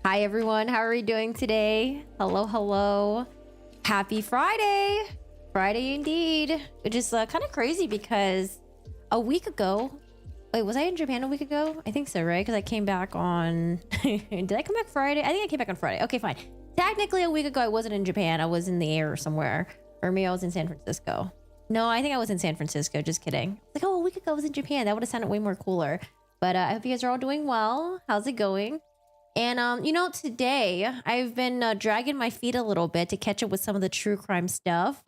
Hi everyone, how are we doing today? Hello. Happy Friday. Friday indeed. Which is kind of crazy because a week ago, wait, was I in Japan a week ago? I think so, right? Because I came back on, did I come back Friday? I think I came back on Friday. Okay, fine. Technically a week ago, I wasn't in Japan. I was in the air somewhere. Or maybe I was in San Francisco. No, I think I was in San Francisco. Just kidding. Like, oh, a week ago I was in Japan. That would have sounded way more cooler. But I hope you guys are all doing well. How's it going? And you know, today I've been dragging my feet a little bit to catch up with some of the true crime stuff.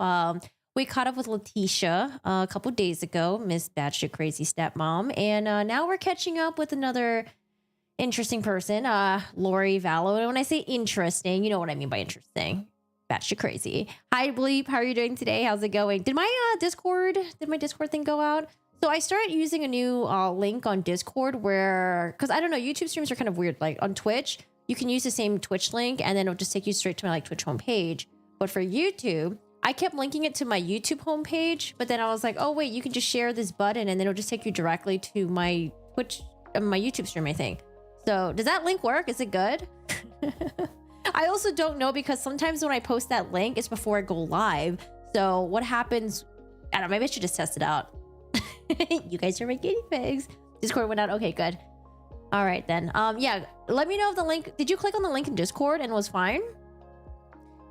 We caught up with Letitia a couple days ago, Miss Batshit Crazy Stepmom, and now we're catching up with another interesting person, Lori Vallow. And when I say interesting, you know what I mean by interesting. Batshit Crazy. Hi, Bleep. How are you doing today? How's it going? Did my Discord thing go out? So I started using a new link on Discord where, because I don't know, YouTube streams are kind of weird. Like on Twitch, you can use the same Twitch link and then it'll just take you straight to my like Twitch homepage. But for YouTube, I kept linking it to my YouTube homepage, but then I was like, oh wait, you can just share this button and then it'll just take you directly to my Twitch, my YouTube stream, I think. So does that link work? Is it good? I also don't know because sometimes when I post that link, it's before I go live. So what happens? I don't know, maybe I should just test it out. You guys are my guinea pigs. Discord went out. Okay, good. All right then. Yeah, let me know if the link, did you click on the link in Discord and it was fine?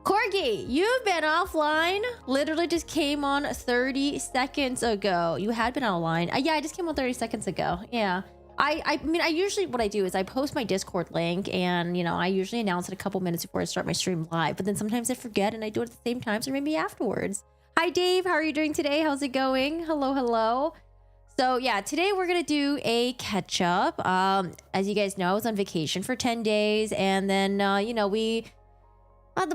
Corgi, you've been offline. Literally just came on 30 seconds ago. You had been online. Yeah, I just came on 30 seconds ago. Yeah. I mean, I usually, what I do is I post my Discord link and, you know, I usually announce it a couple minutes before I start my stream live, but then sometimes I forget and I do it at the same time, so maybe afterwards. Hi, Dave. How are you doing today? How's it going? Hello. So yeah, today we're going to do a catch up. As you guys know, I was on vacation for 10 days and then, you know, the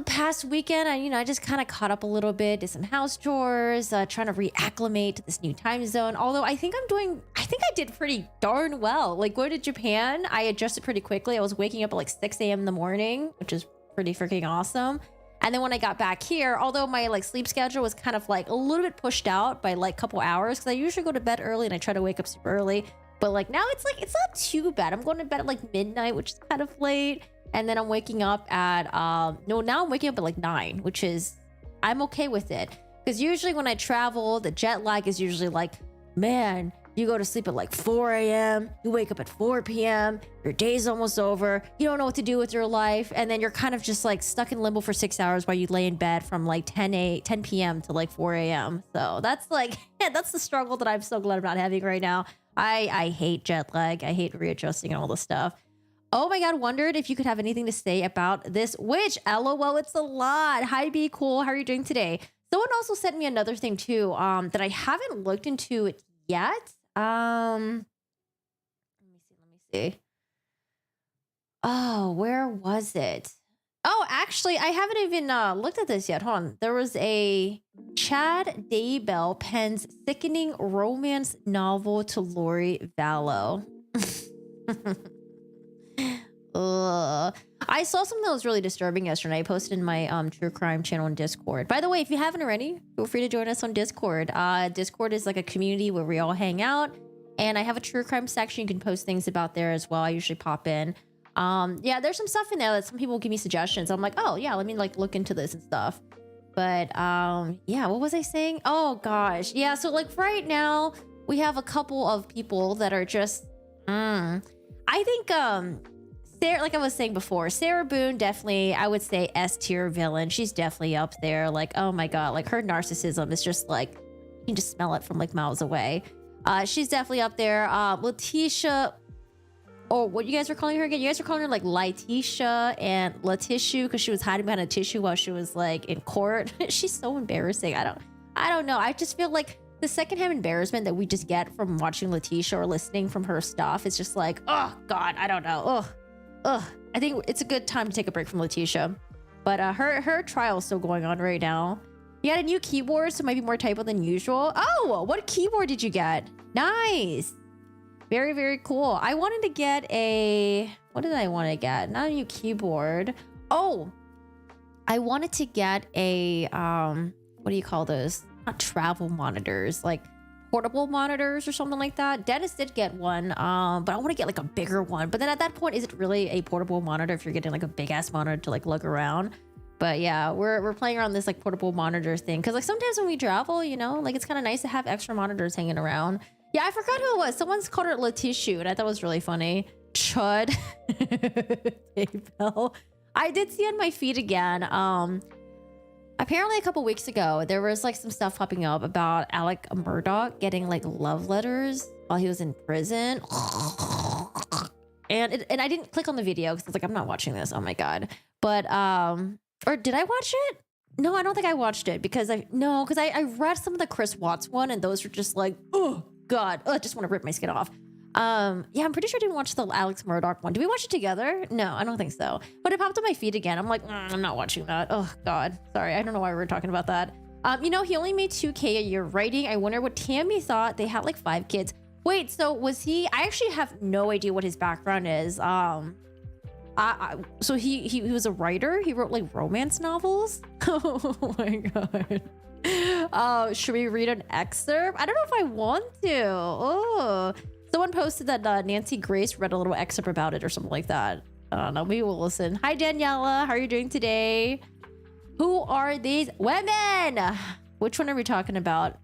past weekend, I just kind of caught up a little bit, did some house chores, trying to reacclimate to this new time zone. Although I think I did pretty darn well. Like going to Japan, I adjusted pretty quickly. I was waking up at like 6 a.m. in the morning, which is pretty freaking awesome. And then when I got back here, although my like sleep schedule was kind of like a little bit pushed out by like a couple hours, because I usually go to bed early and I try to wake up super early. But like now it's not too bad. I'm going to bed at like midnight, which is kind of late. And then I'm waking up at, no, now I'm waking up at like 9, which is, I'm okay with it. Because usually when I travel, the jet lag is usually like, man, you go to sleep at like 4 a.m., you wake up at 4 p.m., your day's almost over, you don't know what to do with your life, and then you're kind of just like stuck in limbo for 6 hours while you lay in bed from like 10 p.m. to like 4 a.m. So that's like, yeah, that's the struggle that I'm so glad I'm not having right now. I hate jet lag. I hate readjusting and all this stuff. Oh my God, wondered if you could have anything to say about this witch. LOL, it's a lot. Hi, Be Cool. How are you doing today? Someone also sent me another thing too, that I haven't looked into it yet. Let me see. Oh, where was it? Oh, actually, I haven't even looked at this yet. Hold on. There was a Chad Daybell pens sickening romance novel to Lori Vallow. I saw something that was really disturbing yesterday. I posted in my true crime channel on Discord. By the way, if you haven't already, feel free to join us on Discord. Discord is like a community where we all hang out, and I have a true crime section. You can post things about there as well. I usually pop in. Yeah, there's some stuff in there that some people give me suggestions. I'm like, oh yeah, let me like look into this and stuff. But yeah, what was I saying? Oh gosh, yeah. So like right now we have a couple of people that are just, I think Sarah, like I was saying before, Sarah Boone, definitely, I would say S tier villain. She's definitely up there. Like, oh my God, like her narcissism is just like, you can just smell it from like miles away. She's definitely up there. Letitia, oh, what you guys were calling her again? You guys were calling her like Letitia and Letitia because she was hiding behind a tissue while she was like in court. She's so embarrassing. I don't know. I just feel like the secondhand embarrassment that we just get from watching Letitia or listening from her stuff is just like, oh God, I don't know. I think it's a good time to take a break from Letitia. But her trial is still going on right now. You got a new keyboard, so it might be more typo than usual. Oh, what keyboard did you get? Nice. Very, very cool. I wanted to get a... What did I want to get? Not a new keyboard. Oh, I wanted to get a... what do you call those? Not travel monitors. Like portable monitors or something like that. Dennis did get one, but I want to get like a bigger one. But then at that point, is it really a portable monitor if you're getting like a big ass monitor to like lug around? But yeah, we're playing around this like portable monitor thing because like sometimes when we travel, you know, like it's kind of nice to have extra monitors hanging around. Yeah, I forgot who it was. Someone's called her Letitia, and I thought it was really funny. Chud. Bell. I did see on my feed again. Apparently a couple weeks ago, there was like some stuff popping up about Alec Murdoch getting like love letters while he was in prison. And I didn't click on the video because I was like, I'm not watching this. Oh my God. But, or did I watch it? No, I don't think I watched it because I read some of the Chris Watts one and those were just like, oh God, I just want to rip my skin off. Yeah, I'm pretty sure I didn't watch the Alex Murdoch one. Did we watch it together? No, I don't think so. But it popped on my feed again. I'm like, I'm not watching that. Oh God, sorry. I don't know why we were talking about that. You know, he only made 2K a year writing. I wonder what Tammy thought. They had like 5 kids. Wait, so was he? I actually have no idea what his background is. So he was a writer. He wrote like romance novels. Oh my God. Should we read an excerpt? I don't know if I want to. Oh. Someone posted that Nancy Grace read a little excerpt about it or something like that. I don't know. Maybe we'll listen. Hi, Daniela. How are you doing today? Who are these women? Which one are we talking about?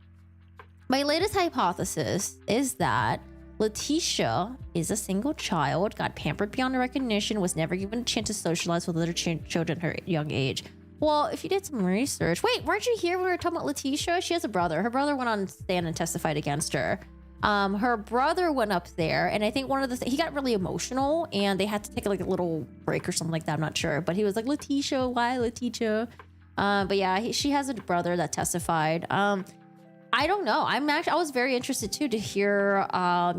My latest hypothesis is that Letitia is a single child, got pampered beyond recognition, was never given a chance to socialize with other children at her young age. Well, if you did some research... Wait, weren't you here when we were talking about Letitia? She has a brother. Her brother went on stand and testified against her. Her brother went up there, and I think one of the he got really emotional, and they had to take like a little break or something like that. I'm not sure, but he was like, Letitia, why Letitia? But yeah, she has a brother that testified. I don't know. I was very interested too to hear.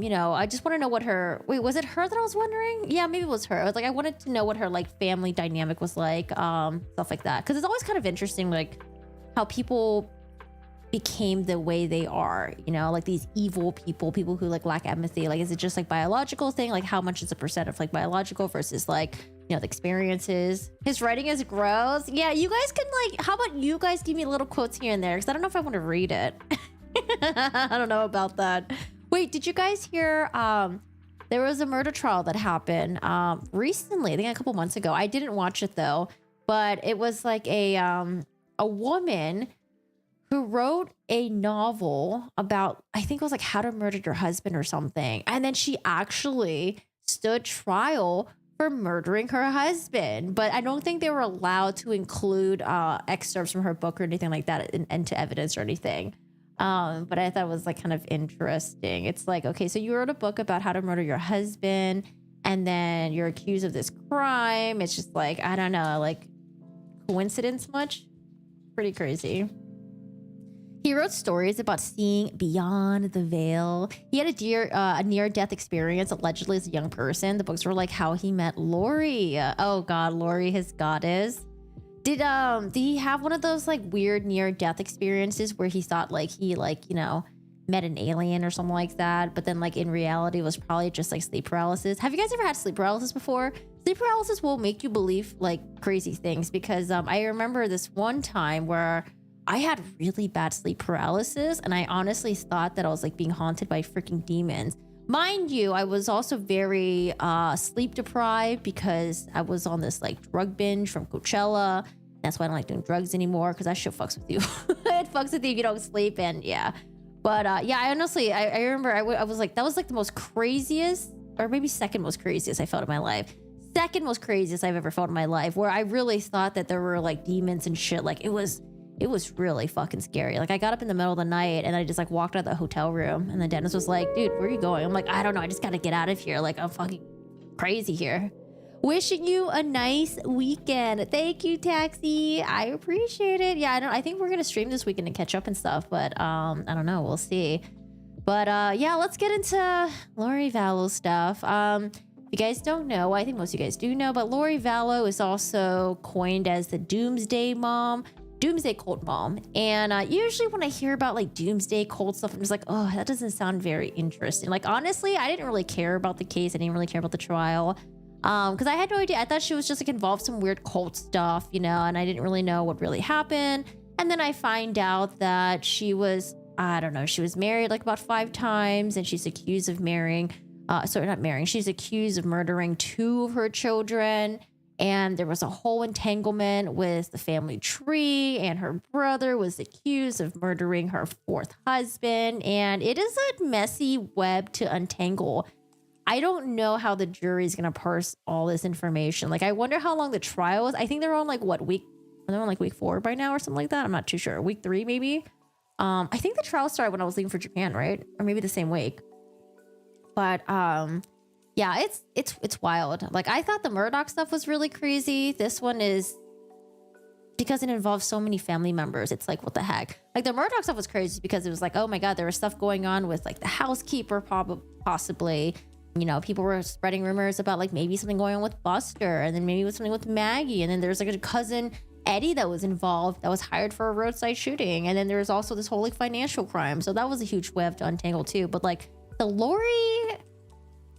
You know, I just want to know what her. Wait, was it her that I was wondering? Yeah, maybe it was her. I was like, I wanted to know what her like family dynamic was like, stuff like that, because it's always kind of interesting, like how people became the way they are, you know, like these evil people who like lack empathy. Like, is it just like biological thing? Like, how much is the percent of like biological versus like, you know, the experiences? His writing is gross. Yeah, you guys can like, how about you guys give me little quotes here and there? Because I don't know if I want to read it. I don't know about that. Wait, did you guys hear, there was a murder trial that happened recently, I think a couple months ago. I didn't watch it though, but it was like a woman who wrote a novel about, I think it was like How to Murder Your Husband or something. And then she actually stood trial for murdering her husband. But I don't think they were allowed to include excerpts from her book or anything like that into evidence or anything. But I thought it was like kind of interesting. It's like, okay, so you wrote a book about how to murder your husband and then you're accused of this crime. It's just like, I don't know, like coincidence much? Pretty crazy. He wrote stories about seeing beyond the veil. He had a near-death experience, allegedly as a young person. The books were like how he met Lori. Oh God, Lori, his goddess. Did he have one of those like weird near-death experiences where he thought like he like, you know, met an alien or something like that, but then like in reality it was probably just like sleep paralysis? Have you guys ever had sleep paralysis before? Sleep paralysis will make you believe like crazy things because I remember this one time where I had really bad sleep paralysis and I honestly thought that I was like being haunted by freaking demons. Mind you, I was also very sleep deprived because I was on this like drug binge from Coachella. That's why I don't like doing drugs anymore because that shit fucks with you. It fucks with you if you don't sleep, and yeah. But yeah, I honestly, I remember I was like, that was like the most craziest, or maybe second most craziest I felt in my life. Second most craziest I've ever felt in my life, where I really thought that there were like demons and shit. Like it was really fucking scary. Like I got up in the middle of the night and I just like walked out of the hotel room and the dentist was like, dude, where are you going? I'm like, I don't know. I just got to get out of here. Like I'm fucking crazy here. Wishing you a nice weekend. Thank you, Taxi. I appreciate it. Yeah, I think we're going to stream this weekend and catch up and stuff, but I don't know. We'll see. But yeah, let's get into Lori Vallow stuff. If you guys don't know, I think most of you guys do know, but Lori Vallow is also coined as the Doomsday Mom. Doomsday Cult Mom. And usually when I hear about like Doomsday Cult stuff, I'm just like, oh, that doesn't sound very interesting. Like, honestly, I didn't really care about the case. I didn't really care about the trial. Because I had no idea. I thought she was just like involved in some weird cult stuff, you know, and I didn't really know what really happened. And then I find out that she was I don't know, she was married like about 5 times, and she's accused of she's accused of murdering 2 of her children. And there was a whole entanglement with the family tree, and her brother was accused of murdering her 4th husband. And it is a messy web to untangle. I don't know how the jury is going to parse all this information. Like, I wonder how long the trial is. I think they're on like they're on like week 4 by now or something like that. I'm not too sure. Week 3, maybe. I think the trial started when I was leaving for Japan, right? Or maybe the same week. But, yeah, it's wild. Like, I thought the Murdoch stuff was really crazy. This one is, because it involves so many family members. It's like, what the heck? Like, the Murdoch stuff was crazy because it was like, oh my God, there was stuff going on with like the housekeeper, possibly. You know, people were spreading rumors about like maybe something going on with Buster, and then maybe with something with Maggie, and then there's like a cousin Eddie that was involved, that was hired for a roadside shooting, and then there's also this whole like financial crime. So that was a huge web to untangle too. But like the Lori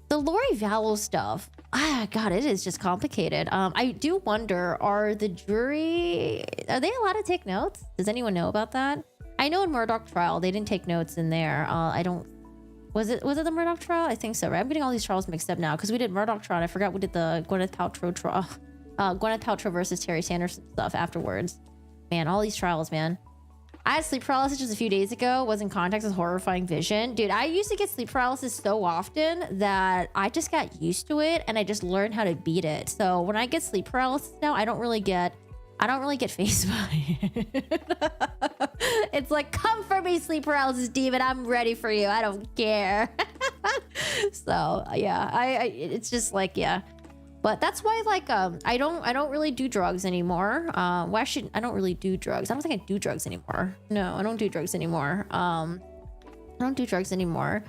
Vallow stuff, God, it is just complicated. I do wonder, are they allowed to take notes? Does anyone know about that? I know in Murdoch trial they didn't take notes in there. Was it the Murdoch trial? I think so, right? I'm getting all these trials mixed up now because we did Murdoch trial and I forgot we did the Gwyneth Paltrow trial. Gwyneth Paltrow versus Terry Sanderson stuff afterwards. Man, all these trials, man. I had sleep paralysis just a few days ago, was in contact with horrifying vision. Dude, I used to get sleep paralysis so often that I just got used to it and I just learned how to beat it. So when I get sleep paralysis now, I don't really get phased by it. It's like, come for me, sleep paralysis demon. I'm ready for you. I don't care. So yeah, it's just like, yeah. But that's why, like, I don't really do drugs anymore. Well, actually, I don't really do drugs. I don't think I do drugs anymore. No, I don't do drugs anymore. I don't do drugs anymore.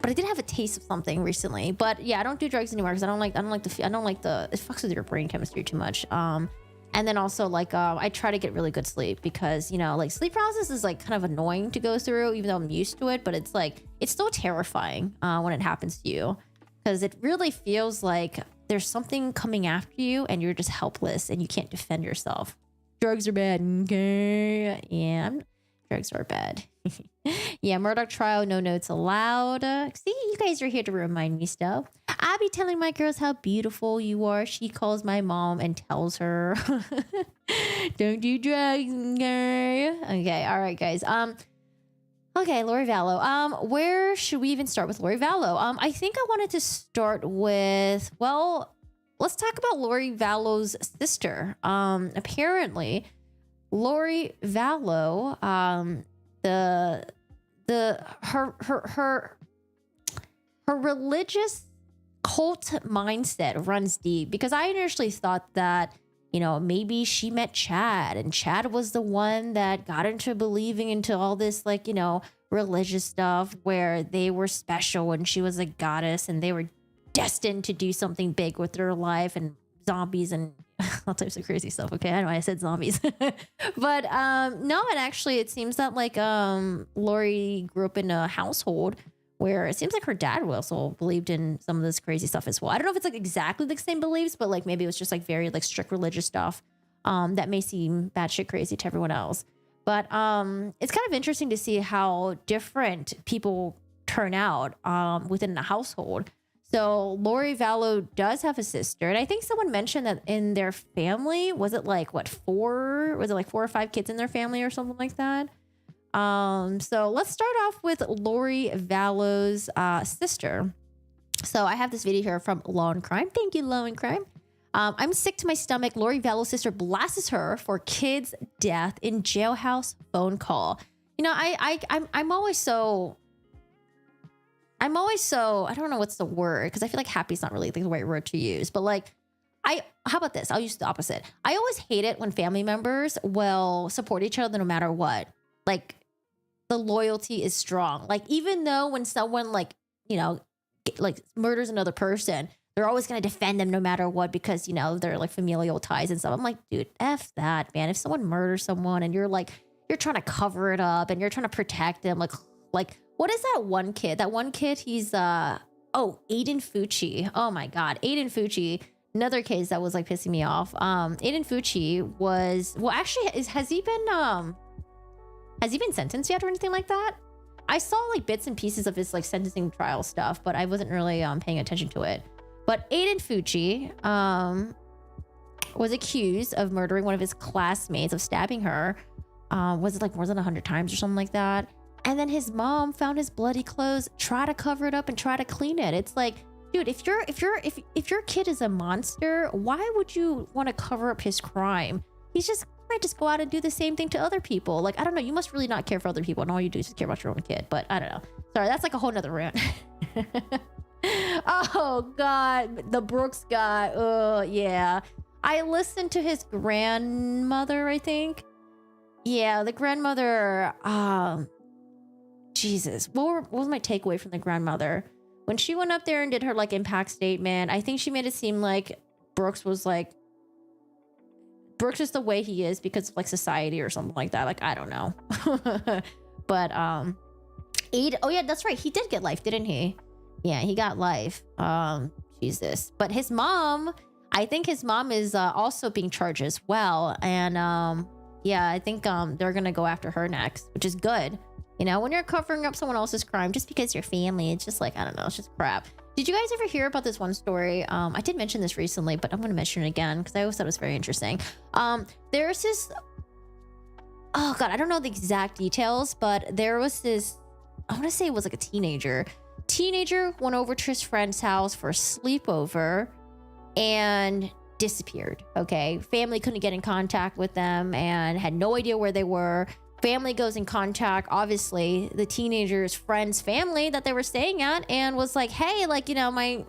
But I did have a taste of something recently. But yeah, I don't do drugs anymore because I don't like the, it fucks with your brain chemistry too much. And then also, like, I try to get really good sleep because, you know, like, sleep paralysis is like kind of annoying to go through, even though I'm used to it. But it's like, it's still terrifying when it happens to you, because it really feels like there's something coming after you and you're just helpless and you can't defend yourself. Drugs are bad. Okay. Yeah, drugs are bad. Yeah, Murdoch trial, no notes allowed. See, you guys are here to remind me stuff. I'll be telling my girls how beautiful you are. She calls my mom and tells her, don't do drugs, okay? Okay, all right, guys. Okay, Lori Vallow. Where should we even start with Lori Vallow? I think I wanted to start with, well, let's talk about Lori Vallow's sister. Apparently, Lori Vallow, her religious cult mindset runs deep, because I initially thought that, you know, maybe she met Chad and Chad was the one that got into believing into all this, like, you know, religious stuff where they were special and she was a goddess and they were destined to do something big with their life, and zombies and all types of crazy stuff. Okay, I know I said zombies. But no, and actually it seems that, like, Lori grew up in a household where it seems like her dad also believed in some of this crazy stuff as well. I don't know if it's like exactly the same beliefs, but like maybe it was just like very like strict religious stuff that may seem batshit crazy to everyone else. But it's kind of interesting to see how different people turn out within the household. So Lori Vallow does have a sister, and I think someone mentioned that in their family, was it like 4 or 5 kids in their family or something like that? So let's start off with Lori Vallow's sister. So I have this video here from Law and Crime. Thank you, Law and Crime. I'm sick to my stomach. Lori Vallow's sister blasts her for kid's death in jailhouse phone call. You know, I'm always so, I don't know what's the word, because I feel like happy is not really the right word to use, but like, how about this? I'll use the opposite. I always hate it when family members will support each other no matter what. Like, the loyalty is strong. Like, even though when someone, like, you know, like murders another person, they're always going to defend them no matter what, because, you know, they're like familial ties and stuff. I'm like, dude, F that, man. If someone murders someone and you're like, you're trying to cover it up and you're trying to protect them, like what is that one kid? That one kid, he's, Aiden Fucci. Oh my God. Aiden Fucci. Another case that was like pissing me off. Aiden Fucci was, well, actually, has he been sentenced yet or anything like that? I saw like bits and pieces of his like sentencing trial stuff, but I wasn't really paying attention to it. But Aiden Fucci was accused of murdering one of his classmates, of stabbing her. Was it like more than 100 times or something like that? And then his mom found his bloody clothes, try to cover it up and try to clean it. It's like, dude, if your kid is a monster, why would you want to cover up his crime? He's just might just go out and do the same thing to other people. Like, I don't know, you must really not care for other people, and all you do is just care about your own kid. But I don't know. Sorry, that's like a whole nother rant. Oh god, the Brooks guy. Oh yeah. I listened to his grandmother, I think. Yeah, the grandmother. Jesus, what was my takeaway from the grandmother? When she went up there and did her like impact statement, I think she made it seem like Brooks was like, Brooks is the way he is because of like society or something like that. Like, I don't know. But oh yeah, that's right. He did get life, didn't he? Yeah, he got life. Jesus. But his mom, I think his mom is also being charged as well. And yeah, I think they're gonna go after her next, which is good. You know, when you're covering up someone else's crime just because you're family, it's just like, I don't know, it's just crap. Did you guys ever hear about this one story? I did mention this recently, but I'm going to mention it again because I always thought it was very interesting. There's this, oh God, I don't know the exact details, but there was this, I want to say it was like a teenager. Teenager went over to his friend's house for a sleepover and disappeared, okay? Family couldn't get in contact with them and had no idea where they were. Family goes in contact, obviously, the teenager's friend's family that they were staying at, and was like, hey, like, you know, my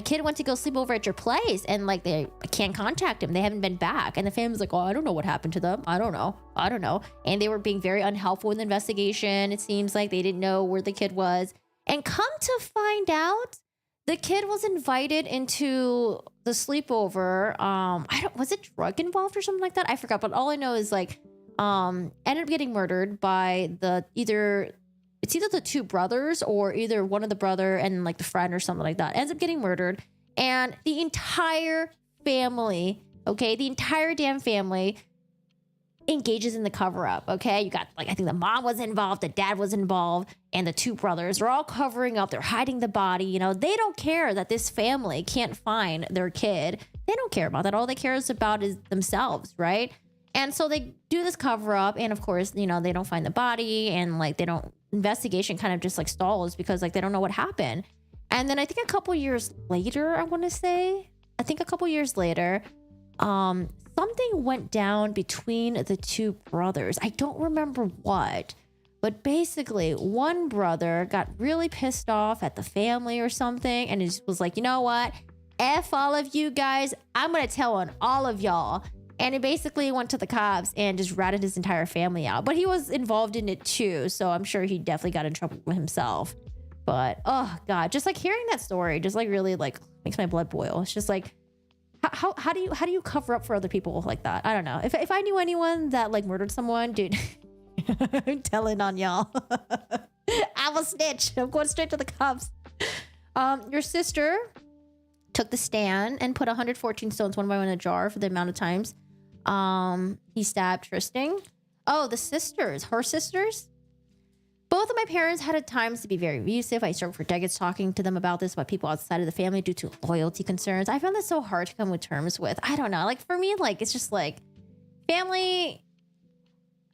kid went to go sleep over at your place, and like they can't contact him. They haven't been back. And the family's like, oh, I don't know what happened to them. I don't know. And they were being very unhelpful in the investigation. It seems like they didn't know where the kid was. And come to find out, the kid was invited into the sleepover. Was it drug involved or something like that? I forgot. But all I know is like, ended up getting murdered by either the two brothers or either one of the brother and like the friend or something like that. Ends up getting murdered, and the entire family, okay, the entire damn family engages in the cover up. Okay, you got like, I think the mom was involved, the dad was involved, and the two brothers are all covering up. They're hiding the body. You know, they don't care that this family can't find their kid. They don't care about that. All they care about is themselves, right? And so they do this cover up, and of course, you know, they don't find the body, and like investigation kind of just like stalls because like they don't know what happened. And then I think a couple years later, something went down between the two brothers. I don't remember what, but basically one brother got really pissed off at the family or something, and was like, you know what? F all of you guys. I'm going to tell on all of y'all. And he basically went to the cops and just ratted his entire family out. But he was involved in it too, so I'm sure he definitely got in trouble with himself. But oh God, just like hearing that story just like really like makes my blood boil. It's just like, how do you cover up for other people like that? I don't know. If I knew anyone that like murdered someone, dude, I'm telling on y'all. I'm a snitch. I'm going straight to the cops. Your sister took the stand and put 114 stones one by one in a jar for the amount of times he stabbed Tristan. Oh, her sisters. Both of my parents had at times to be very abusive. I struggled for decades talking to them about this, about people outside of the family due to loyalty concerns. I found this so hard to come with terms with. I don't know. Like for me, like it's just like family.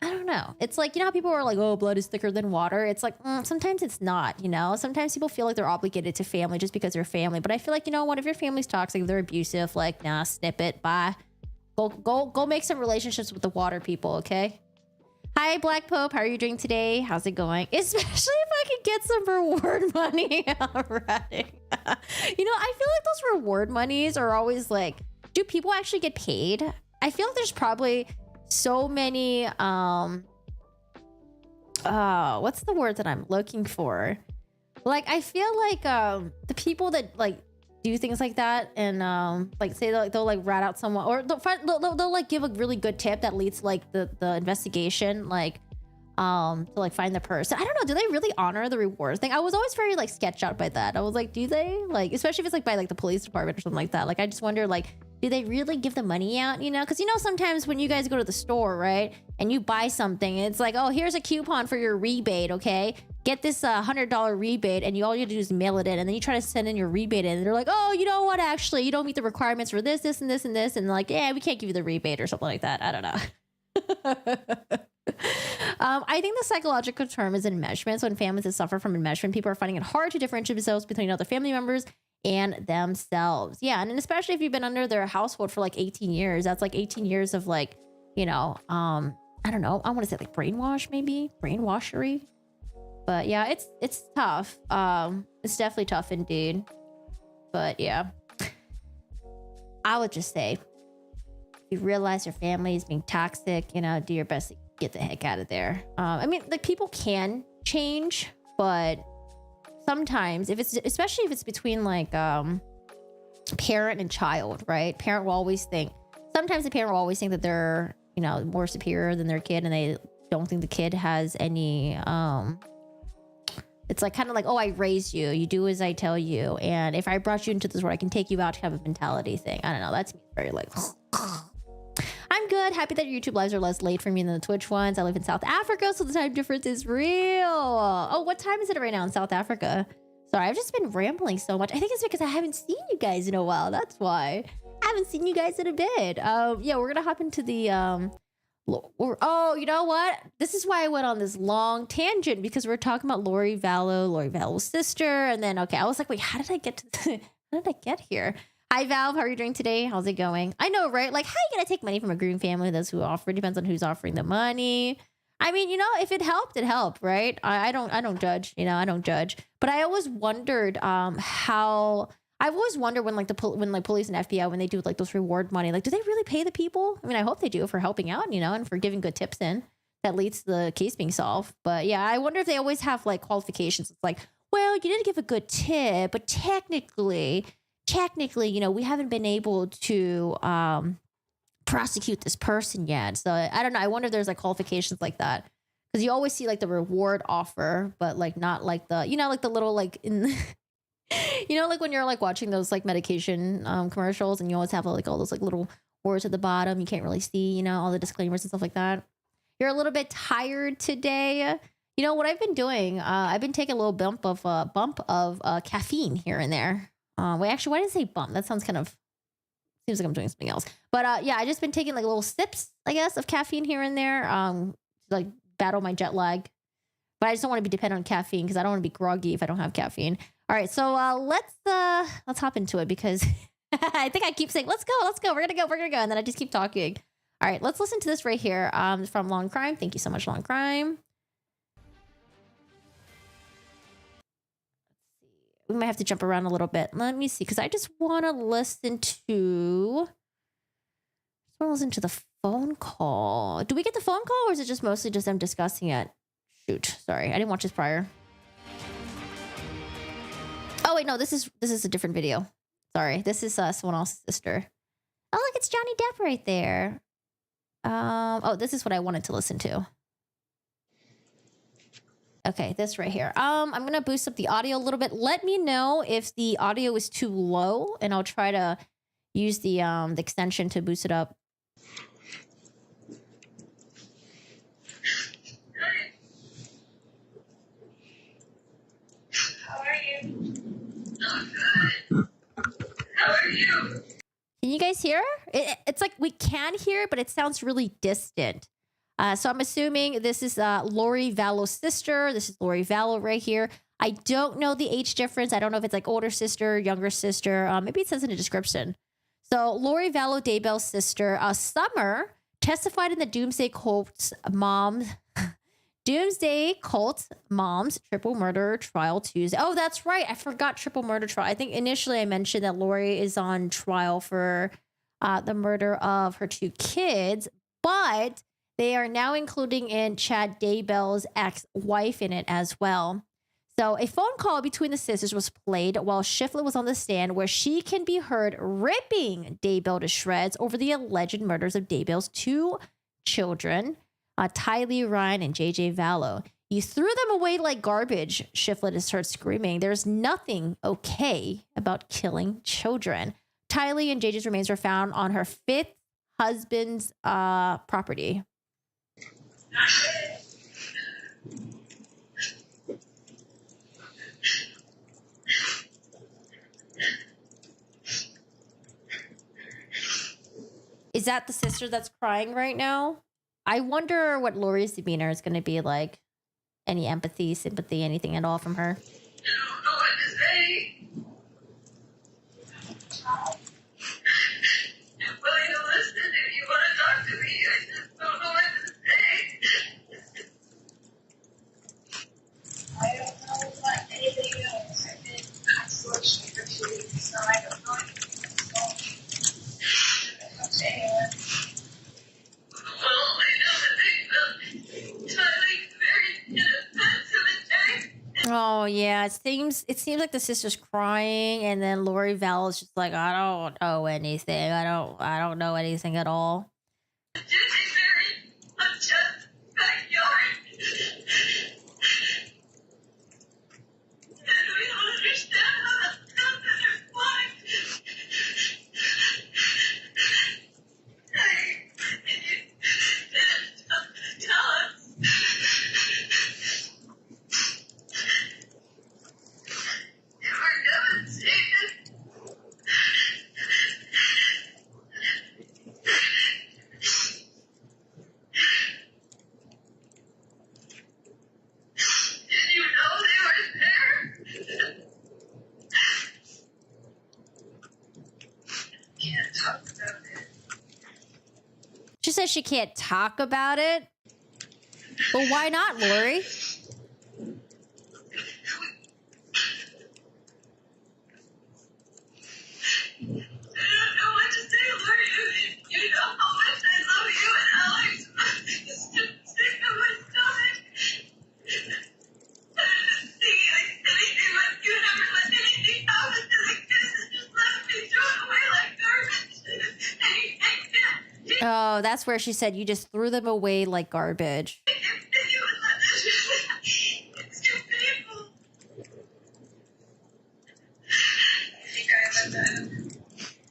I don't know. It's like, you know how people are like, oh, blood is thicker than water. It's like, sometimes it's not, you know? Sometimes people feel like they're obligated to family just because they're family. But I feel like, you know what? If your family's toxic, if they're abusive, like, nah, snip it. Bye. Go make some relationships with the water people, okay? Hi, Black Pope. How are you doing today? How's it going? Especially if I could get some reward money already. You know, I feel like those reward monies are always like, do people actually get paid? I feel like there's probably so many what's the word that I'm looking for? Like I feel like the people that like do things like that and like say they'll like rat out someone, or they'll like give a really good tip that leads to like the investigation, like to like find the person. I don't know, do they really honor the reward thing? I was always very like sketched out by that. I was like, do they? Like, especially if it's like by like the police department or something like that. Like I just wonder, like, do they really give the money out, you know? Because, you know, sometimes when you guys go to the store, right, and you buy something, it's like, oh, here's a coupon for your rebate, okay? Get this $100 rebate, and all you have to do is mail it in, and then you try to send in your rebate in, and they're like, oh, you know what, actually, you don't meet the requirements for this, this, and this, and this, and like, yeah, we can't give you the rebate or something like that. I don't know. I think the psychological term is enmeshment. So when families that suffer from enmeshment, people are finding it hard to differentiate themselves between other family members and themselves. Yeah, and especially if you've been under their household for like 18 years, that's like 18 years of like, you know, I don't know, I want to say like brainwashery. But yeah, it's tough. It's definitely tough indeed. But yeah, I would just say, if you realize your family is being toxic, you know, do your best to get the heck out of there. I mean, like, people can change, but sometimes especially if it's between like parent and child, right? Sometimes the parent will always think that they're, you know, more superior than their kid, and they don't think the kid has any it's like kind of like, oh, I raised you, you do as I tell you, and if I brought you into this world, I can take you out, to have a mentality thing. I don't know, that's very like I'm good. Happy that your YouTube lives are less late for me than the Twitch ones. I live in South Africa, so the time difference is real. Oh, what time is it right now in South Africa? Sorry, I've just been rambling so much. I think it's because I haven't seen you guys in a while. That's why. I haven't seen you guys in a bit. Yeah, we're gonna hop into the oh, you know what? This is why I went on this long tangent, because we're talking about Lori Vallow's sister, and then okay, I was like, wait, how did I get to how did I get here? Hi, Valve. How are you doing today? How's it going? I know, right? Like, how are you going to take money from a groom family? That's who offered. Depends on who's offering the money. I mean, you know, if it helped, it helped, right? I don't judge, you know, I don't judge. But I always wondered I've always wondered when like police and FBI, when they do like those reward money, like, do they really pay the people? I mean, I hope they do for helping out, you know, and for giving good tips in. That leads to the case being solved. But yeah, I wonder if they always have like qualifications. It's like, well, you didn't give a good tip, but technically, you know, we haven't been able to prosecute this person yet. So I don't know. I wonder if there's like qualifications like that, because you always see like the reward offer, but like not like the, you know, like the little like in you know, like when you're like watching those like medication commercials, and you always have like all those like little words at the bottom you can't really see, you know, all the disclaimers and stuff like that. You're a little bit tired today. You know what I've been doing? I've been taking a little bump of caffeine here and there. Wait, actually, why did I say bump? That sounds kind of, seems like I'm doing something else. But yeah, I just been taking like little sips, I guess, of caffeine here and there, to like battle my jet lag. But I just don't want to be dependent on caffeine, because I don't want to be groggy if I don't have caffeine. All right, so let's hop into it, because I think I keep saying let's go, we're gonna go, and then I just keep talking. All right, let's listen to this right here. From Long Crime. Thank you so much, Long Crime. We might have to jump around a little bit. Let me see, because I just want to listen to the phone call. Do we get the phone call, or is it just mostly just them discussing it? Shoot, sorry, I didn't watch this prior. Oh wait, no, this is a different video. Sorry, this is someone else's sister. Oh look, it's Johnny Depp right there. Oh, this is what I wanted to listen to. Okay, this right here. I'm gonna boost up the audio a little bit. Let me know if the audio is too low, and I'll try to use the extension to boost it up. How are you? Oh, good. How are you? Can you guys hear? It's like we can hear, but it sounds really distant. So I'm assuming this is Lori Vallow's sister. This is Lori Vallow right here. I don't know the age difference. I don't know if it's like older sister, younger sister. Maybe it says in the description. So Lori Vallow Daybell's sister, Summer, testified in the Doomsday Cult's mom's triple murder trial Tuesday. Oh, that's right. I forgot triple murder trial. I think initially I mentioned that Lori is on trial for the murder of her 2 kids, but they are now including in Chad Daybell's ex-wife in it as well. So a phone call between the sisters was played while Shiflett was on the stand, where she can be heard ripping Daybell to shreds over the alleged murders of Daybell's 2 children, Tylee Ryan and JJ Vallow. You threw them away like garbage, Shiflett has heard screaming. There's nothing okay about killing children. Tylee and JJ's remains were found on her fifth husband's property. Is that the sister that's crying right now? I wonder what Lori's demeanor is going to be like. Any empathy, sympathy, anything at all from her? I don't know what to say. I'm willing to listen if you want to talk to me. I just don't know what to say. I don't know what anybody knows. I've been in isolation for 2 weeks, so I don't know anything. I don't say anyone. Well, I know that they felt Tylee's very inoffensive attack. Oh yeah, it seems like the sister's crying, and then Lori Vallow's just like, I don't know anything. I don't know anything at all. Very much a backyard. And we don't understand how that happened or why. And you didn't tell us. And we're devastated. Did you know they were there? Can't talk about it. She says she can't talk about it. But why not, Lori? I don't know what to say, Lori. You know how much I love you and Alex. It's just sick of my stomach. I didn't think anything but you never let anything happen to the kids and just let me throw it away like garbage. And you take that. Oh, that's where she said you just threw them away like garbage. And you would let this. It's too painful. I think I let that happen.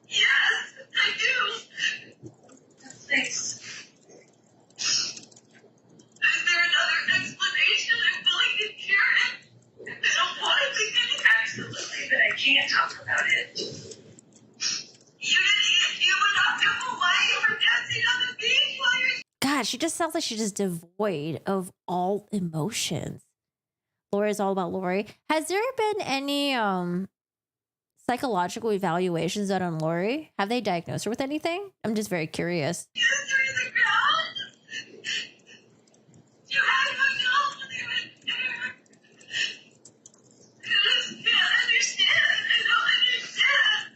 Yes, I do. Thanks. Is there another explanation? I'm willing to hear it. I don't want to think it. Absolutely, but I can't talk about it. You went off to Hawaii and were dancing on the beach while you're... God, she just sounds like she's just devoid of all emotions. Lori's all about Lori. Has there been any psychological evaluations done on Lori? Have they diagnosed her with anything? I'm just very curious. through the ground. You had my help when they went there. I just can't understand. I don't understand.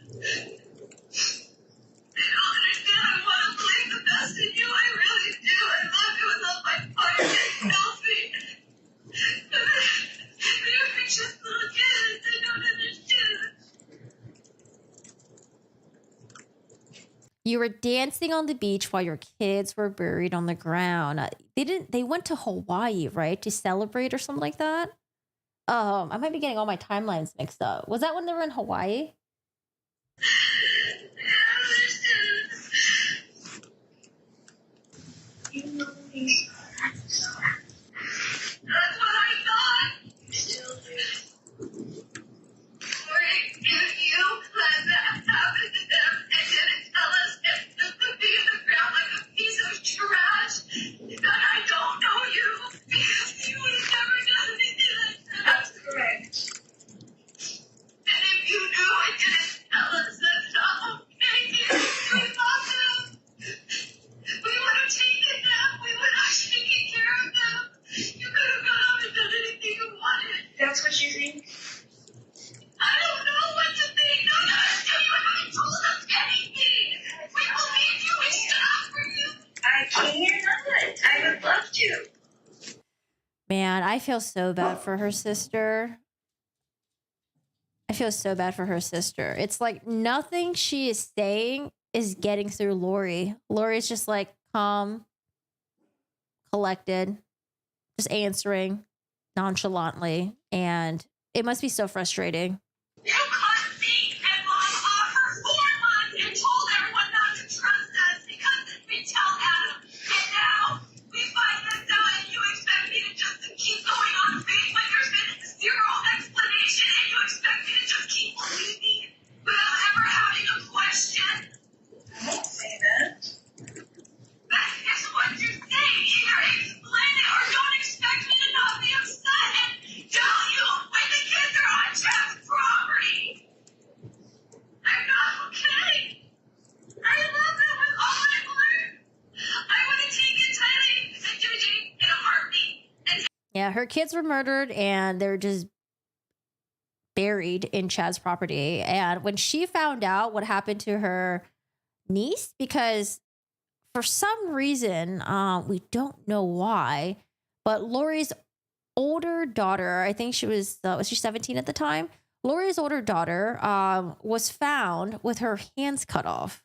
I don't understand. I want to believe the best in you. I really do. I love you with all my heart. It kills me. You're just little kids. I don't understand. You were dancing on the beach while your kids were buried on the ground. They went to Hawaii, right? To celebrate or something like that? I might be getting all my timelines mixed up. Was that when they were in Hawaii? You know me. That's what I thought. You still do. Lori, if you let that happen to them and didn't tell us and just to be in the ground like a piece of trash, then I don't know you because you would have never done anything like that. That's correct. And if you knew and didn't tell us, that's not okay. We love them. We would have taken them. We would have taken care of them. You could have gone out and done anything you wanted. That's what you think? I don't know what to think. No, you haven't told us anything. We believe you. We stood up for you. I cannot. I would love to. Man, I feel so bad for her sister. I feel so bad for her sister. It's like nothing she is saying is getting through Lori. Lori's just like calm, collected, just answering nonchalantly. And it must be so frustrating. You caught me and Mom offer 4 Yeah, her kids were murdered and they're just buried in Chad's property. And when she found out what happened to her niece, because for some reason, we don't know why, but Lori's older daughter, I think was she 17 at the time? Lori's older daughter was found with her hands cut off.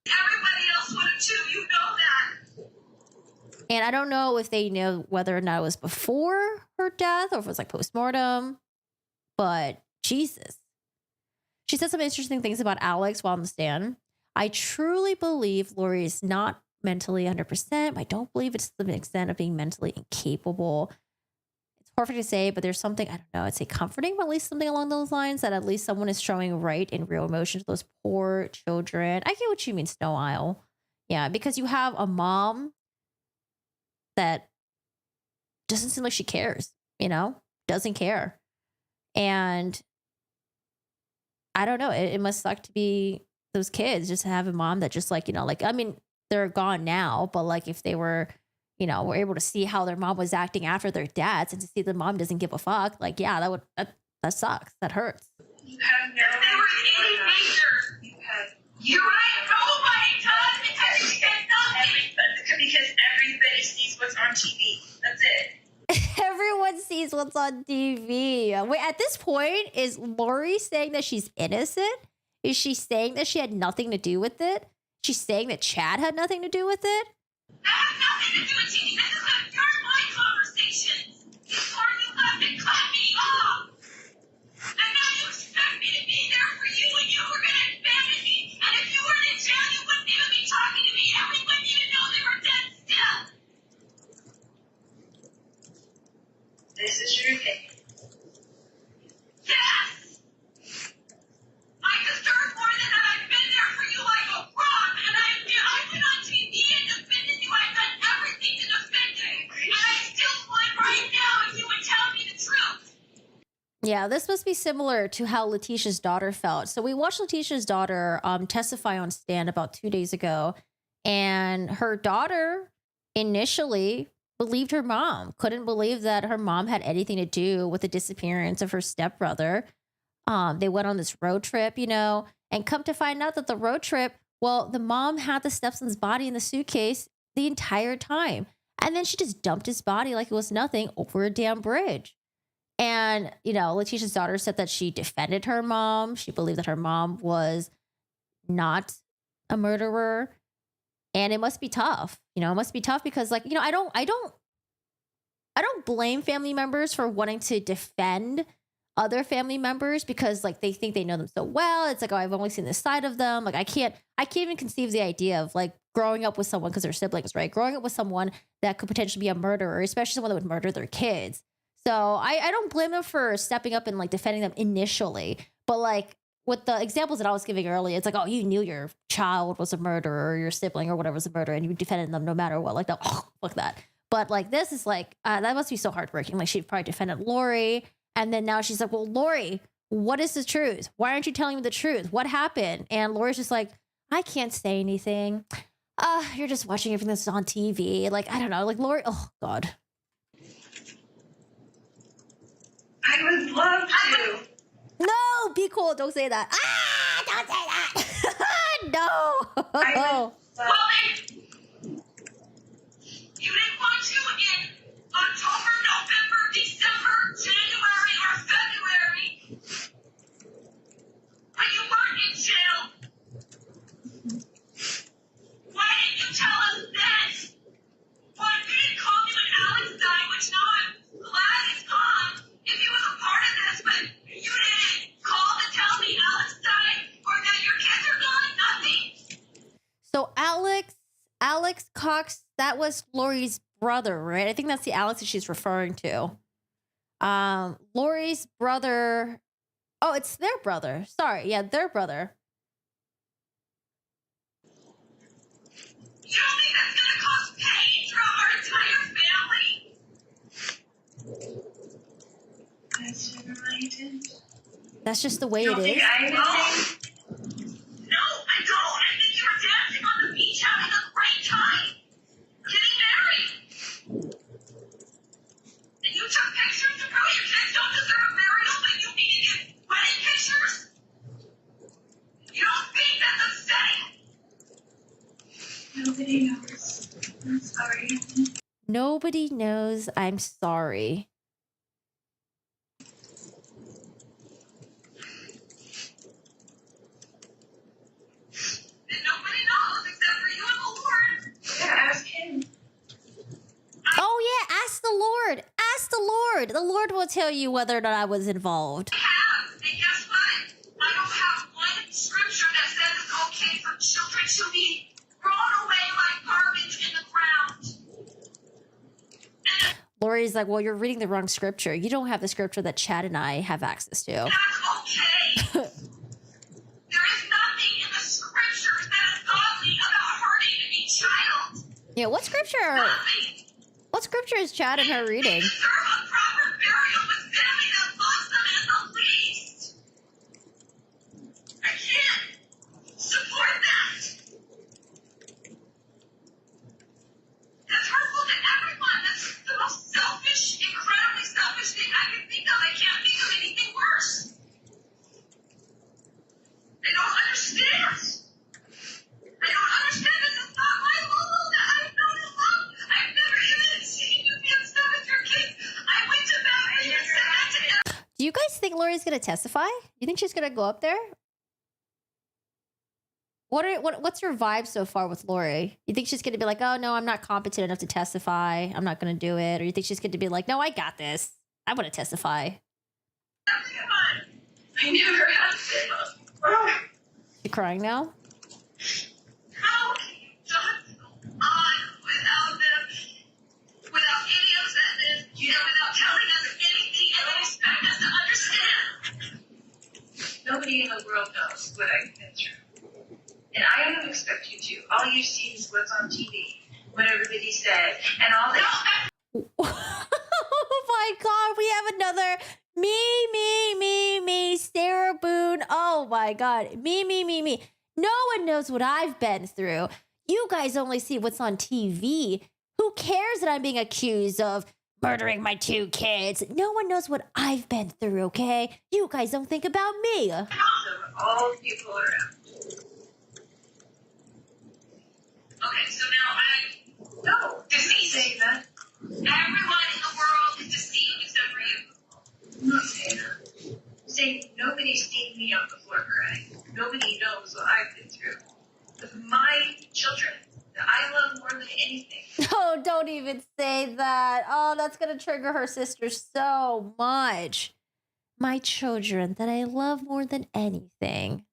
Everybody else would have too, you know that. And I don't know if they know whether or not it was before her death or if it was like postmortem, but Jesus. She said some interesting things about Alex while on the stand. I truly believe Lori is not mentally 100%. I don't believe it's to the extent of being mentally incapable. It's hard for me to say, but there's something, I don't know, I'd say comforting, but at least something along those lines that at least someone is showing right and real emotion to those poor children. I get what you mean, Snow Isle. Yeah, because you have a mom that doesn't seem like she cares, doesn't care. And I don't know, it must suck to be those kids, just to have a mom that just I mean, they're gone now, but like if they were, were able to see how their mom was acting after their deaths and to see the mom doesn't give a fuck, like, yeah, that sucks. That hurts. You have no idea. They were in nature. You're right. Nobody does because everybody sees what's on TV. That's it. Everyone sees what's on TV. Wait, at this point, is Lori saying that she's innocent? Is she saying that she had nothing to do with it? She's saying that Chad had nothing to do with it? That has nothing to do with TV. This is what your and my conversations. Before you left and cut me off. And now you expect me to be there for you when you were going to abandon me. And if you were in jail, you wouldn't even be talking to me. And we wouldn't even know they were dead still. This is your day. Yes! I deserve more than that. I've been there for you like a rock. And I've been on TV and defended you. I've done everything to defend you. And I still would right now if you would tell me the truth. Yeah, this must be similar to how Letitia's daughter felt. So we watched Letitia's daughter testify on stand about 2 days ago. And her daughter initially believed her mom, couldn't believe that her mom had anything to do with the disappearance of her stepbrother. They went on this road trip, and come to find out that the road trip, well, the mom had the stepson's body in the suitcase the entire time. And then she just dumped his body like it was nothing over a damn bridge. And, Letitia's daughter said that she defended her mom. She believed that her mom was not a murderer. And it must be tough. It must be tough because I don't blame family members for wanting to defend other family members because they think they know them so well. It's like, oh, I've only seen this side of them. Like I can't even conceive the idea of growing up with someone because they're siblings, right? Growing up with someone that could potentially be a murderer, especially someone that would murder their kids. So I don't blame them for stepping up and defending them initially. But with the examples that I was giving earlier, it's like, oh, you knew your child was a murderer or your sibling or whatever was a murderer and you defended them no matter what. Fuck that. But this is that must be so heartbreaking. She probably defended Lori. And then now she's like, well, Lori, what is the truth? Why aren't you telling me the truth? What happened? And Lori's just like, I can't say anything. You're just watching everything that's on TV. I don't know. Lori, oh, God. I would love to. No, be cool. Don't say that. Don't say that. No. Well, then, you didn't want to in October, November, December, January, or February. When you weren't in jail. Why didn't you tell us then? Well, you didn't call me when Alex died, which now I'm glad it's gone. If he was a part of this, but you didn't call to tell me Alex died or that your kids are gone, nothing. So Alex Cox, that was Lori's brother, right? I think that's the Alex that she's referring to. Lori's brother. Oh, it's their brother. Sorry. Yeah, their brother. You don't think that's going to cause pain throughout our entire family? That's related. That's just the way You it don't is. think I did things? No, I don't. I think you were dancing on the beach having a great time. Getting married. Nobody knows. I'm sorry. Nobody knows I'm sorry. And nobody knows except for you and the Lord. Yeah, ask him. Oh yeah, ask the Lord. Ask the Lord. The Lord will tell you whether or not I was involved. I have. And guess what? I don't have one scripture that says it's okay for children to be thrown away like garbage in the ground. Lori's like, well, you're reading the wrong scripture. You don't have the scripture that Chad and I have access to. That's okay. There is nothing in the scriptures that is godly about hurting a child. Yeah, what scripture? Nothing. What scripture is Chad and her reading? They deserve a proper burial with family that loves them at the least. I can't support that. That's hurtful to everyone. That's the most selfish, incredibly selfish thing I can think of. I can't think of anything worse. I don't understand. I don't understand. This is not my Lulu that I've known and loved. I've never even seen you get stuff with your kids. I went to bed and you said that to him. Do you guys think Lori's gonna testify? You think she's gonna go up there? What's your vibe so far with Lori? You think she's gonna be like, oh no, I'm not competent enough to testify. I'm not gonna do it. Or you think she's gonna be like, no, I got this. I want to testify. Come on. I never have been. You crying now? How can you just go on without them, without any of that, without telling us anything and then expect us to understand? Nobody in the world knows what I've been through. And I don't expect you to. All you've seen is what's on TV, what everybody said, and all that. Oh my God, we have another me, Sarah Boone. Oh my God, me. No one knows what I've been through. You guys only see what's on TV. Who cares that I'm being accused of murdering my 2 kids? No one knows what I've been through, okay? You guys don't think about me. All the people around. Okay, so now no, deceived. Say that. Everyone in the world is deceived except for you. I'm not saying that. I'm saying nobody's seen me on the floor crying. Nobody knows what I've been through. With my children that I love more than anything. Oh, don't even say that. Oh, that's going to trigger her sister so much. My children that I love more than anything.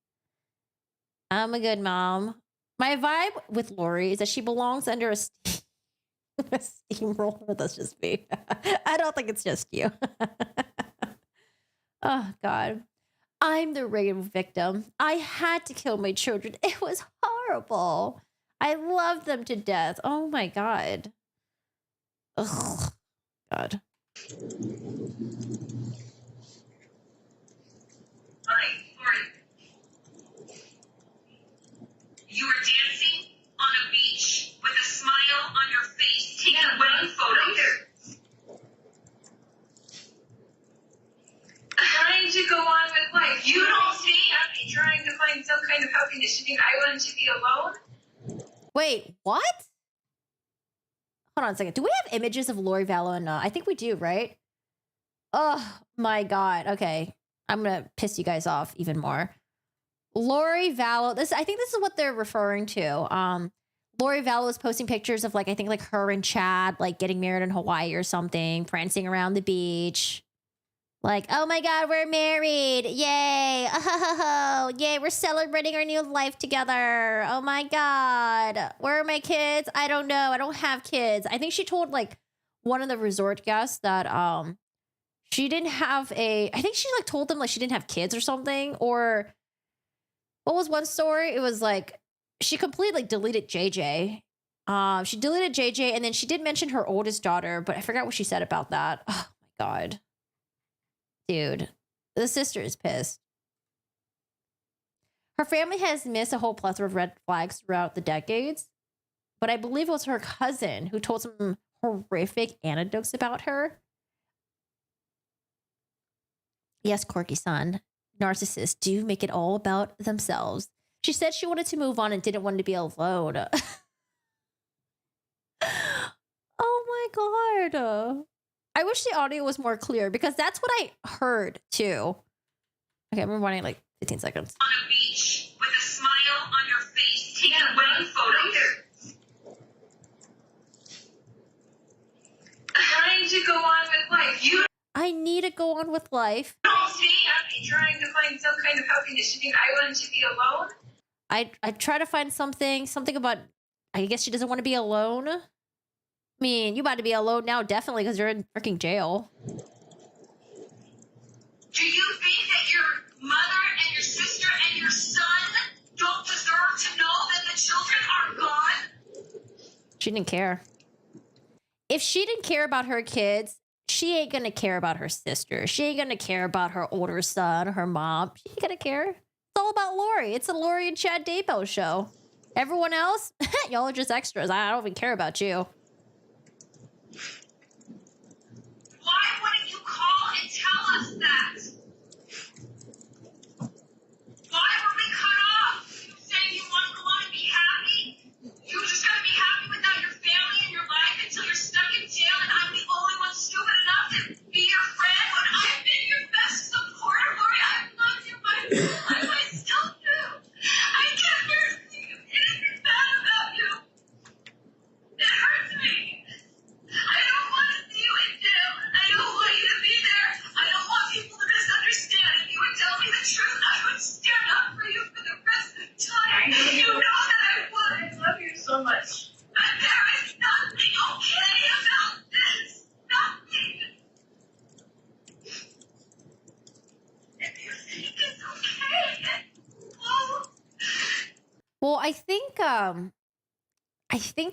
I'm a good mom. My vibe with Lori is that she belongs under a steamroller. That's just me. I don't think it's just you. Oh, God. I'm the rape victim. I had to kill my children. It was horrible. I loved them to death. Oh, my God. Ugh. God. You were dancing on a beach with a smile on your face, taking wedding photos. Trying to go on with life. You don't see happy, trying to find some kind of happiness. You think I wanted to be alone? Wait, what? Hold on a second. Do we have images of Lori Vallow and I think we do, right? Oh my God. Okay. I'm going to piss you guys off even more. Lori Vallow. I think this is what they're referring to. Lori Vallow is posting pictures of I think her and Chad getting married in Hawaii or something, prancing around the beach. Oh my God, we're married. Yay. Oh, yay. We're celebrating our new life together. Oh my God. Where are my kids? I don't know. I don't have kids. I think she told one of the resort guests that she didn't have I think she told them she didn't have kids or something. Or what was one story? It was she completely deleted JJ. She deleted JJ and then she did mention her oldest daughter, but I forgot what she said about that. Oh my God. Dude, the sister is pissed. Her family has missed a whole plethora of red flags throughout the decades, but I believe it was her cousin who told some horrific anecdotes about her. Yes, Corky son, narcissists do make it all about themselves. She said she wanted to move on and didn't want to be alone. God. I wish the audio was more clear because that's what I heard too. Okay, I'm rewinding like 15 seconds. On a beach with a smile on your face, taking wedding photos. Trying to go on with life. You I need to go on with life. don't see happy, trying to find some kind of happiness. You think I want to be alone? I try to find something about, I guess she doesn't want to be alone. I mean, you about to be alone now, definitely, because you're in freaking jail. Do you think that your mother and your sister and your son don't deserve to know that the children are gone? She didn't care. If she didn't care about her kids, she ain't gonna care about her sister. She ain't gonna care about her older son, her mom. She ain't gonna care. It's all about Lori. It's a Lori and Chad Daybell show. Everyone else, y'all are just extras. I don't even care about you. Why wouldn't you call and tell us that? Why were we cut off? You saying you want to go on and be happy? You just gotta be happy without your family and your life until you're stuck in jail and I'm the only one stupid enough to be your friend when I've been your best supporter, Lori. I've loved you my whole life. I still do. I can't bear to think of anything bad about you. It hurts me. I don't want to see you in jail. I don't want you to be there. I don't want people to misunderstand. If you would tell me the truth, I would stand up for you for the rest of time. You know that I would. I love you so much. But there is nothing okay about this. Nothing. If you think it's okay, oh. Well, I think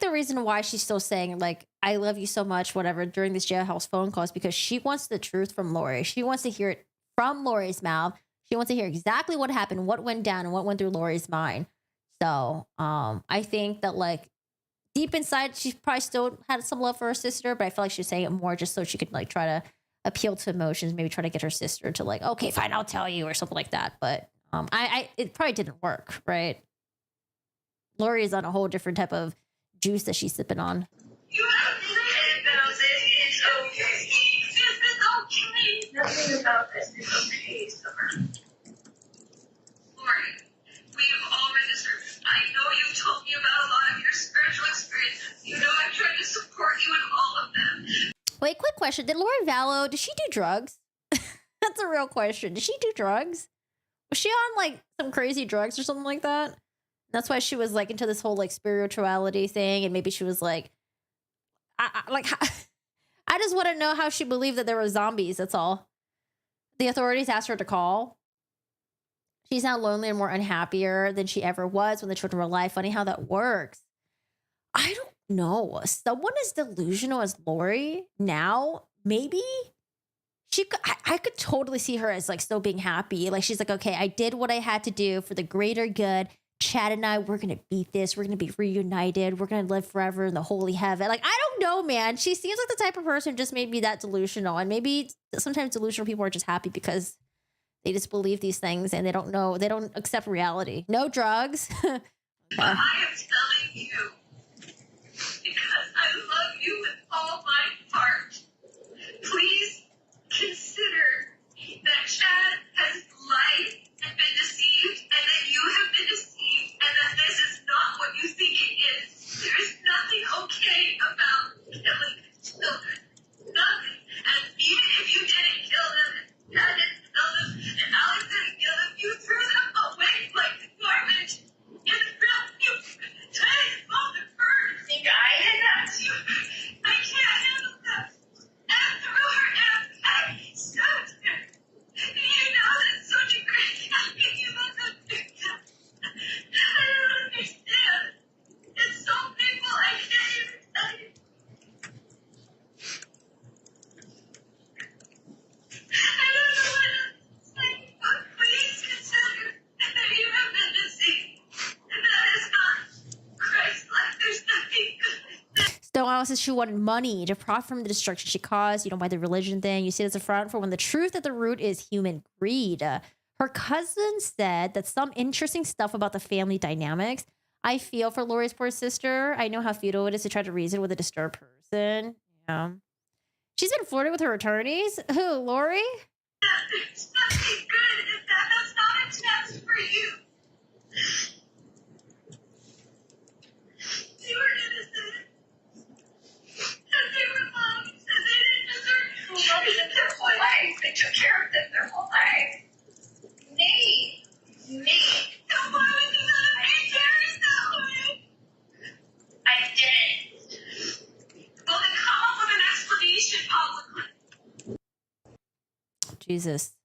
the reason why she's still saying like I love you so much, whatever, during this jailhouse phone call is because she wants the truth from Lori. She wants to hear it from Lori's mouth. She wants to hear exactly what happened, what went down, and what went through Lori's mind. So I think that like deep inside, she probably still had some love for her sister, but I feel like she's saying it more just so she could like try to appeal to emotions, maybe try to get her sister to like, okay, fine, I'll tell you or something like that. But it probably didn't work, right? Lori is on a whole different type of juice that she's sipping on. You have to say about this. It's okay. This is okay. Nothing about this is okay, Summer. Lori, we have all read the scriptures. I know you told me about a lot of your spiritual experiences. You know I've tried to support you in all of them. Wait, quick question. Did Lori Vallow, did she do drugs? That's a real question. Did she do drugs? Was she on like some crazy drugs or something like that? That's why she was like into this whole like spirituality thing. And maybe she was like, I just want to know how she believed that there were zombies. That's all. The authorities asked her to call. She's now lonely and more unhappier than she ever was when the children were alive. Funny how that works. I don't know. Someone as delusional as Lori now, maybe she could, I could totally see her as like still being happy. Like she's like, okay, I did what I had to do for the greater good. Chad and I, we're going to beat this. We're going to be reunited. We're going to live forever in the holy heaven. Like, I don't know, man. She seems like the type of person who just made me that delusional. And maybe sometimes delusional people are just happy because they just believe these things and they don't know. They don't accept reality. No drugs. I am telling you because I love you with all my heart. Please consider that Chad has lied and been deceived, and that you have been deceived, and that this is not what you think it is. There is nothing okay about killing children. Nothing. And even if you didn't kill them, and Chad didn't kill them, and Alex didn't kill them, you threw them away like garbage. In the ground, you tried to fall the bird. Think I did that to you? I can't handle that. And threw her in a bag. Stabbed her. You know that's such a great thing. You let them do that. I don't understand. It's so painful. I can't even tell you. I don't know what else to say, but please consider that you have been deceived. And that is not Christ-like. There's nothing good. Stonewall says she wanted money to profit from the destruction she caused, by the religion thing. You see it as a front for when the truth at the root is human greed. Her cousin said that some interesting stuff about the family dynamics. I feel for Lori's poor sister. I know how futile it is to try to reason with a disturbed person. Yeah. She's been flirting with her attorneys? Who, Lori? There's nothing good in that. That's not a test for you. They were innocent. And they were loved. And they didn't deserve to love them their whole life. They took care of them their whole life. Nate. Then why would you let me carry that way? I didn't. Well, then come up with an explanation publicly. Jesus.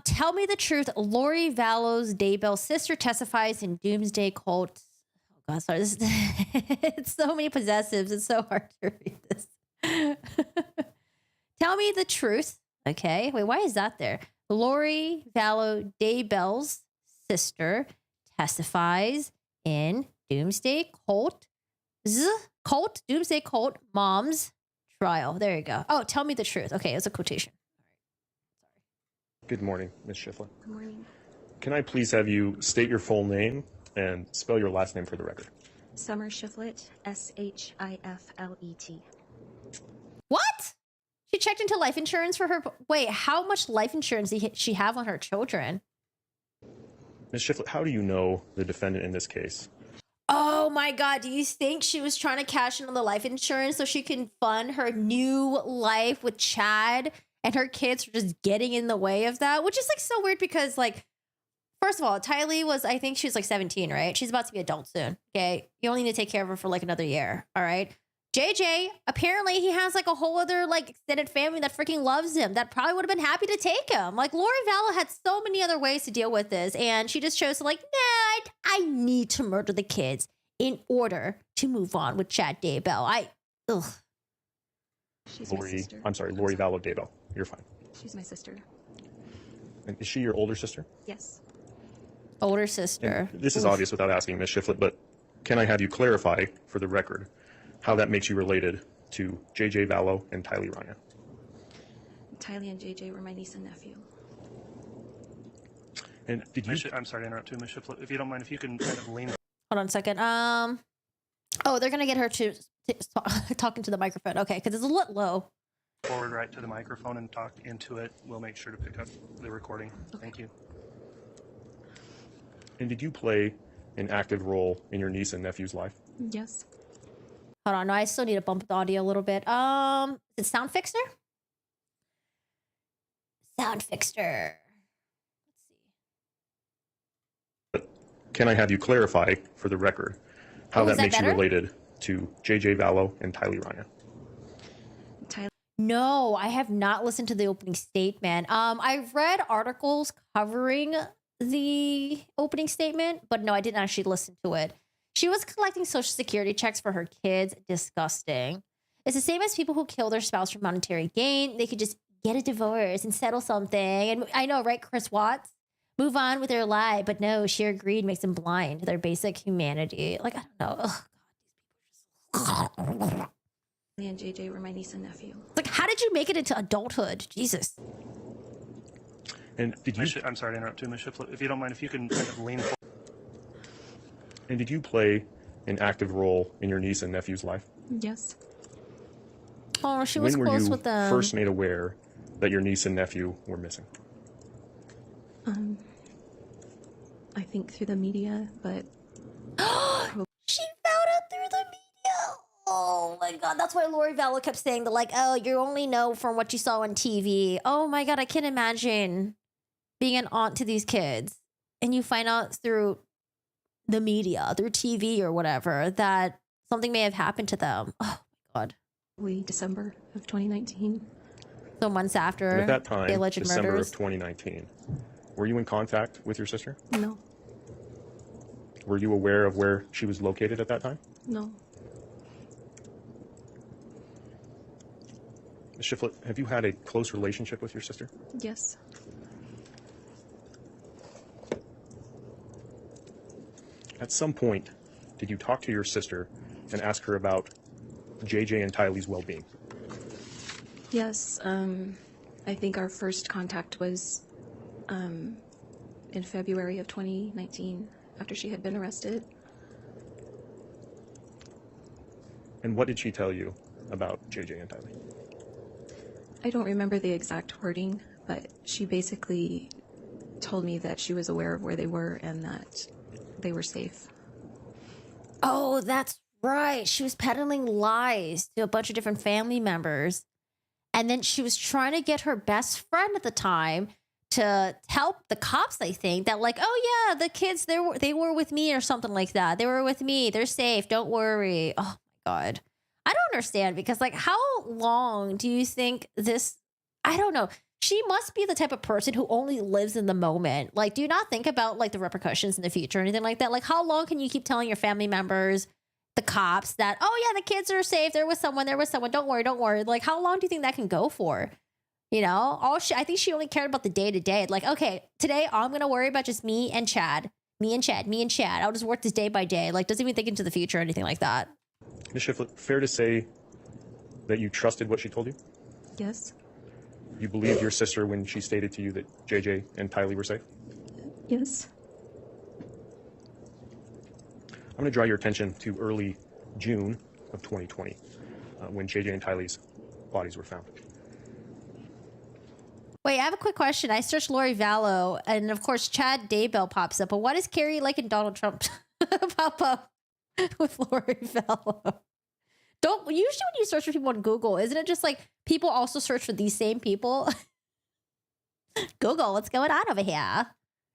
Tell me the truth. Lori Vallow's Daybell's sister testifies in Doomsday Cult. Oh God, sorry. It's so many possessives. It's so hard to read this. Tell me the truth. Okay. Wait, why is that there? Lori Vallow Daybell's sister testifies in Doomsday Cult. Doomsday Cult mom's trial. There you go. Oh, tell me the truth. Okay, it's a quotation. Good morning, Ms. Schiffler. Good morning. Can I please have you state your full name and spell your last name for the record? Summer Shiflet, Shiflet. What? She checked into life insurance for her. Wait, how much life insurance did she have on her children? Ms. Schiffler, how do you know the defendant in this case? Oh my God. Do you think she was trying to cash in on the life insurance so she can fund her new life with Chad? And her kids were just getting in the way of that, which is like so weird because, like, first of all, Tylee was, I think she was like 17, right? She's about to be adult soon. Okay. You only need to take care of her for like another year. All right. JJ, apparently he has like a whole other like extended family that freaking loves him that probably would have been happy to take him. Like Lori Vallow had so many other ways to deal with this. And she just chose to like, nah, I need to murder the kids in order to move on with Chad Daybell. Ugh. She's my sister. Lori Vallow Daybell. You're fine. She's my sister. And is she your older sister? Yes. Older sister. And this is obvious without asking, Ms. Schifflet, but can I have you clarify for the record how that makes you related to JJ Vallow and Tylee Ryan? Tylee and JJ were my niece and nephew. And did you... I'm sorry to interrupt you, Ms. Schifflet. If you don't mind, if you can kind of lean Hold on a second. Oh, they're going to get her to talking to the microphone. Okay, because it's a little low. forward right to the microphone and talk into it. We'll make sure to pick up the recording. Thank you. And did you play an active role in your niece and nephew's life? Yes. Hold on, no, I still need to bump the audio a little bit. Is it Sound Fixer? Sound Fixer. Let's see. Can I have you clarify for the record how that makes better? you related to JJ Vallow and Tylee Ryan? No, I have not listened to the opening statement. I've read articles covering the opening statement, but no, I didn't actually listen to it. She was collecting social security checks for her kids. Disgusting. It's the same as people who kill their spouse for monetary gain. They could just get a divorce and settle something. And I know, right, Chris Watts? Move on with their life. But no, sheer greed makes them blind to their basic humanity. Like, I don't know. Ugh, God, these people just... Me and JJ were my niece and nephew. Like, how did you make it into adulthood? Jesus. And did you... I'm sorry to interrupt you, Ms. Shiflet. If you don't mind, if you can kind of lean forward. And did you play an active role in your niece and nephew's life? Yes. Oh, she was close with them. When were you first made aware that your niece and nephew were missing? I think through the media, but... She found out through the media. Oh my God. That's why Lori Vallow kept saying that, like, oh, you only know from what you saw on TV. Oh my God. I can't imagine being an aunt to these kids and you find out through the media, through TV or whatever, that something may have happened to them. Oh my God. December of 2019. So months after And at that time, the alleged December murders. of 2019, were you in contact with your sister? No. Were you aware of where she was located at that time? No. Ms. Shiflet, have you had a close relationship with your sister? Yes. At some point, did you talk to your sister and ask her about JJ and Tylee's well-being? Yes. I think our first contact was in February of 2019 after she had been arrested. And what did she tell you about JJ and Tylee? I don't remember the exact wording, but she basically told me that she was aware of where they were and that they were safe. Oh, that's right. She was peddling lies to a bunch of different family members. And then she was trying to get her best friend at the time to help the cops, I think, that like, oh yeah, the kids, they were with me or something like that. They were with me. They're safe. Don't worry. Oh my God. I don't understand because like how long do you think this, I don't know. She must be the type of person who only lives in the moment. Like, do you not think about like the repercussions in the future or anything like that? Like, how long can you keep telling your family members, the cops, that, oh yeah, the kids are safe. They're with someone. They're with someone. Don't worry. Don't worry. Like, how long do you think that can go for? You know, I think she only cared about the day to day. Like, okay, today I'm going to worry about just me and Chad. I'll just work this day by day. Like, doesn't even think into the future or anything like that. Ms. Shiflett, fair to say that you trusted what she told you? Yes. You believed your sister when she stated to you that JJ and Tylee were safe? Yes. I'm going to draw your attention to early June of 2020 when JJ and Tylee's bodies were found. Wait, I have a quick question. I searched Lori Vallow, and of course, Chad Daybell pops up. But why does Carrie like and Donald Trump pop up with Lori Vallow? Don't usually when you search for people on Google, isn't it just like people also search for these same people? Google, what's going on over here?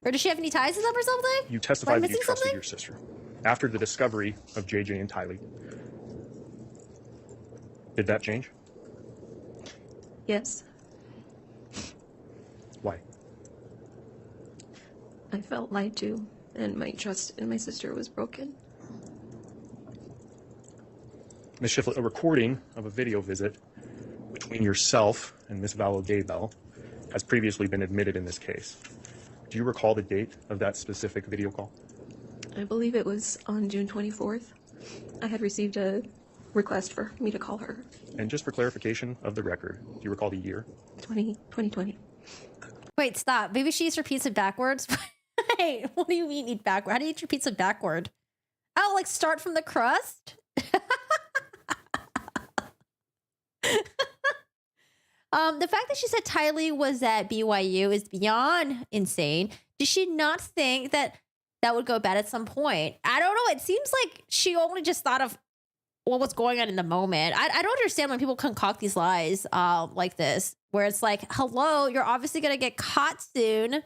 Or does she have any ties to them or something? You testified that you missing trusted something? your sister. After the discovery of JJ and Tylee, did that change? Yes. Why? I felt lied to, and my trust in my sister was broken. Ms. Shiflett, a recording of a video visit between yourself and Ms. Vallow Daybell has previously been admitted in this case. Do you recall the date of that specific video call? I believe it was on June 24th. I had received a request for me to call her. And just for clarification of the record, do you recall the year? 2020. Wait, stop. Maybe she eats her pizza backwards. Wait, what do you mean eat backward? How do you eat your pizza backward? Oh, like start from the crust? The fact that she said Tylee was at BYU is beyond insane. Did she not think that that would go bad at some point? I don't know. It seems like she only just thought of what was going on in the moment. I don't understand when people concoct these lies like this, where it's like, hello, you're obviously going to get caught soon.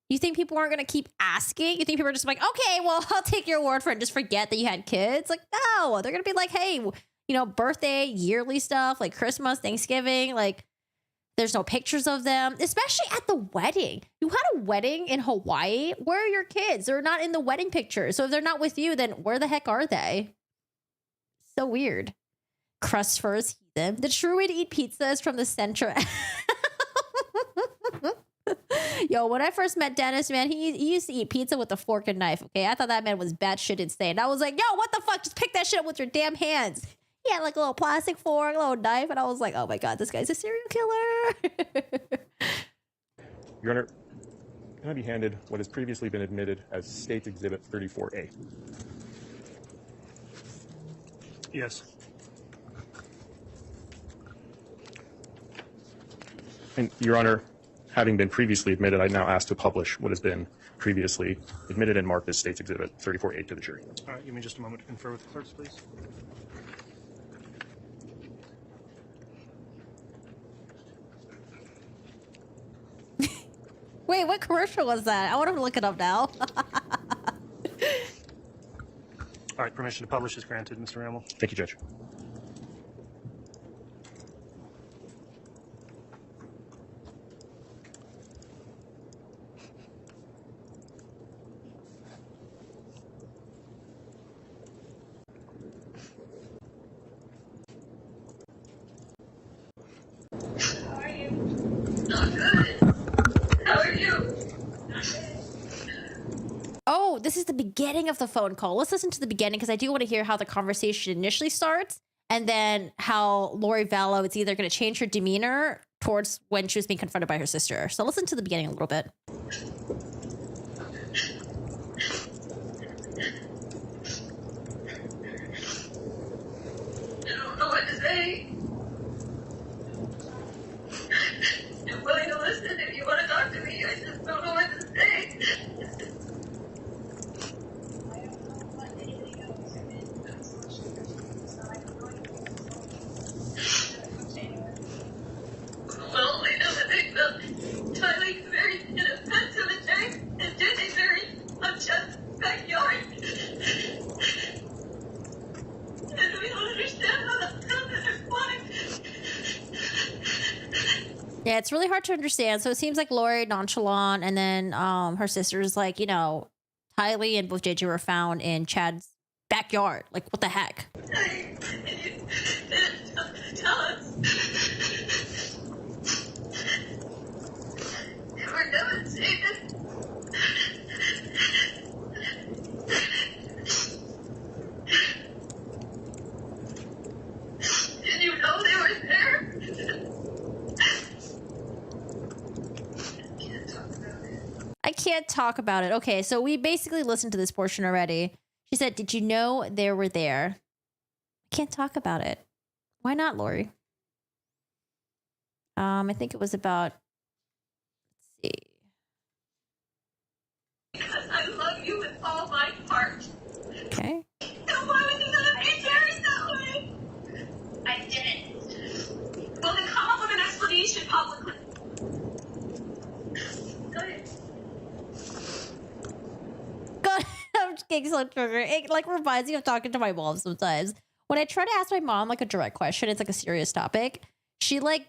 You think people aren't going to keep asking? You think people are just like, okay, well, I'll take your word for it and just forget that you had kids? Like, no, they're going to be like, hey, you know, birthday, yearly stuff, like Christmas, Thanksgiving, like there's no pictures of them, especially at the wedding. You had a wedding in Hawaii. Where are your kids? They're not in the wedding picture. So if they're not with you, then where the heck are they? So weird. Crust first, heathen. The true way to eat pizza is from the center. Yo, when I first met Dennis, man, he used to eat pizza with a fork and knife, okay? I thought that man was batshit insane. I was like, yo, what the fuck? Just pick that shit up with your damn hands. He had like a little plastic fork, a little knife, and I was like, oh my God, this guy's a serial killer. Your Honor, can I be handed what has previously been admitted as State's Exhibit 34A? Yes. And Your Honor, having been previously admitted, I now ask to publish what has been previously admitted and marked as State's Exhibit 34A to the jury. All right, give me just a moment to confer with the clerks, please. Wait, what commercial was that? I want to look it up now. All right, permission to publish is granted, Mr. Ramel. Thank you, Judge. How are you? Not good. How are you? Oh, this is the beginning of the phone call. Let's listen to the beginning because I do want to hear how the conversation initially starts and then how Lori Vallow is either going to change her demeanor towards when she was being confronted by her sister. So listen to the beginning a little bit. I don't know what to say. Yeah, it's really hard to understand. So it seems like Lori nonchalant, and then her sister's like, you know, Tylee and both JJ were found in Chad's backyard. Like, what the heck? Tell us. They were devastated. Did you know they were there? Can't talk about it. I can't talk about it. Okay, so we basically listened to this portion already. She said, "Did you know they were there?" I can't talk about it. Why not, Lori? I think it was about. Let's see. Because I love you with all my heart. Okay. And why would you let me carry that way? I didn't. Well, then come up with an explanation publicly. Go ahead. God, I'm just getting so triggered. It like reminds me of talking to my mom sometimes. When I try to ask my mom like a direct question, it's like a serious topic. She like,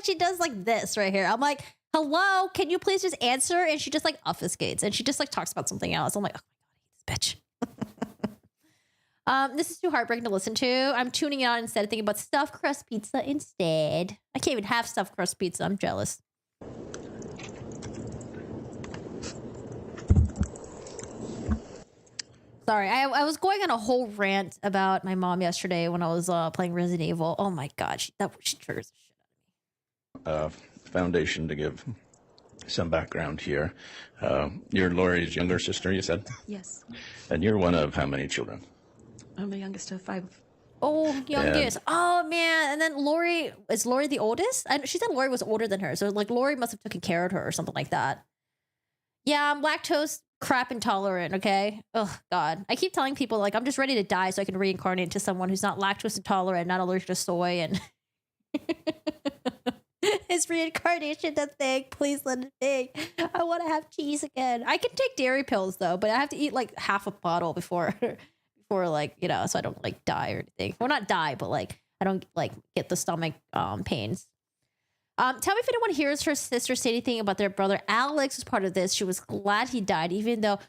she does like this right here. I'm like, "Hello, can you please just answer?" And she just like obfuscates and she just like talks about something else. I'm like, "Oh my god, I hate this bitch." This is too heartbreaking to listen to. I'm tuning out instead of thinking about stuffed crust pizza instead. I can't even have stuffed crust pizza. I'm jealous. Sorry, I was going on a whole rant about my mom yesterday when I was playing Resident Evil. Oh my god, she triggers the shit out of me. Foundation to give some background here. You're Lori's younger sister, you said? Yes. And you're one of how many children? I'm the youngest of 5. Oh, youngest. Oh man, and then Lori, is Lori the oldest? She said Lori was older than her, so like Lori must have taken care of her or something like that. Yeah, I'm lactose crap intolerant, okay? Oh god. I keep telling people like I'm just ready to die so I can reincarnate into someone who's not lactose intolerant, not allergic to soy, and is reincarnation the thing? Please let it be. I want to have cheese again. I can take dairy pills though, but I have to eat like half a bottle before like, you know, so I don't like die or anything. Well, not die, but like I don't like get the stomach pains. Tell me if anyone hears her sister say anything about their brother. Alex was part of this. She was glad he died, even though,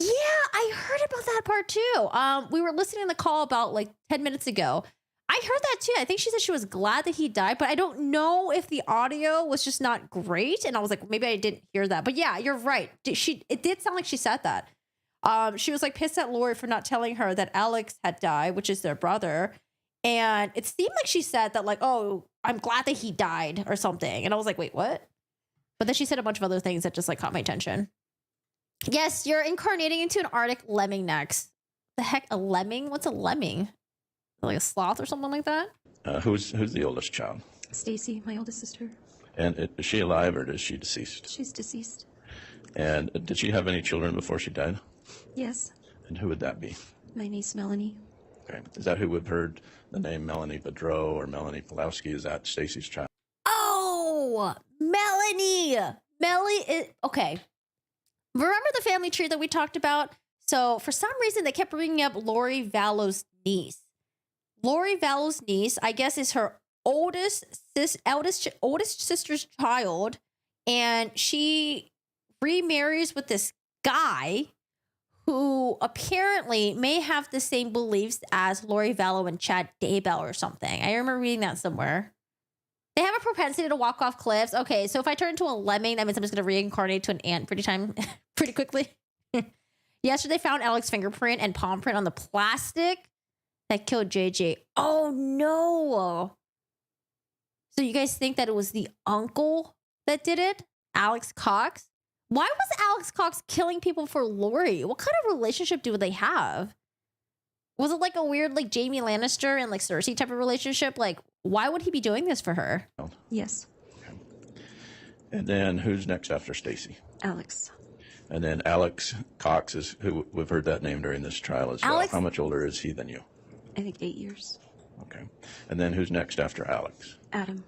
yeah, I heard about that part too. We were listening to the call about like 10 minutes ago. I heard that too. I think she said she was glad that he died, but I don't know if the audio was just not great. And I was like, maybe I didn't hear that. But yeah, you're right. It did sound like she said that. She was like pissed at Lori for not telling her that Alex had died, which is their brother. And it seemed like she said that like, "Oh, I'm glad that he died," or something. And I was like, wait, what? But then she said a bunch of other things that just like caught my attention. Yes, you're incarnating into an Arctic lemming next. The heck, a lemming? What's a lemming? Like a sloth or something like that? Who's the oldest child? Stacy, my oldest sister. And is she alive or is she deceased? She's deceased. And did she have any children before she died? Yes. And who would that be? My niece, Melanie. Okay. Is that who we've heard the name Melanie Bedreau or Melanie Pulowski? Is that Stacy's child? Oh, Melanie. Okay. Remember the family tree that we talked about? So for some reason, they kept bringing up Lori Vallow's niece. Lori Vallow's niece, I guess, is her oldest sister's child, and she remarries with this guy who apparently may have the same beliefs as Lori Vallow and Chad Daybell or something. I remember reading that somewhere. They have a propensity to walk off cliffs. Okay, so if I turn into a lemming, that means I'm just going to reincarnate to an ant pretty quickly. Yesterday, they found Alex's fingerprint and palm print on the plastic that killed JJ. Oh no. So you guys think that it was the uncle that did it? Alex Cox? Why was Alex Cox killing people for Lori? What kind of relationship do they have? Was it like a weird like Jamie Lannister and like Cersei type of relationship? Like, why would he be doing this for her? Yes. Okay. And then who's next after Stacy? Alex. And then Alex Cox is who we've heard that name during this trial as well. How much older is he than you? I think 8 years. Okay. And then who's next after Alex? Adam.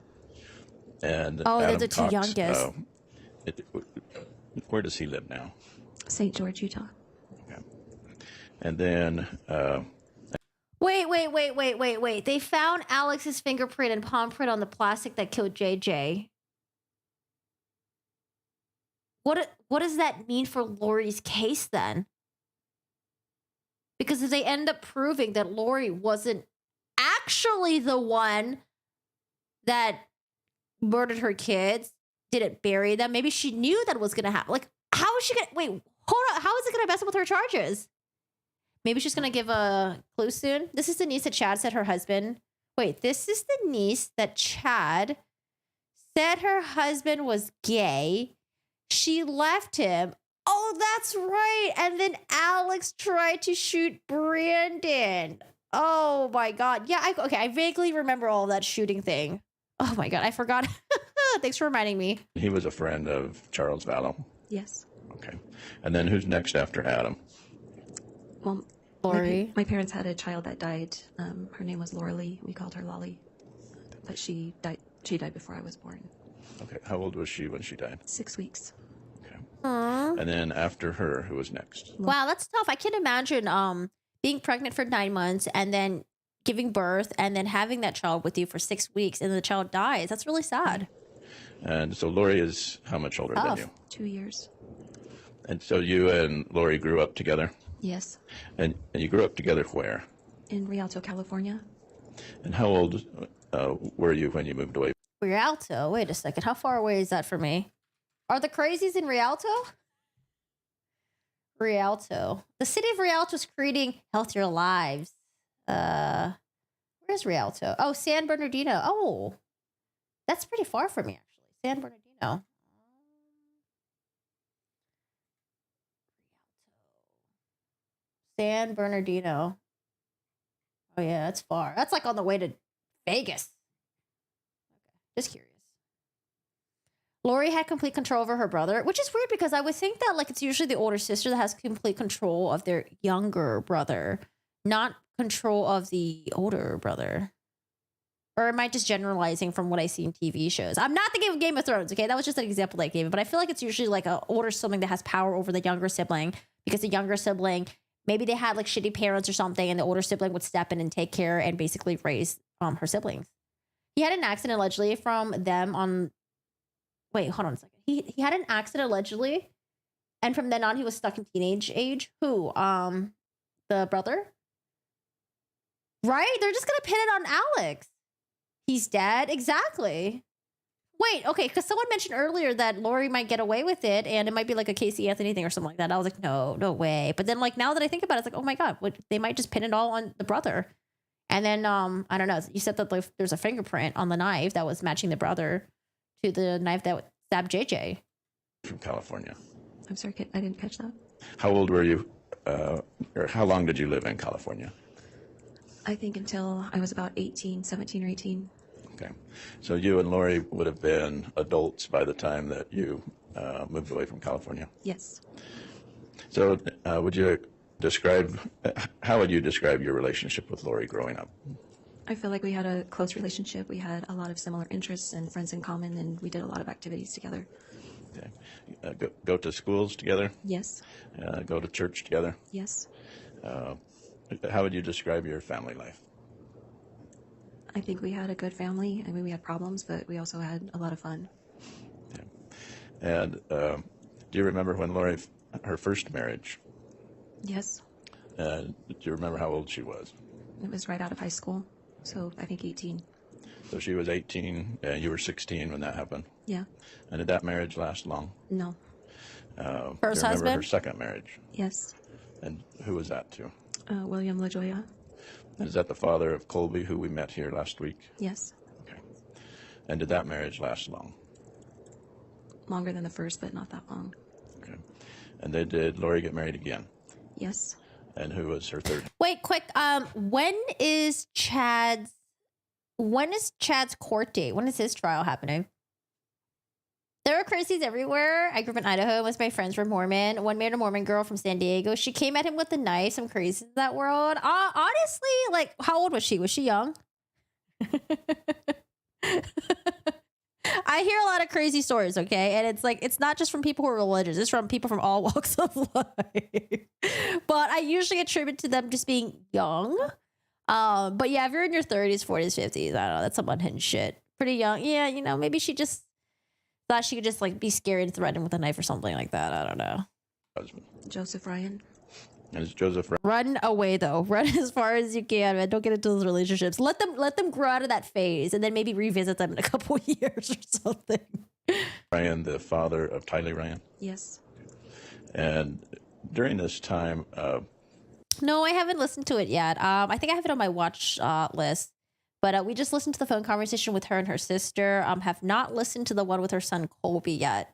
And oh, Adam they're the two Cox, youngest. Where does he live now? St. George, Utah. Okay. And then Wait, Wait. They found Alex's fingerprint and palm print on the plastic that killed JJ. What does that mean for Lori's case then? Because if they end up proving that Lori wasn't actually the one that murdered her kids, didn't bury them, maybe she knew that was gonna happen. Like, how is she gonna wait? Hold on, how is it gonna mess up with her charges? Maybe she's gonna give a clue soon. This is the niece that Chad said her husband. Wait, this is the niece that Chad said her husband was gay. She left him. Oh, that's right. And then Alex tried to shoot Brandon. Oh my God. Yeah, I vaguely remember all that shooting thing. Oh my God, I forgot. Thanks for reminding me. He was a friend of Charles Vallow. Yes. Okay. And then who's next after Adam? Well, Lori. my parents had a child that died. Her name was Laura Lee. We called her Lolly. But she died. She died before I was born. Okay. How old was she when she died? 6 weeks. Okay. Aww. And then after her, who was next? Wow, that's tough. I can't imagine being pregnant for 9 months and then giving birth and then having that child with you for 6 weeks and the child dies. That's really sad. And so Lori is how much older Tough. than you? 2 years. And so you and Lori grew up together? Yes. And you grew up together where? In Rialto, California. And how old were you when you moved away? Rialto? Wait a second. How far away is that from me? Are the crazies in Rialto? Rialto. The city of Rialto is creating healthier lives. Where's Rialto? Oh, San Bernardino. Oh, that's pretty far from me, actually. San Bernardino. San Bernardino. Oh yeah, that's far. That's like on the way to Vegas. Okay, just curious. Lori had complete control over her brother, which is weird because I would think that like it's usually the older sister that has complete control of their younger brother, not control of the older brother. Or am I just generalizing from what I see in TV shows? I'm not thinking of Game of Thrones, okay? That was just an example that I gave, but I feel like it's usually like an older sibling that has power over the younger sibling because the younger sibling, maybe they had like shitty parents or something and the older sibling would step in and take care and basically raise her siblings. He had an accident allegedly from them on... Wait, hold on a second. He had an accident allegedly and from then on he was stuck in teenage age. Who? The brother? Right? They're just going to pin it on Alex. He's dead? Exactly. Wait, okay, because someone mentioned earlier that Lori might get away with it and it might be like a Casey Anthony thing or something like that. I was like, no way. But then like now that I think about it, it's like, oh my God, they might just pin it all on the brother. And then, I don't know, you said that there's a fingerprint on the knife that was matching the brother to the knife that stabbed JJ. From California. I'm sorry, I didn't catch that. How old were you, or how long did you live in California? I think until I was about 17 or 18. Okay. So you and Lori would have been adults by the time that you moved away from California? Yes. So how would you describe your relationship with Lori growing up? I feel like we had a close relationship. We had a lot of similar interests and friends in common, and we did a lot of activities together. Okay. Go to schools together? Yes. Go to church together? Yes. How would you describe your family life? I think we had a good family. I mean, we had problems, but we also had a lot of fun. Okay. And do you remember when Lori, her first marriage? Yes. Do you remember how old she was? It was right out of high school, so I think 18. So she was 18, and you were 16 when that happened. Yeah. And did that marriage last long? No. Do you First remember husband? her second marriage? Yes. And who was that to? William LaJoya. And is that the father of Colby, who we met here last week? Yes. Okay. And did that marriage last long? Longer than the first, but not that long. Okay. And then did Lori get married again? Yes. And who was her third? Wait, quick. When is Chad's court date? When is his trial happening? There are crazies everywhere. I grew up in Idaho. Most of my friends were Mormon. One married a Mormon girl from San Diego. She came at him with a knife. Some crazies in that world. Honestly, like, how old was she? Was she young? I hear a lot of crazy stories, okay? And it's like, it's not just from people who are religious. It's from people from all walks of life. But I usually attribute to them just being young. But yeah, if you're in your 30s, 40s, 50s, I don't know, that's some unhinged shit. Pretty young. Yeah, you know, maybe she just thought she could just like be scary and threaten with a knife or something like that. I don't know. Husband. Joseph Ryan. And is Joseph Run away though. Run as far as you can, man. Don't get into those relationships. Let them grow out of that phase and then maybe revisit them in a couple years or something. Ryan the father of Tylee Ryan? Yes. And during this time, No, I haven't listened to it yet. I think I have it on my watch list. But we just listened to the phone conversation with her and her sister. Have not listened to the one with her son Colby yet.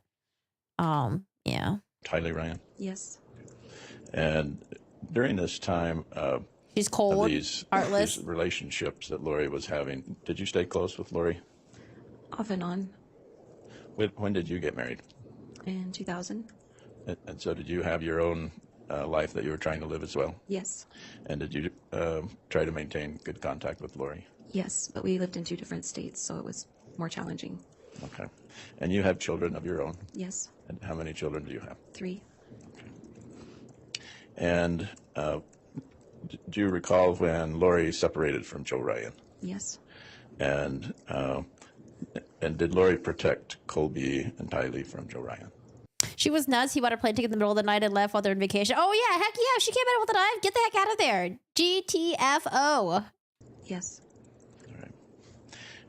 Yeah. Tylee Ryan? Yes. And during this time, She's cold, these heartless. relationships that Lori was having, did you stay close with Lori? Off and on. When did you get married? In 2000. And so did you have your own life that you were trying to live as well? Yes. And did you try to maintain good contact with Lori? Yes, but we lived in 2 different states, so it was more challenging. Okay. And you have children of your own? Yes. And how many children do you have? 3. And do you recall when Lori separated from Joe Ryan? Yes. And did Lori protect Colby and Tylee from Joe Ryan? She was nuts. He bought a plane ticket in the middle of the night and left while they're on vacation. Oh yeah, heck yeah! She came in with a knife. Get the heck out of there. GTFO. Yes. All right.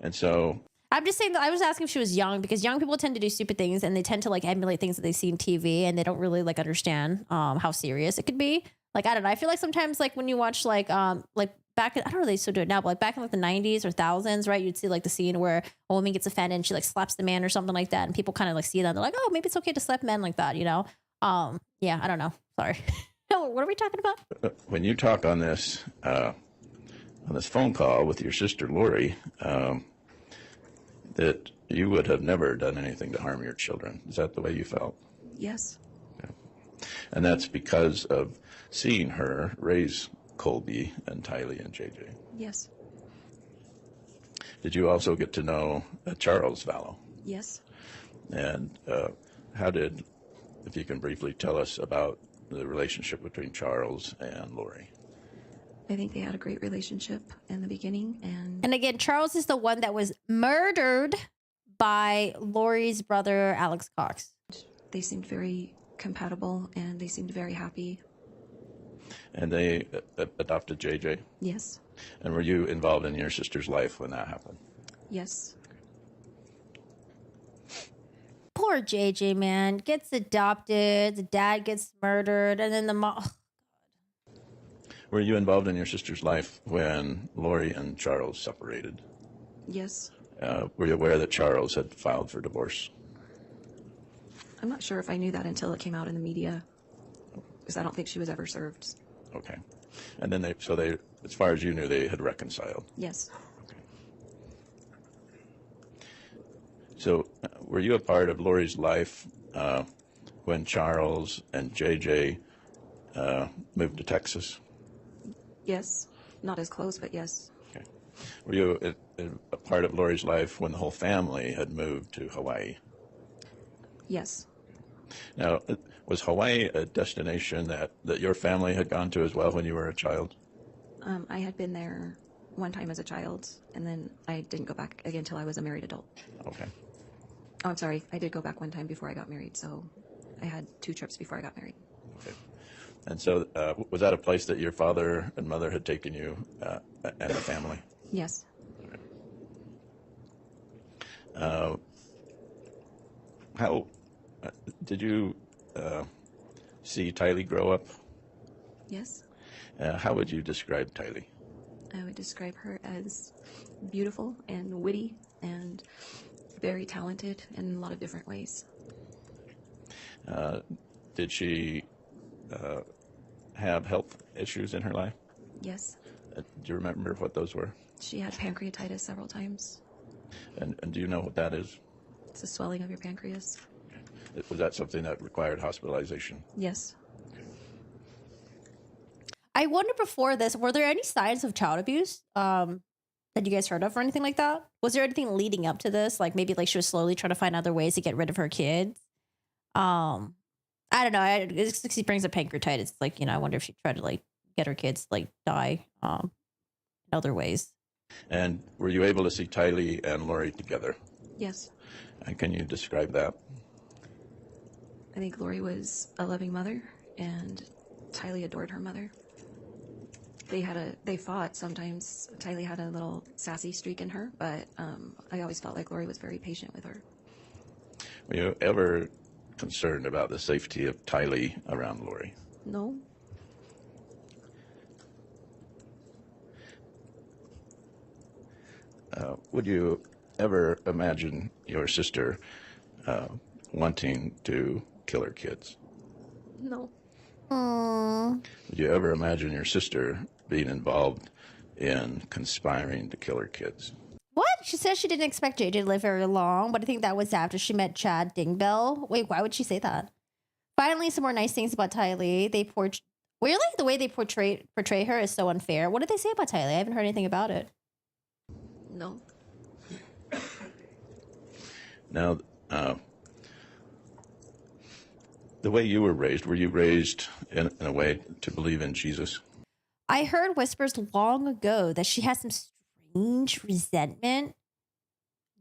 And so I'm just saying that I was asking if she was young because young people tend to do stupid things and they tend to like emulate things that they see on TV and they don't really like understand how serious it could be. Like I don't know. I feel like sometimes like when you watch like back, I don't know, they still do it now, but like back in like the 90s or thousands, right? You'd see like the scene where a woman gets offended and she like slaps the man or something like that. And people kind of like see that. And they're like, oh, maybe it's okay to slap men like that, you know? Yeah, I don't know. Sorry. No, what are we talking about? when you talk on this phone call with your sister Lori, that you would have never done anything to harm your children. Is that the way you felt? Yes. And that's because of seeing her raise Colby and Tylee and JJ. Yes. Did you also get to know Charles Vallow? Yes. And how did, if you can briefly tell us about the relationship between Charles and Lori? I think they had a great relationship in the beginning, and again, Charles is the one that was murdered by Lori's brother, Alex Cox. they seemed very compatible, and they seemed very happy. And they adopted JJ? Yes. And were you involved in your sister's life when that happened? Yes. Poor JJ, man, gets adopted, the dad gets murdered, and then the mom. Were you involved in your sister's life when Lori and Charles separated? Yes. Were you aware that Charles had filed for divorce? I'm not sure if I knew that until it came out in the media, because I don't think she was ever served. Okay. And then they, as far as you knew, they had reconciled. Yes. So were you a part of Lori's life when Charles and JJ moved to Texas? Yes. Not as close, but yes. Okay. Were you a part of Lori's life when the whole family had moved to Hawaii? Yes. Now, was Hawaii a destination that your family had gone to as well when you were a child? I had been there one time as a child, and then I didn't go back again until I was a married adult. Okay. Oh, I'm sorry. I did go back one time before I got married, so I had 2 trips before I got married. Okay. And so was that a place that your father and mother had taken you and the family? Yes. How did you see Tylee grow up? Yes. How would you describe Tylee? I would describe her as beautiful and witty and very talented in a lot of different ways. Did she have health issues in her life? Yes. Do you remember what those were? She had pancreatitis several times. And do you know what that is? It's a swelling of your pancreas. Was that something that required hospitalization? Yes. I wonder before this, were there any signs of child abuse that you guys heard of or anything like that? Was there anything leading up to this? Like maybe like she was slowly trying to find other ways to get rid of her kids? I don't know. She brings up pancreatitis. It's like, you know, I wonder if she tried to like get her kids to like die. other ways. And were you able to see Tylee and Lori together? Yes. And can you describe that? I think Lori was a loving mother, and Tylee adored her mother. They fought sometimes. Tylee had a little sassy streak in her, but I always felt like Lori was very patient with her. Were you ever concerned about the safety of Tylee around Lori? No. Would you ever imagine your sister wanting to kill her kids? No. Would you ever imagine your sister being involved in conspiring to kill her kids? What? She says she didn't expect JJ to live very long, but I think that was after she met Chad Dingbell. Wait, why would she say that? Finally, some more nice things about Tylee. Weirdly, the way they portray her is so unfair. What did they say about Tylee? I haven't heard anything about it. No. Now, the way you were you raised in a way to believe in Jesus? I heard whispers long ago that she has some strange resentment.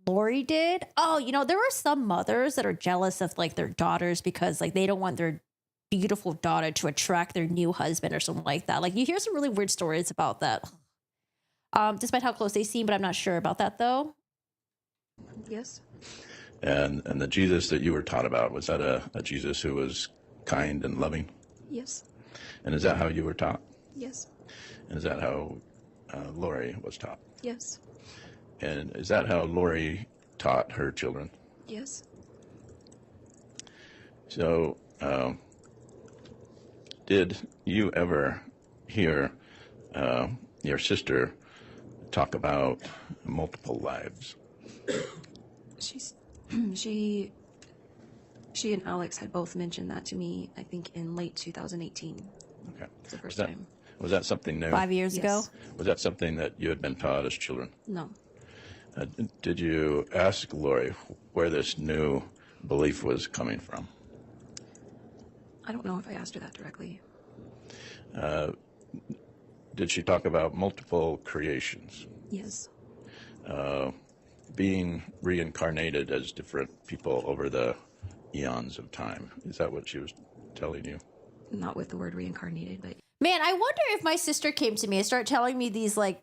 Lori did. Oh, there are some mothers that are jealous of like their daughters because like they don't want their beautiful daughter to attract their new husband or something like that. Like you hear some really weird stories about that. Despite how close they seem, but I'm not sure about that though. Yes. And the Jesus that you were taught about, was that a Jesus who was kind and loving? Yes. And is that how you were taught? Yes. And is that how Lori was taught? Yes. And is that how Lori taught her children? Yes. So, did you ever hear your sister talk about multiple lives? She and Alex had both mentioned that to me, I think in late 2018. Okay. The first time. Was that something new? 5 years ago. Yes. Was that something that you had been taught as children? No. Did you ask Lori where this new belief was coming from? I don't know if I asked her that directly. Did she talk about multiple creations? Yes. Being reincarnated as different people over the eons of time. Is that what she was telling you? Not with the word reincarnated, but Man, I wonder if my sister came to me and started telling me these like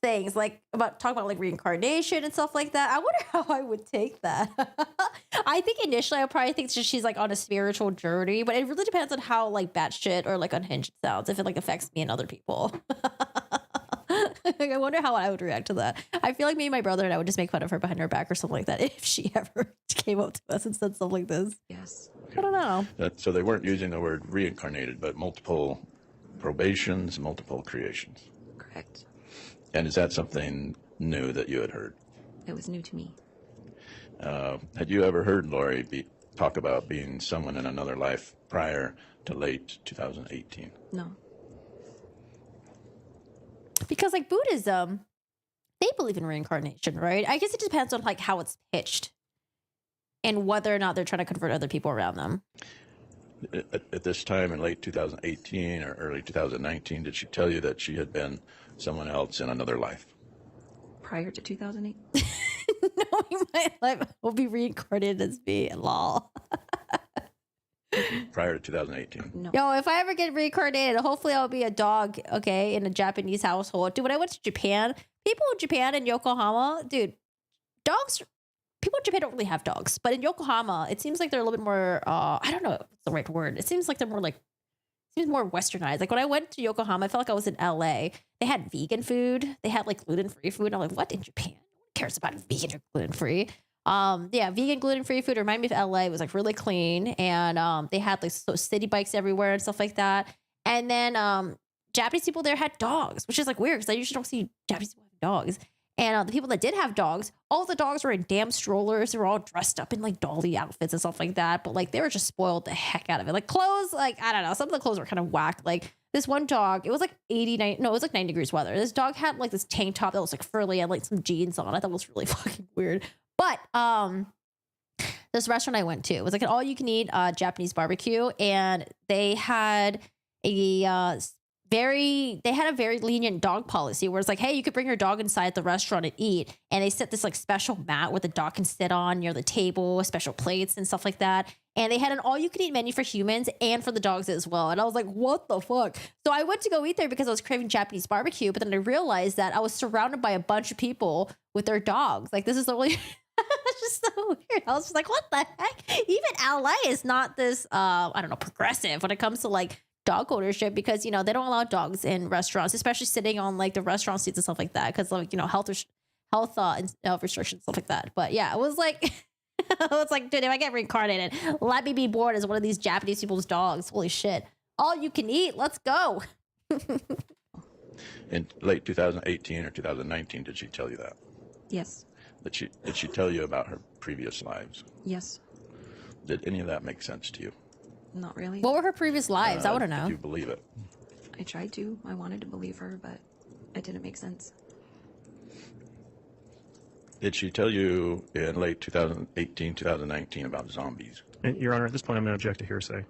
things, like talking about like reincarnation and stuff like that. I wonder how I would take that. I think initially I probably think she's like on a spiritual journey, but it really depends on how like batshit or like unhinged it sounds, if it like affects me and other people. I wonder how I would react to that. I feel like me and my brother and I would just make fun of her behind her back or something like that if she ever came up to us and said stuff like this. yes. I don't know. So they weren't using the word reincarnated, but multiple probations, multiple creations. Correct. And is that something new that you had heard? It was new to me. Had you ever heard Lori talk about being someone in another life prior to late 2018? No. Because like Buddhism, they believe in reincarnation, right? I guess it depends on like how it's pitched and whether or not they're trying to convert other people around them. At this time in late 2018 or early 2019, did she tell you that she had been someone else in another life? Prior to 2008? Knowing my life will be reincarnated as me, lol. Prior to 2018? No. Yo, if I ever get reincarnated, hopefully I'll be a dog, okay, in a Japanese household. Dude, when I went to Japan, people in Japan and Yokohama, dude, people in Japan don't really have dogs, but in Yokohama, it seems like they're a little bit more, I don't know if it's the right word. It seems like they're more like, seems more westernized. Like when I went to Yokohama, I felt like I was in LA. They had vegan food. They had like gluten-free food. And I'm like, what, in Japan? No one cares about vegan or gluten-free. Yeah, vegan gluten-free food remind me of LA. It was like really clean. And they had like city bikes everywhere and stuff like that. And then Japanese people there had dogs, which is like weird because I usually don't see Japanese people have dogs. And the people that did have dogs, all the dogs were in damn strollers. They were all dressed up in like dolly outfits and stuff like that. But like they were just spoiled the heck out of it. Like clothes, like I don't know. Some of the clothes were kind of whack. Like this one dog, it was like 89. No, it was like 9 degrees weather. This dog had like this tank top that was like furry and like some jeans on. I thought it was really fucking weird. But this restaurant I went to, it was like an all you can eat Japanese barbecue, and they had a they had a very lenient dog policy where it's like, hey, you could bring your dog inside the restaurant and eat. And they set this like special mat where the dog can sit on near the table, special plates and stuff like that. And they had an all you can eat menu for humans and for the dogs as well. And I was like, what the fuck? So I went to go eat there because I was craving Japanese barbecue. But then I realized that I was surrounded by a bunch of people with their dogs. Like, this is the only, it's just so weird. I was just like, what the heck? Even LA is not this, I don't know, progressive when it comes to like dog ownership, because they don't allow dogs in restaurants, especially sitting on like the restaurant seats and stuff like that, because like health restrictions, stuff like that. But yeah, it was like it's like, dude, if I get reincarnated, let me be born as one of these Japanese people's dogs. Holy shit, all you can eat, let's go. In late 2018 or 2019, did she tell you that? Yes. Did she tell you about her previous lives? Yes. Did any of that make sense to you? Not really. What were her previous lives? I want to know. Did you believe it? I tried to. I wanted to believe her, but it didn't make sense. Did she tell you in late 2018, 2019 about zombies? And, Your Honor, at this point, I'm going to object to hearsay.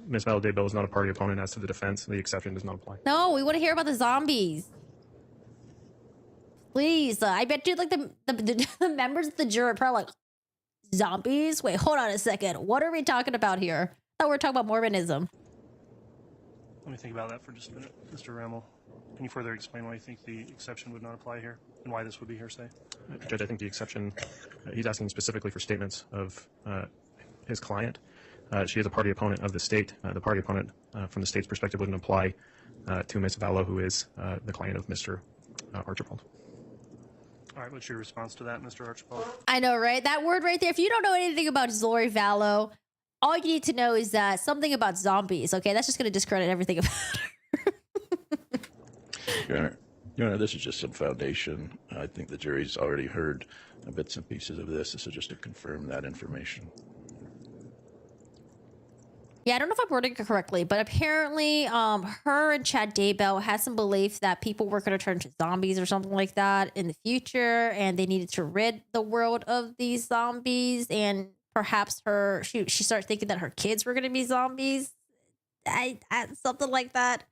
Ms. Vallow is not a party opponent as to the defense. The exception does not apply. No, we want to hear about the zombies. Please, I bet you like the members of the jury are probably like, zombies? Wait, hold on a second. What are we talking about here? I thought we were talking about Mormonism. Let me think about that for just a minute. Mr. Rammel, can you further explain why you think the exception would not apply here and why this would be hearsay? Judge, I think the exception, he's asking specifically for statements of his client. She is a party opponent of the state. The party opponent from the state's perspective wouldn't apply to Ms. Vallow, who is the client of Mr. Archibald. All right, what's your response to that, Mr. Archibald? I know, right? That word right there. If you don't know anything about Lori Vallow, all you need to know is that something about zombies. Okay, that's just going to discredit everything about her. Your Honor, this is just some foundation. I think the jury's already heard bits and pieces of this. This is just to confirm that information. Yeah, I don't know if I'm wording it correctly, but apparently her and Chad Daybell had some belief that people were going to turn into zombies or something like that in the future, and they needed to rid the world of these zombies, and perhaps she started thinking that her kids were going to be zombies. Something like that.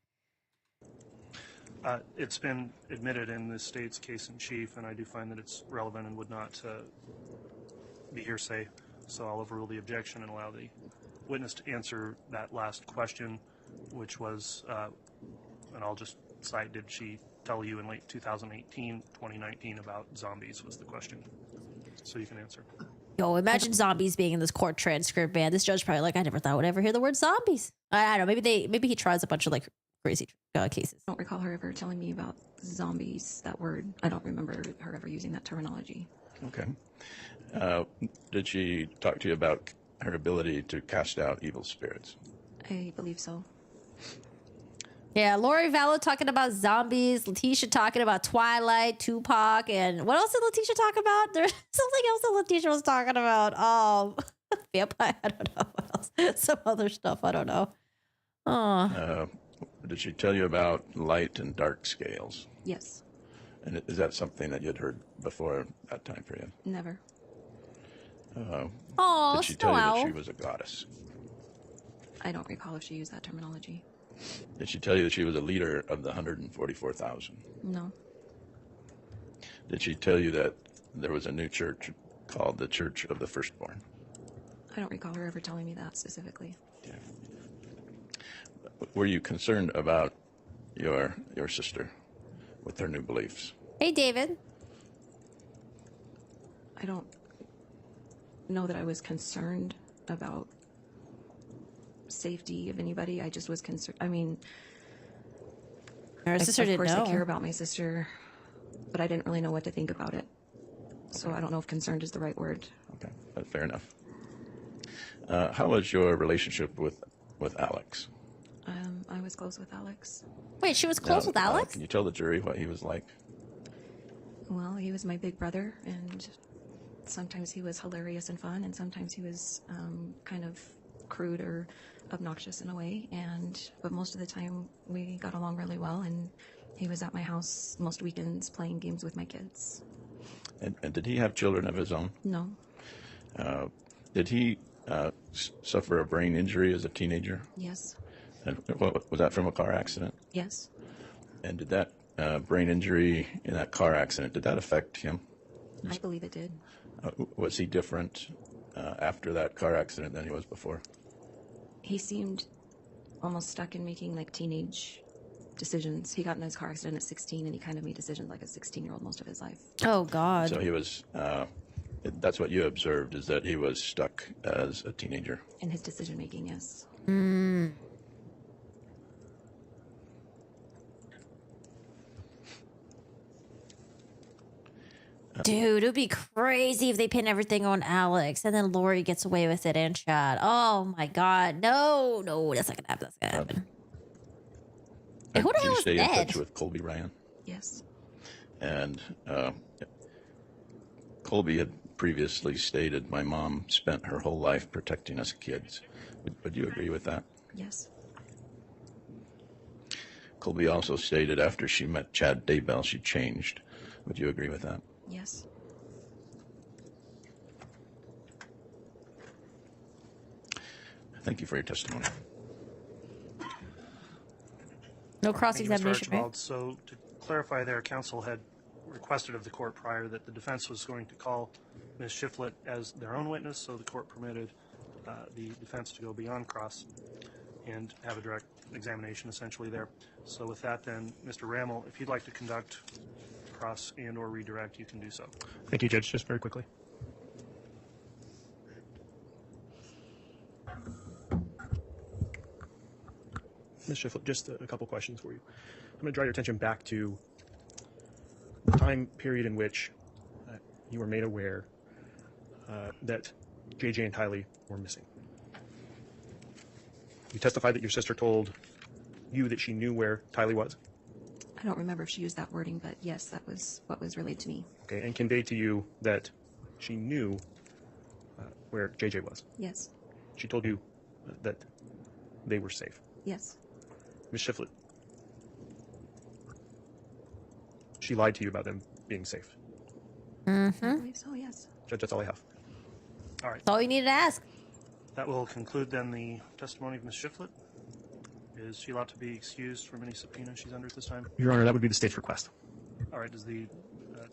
It's been admitted in the state's case in chief, and I do find that it's relevant and would not be hearsay. So I'll overrule the objection and allow the witness to answer that last question, which was, and I'll just cite, did she tell you in late 2018, 2019 about zombies was the question. So you can answer. Yo, imagine zombies being in this court transcript, man. This judge probably like, I never thought I would ever hear the word zombies. I don't know. Maybe he tries a bunch of like crazy cases. I don't recall her ever telling me about zombies, that word. I don't remember her ever using that terminology. Okay. Did she talk to you about her ability to cast out evil spirits? I believe so. Yeah, Lori Vallow talking about zombies, Letitia talking about Twilight, Tupac, and what else did Letitia talk about? There's something else that Letitia was talking about. Vampire, I don't know what else. Some other stuff, I don't know. Did she tell you about light and dark scales? Yes. And is that something that you'd heard before that time period? Never. Did she tell you that she was a goddess? I don't recall if she used that terminology. Did she tell you that she was a leader of the 144,000? No. Did she tell you that there was a new church called the Church of the Firstborn? I don't recall her ever telling me that specifically. Yeah. Were you concerned about your sister with her new beliefs? Hey, David. I don't know that I was concerned about safety of anybody. I just was concerned. I mean, Her sister of didn't course know. I care about my sister, but I didn't really know what to think about it. So I don't know if concerned is the right word. Okay, fair enough. How was your relationship with Alex? I was close with Alex. Wait, she was close with Alex? Can you tell the jury what he was like? Well, he was my big brother, and sometimes he was hilarious and fun, and sometimes he was kind of crude or obnoxious in a way. But most of the time we got along really well, and he was at my house most weekends playing games with my kids. And did he have children of his own? No. Did he suffer a brain injury as a teenager? Yes. And was that from a car accident? Yes. And did that brain injury in that car accident, did that affect him? I believe it did. Was he different after that car accident than he was before? He seemed almost stuck in making like teenage decisions. He got in his car accident at 16 and he kind of made decisions like a 16-year-old most of his life. Oh, God. So he was, that's what you observed, is that he was stuck as a teenager. In his decision making, yes. Dude, it would be crazy if they pin everything on Alex and then Lori gets away with it and Chad. Oh my God. No, that's not gonna happen. That's gonna happen. Hey, who the Did hell you is stay in dead? touch with Colby Ryan? Yes. And Colby had previously stated, my mom spent her whole life protecting us kids. Would you agree with that? Yes. Colby also stated after she met Chad Daybell, she changed. Would you agree with that? Yes. Thank you for your testimony. No Thank you, Mr. cross-examination, right? Archibald. So to clarify there, counsel had requested of the court prior that the defense was going to call Ms. Shiflett as their own witness, so the court permitted the defense to go beyond cross and have a direct examination essentially there. So with that then, Mr. Rammel, if you'd like to conduct cross and or redirect, you can do so. Thank you, Judge. Just very quickly. Ms. Shiflett, just a couple questions for you. I'm going to draw your attention back to the time period in which you were made aware that JJ and Tylee were missing. You testified that your sister told you that she knew where Tylee was. I don't remember if she used that wording, but yes, that was what was relayed to me. Okay, and conveyed to you that she knew where JJ was. Yes. She told you that they were safe. Yes. Ms. Shiflett, she lied to you about them being safe. I believe so, yes. Judge, that's all I have. All right. That's all you need to ask. That will conclude then the testimony of Ms. Shiflett. Is she allowed to be excused from any subpoena she's under at this time? Your Honor, that would be the state's request. All right. Does the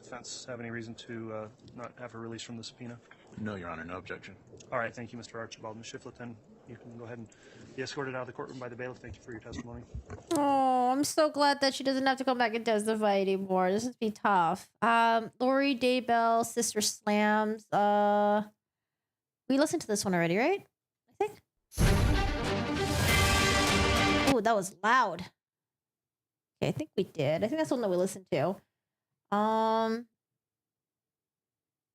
defense have any reason to not have her released from the subpoena? No, Your Honor, no objection. All right. Thank you, Mr. Archibald. Ms. Shiflett, then you can go ahead and be escorted out of the courtroom by the bailiff. Thank you for your testimony. Oh, I'm so glad that she doesn't have to come back and testify anymore. This would be tough. Lori Daybell, Sister Slams. We listened to this one already, right? I think. Oh, that was loud. Okay, I think we did. I think that's the one that we listened to.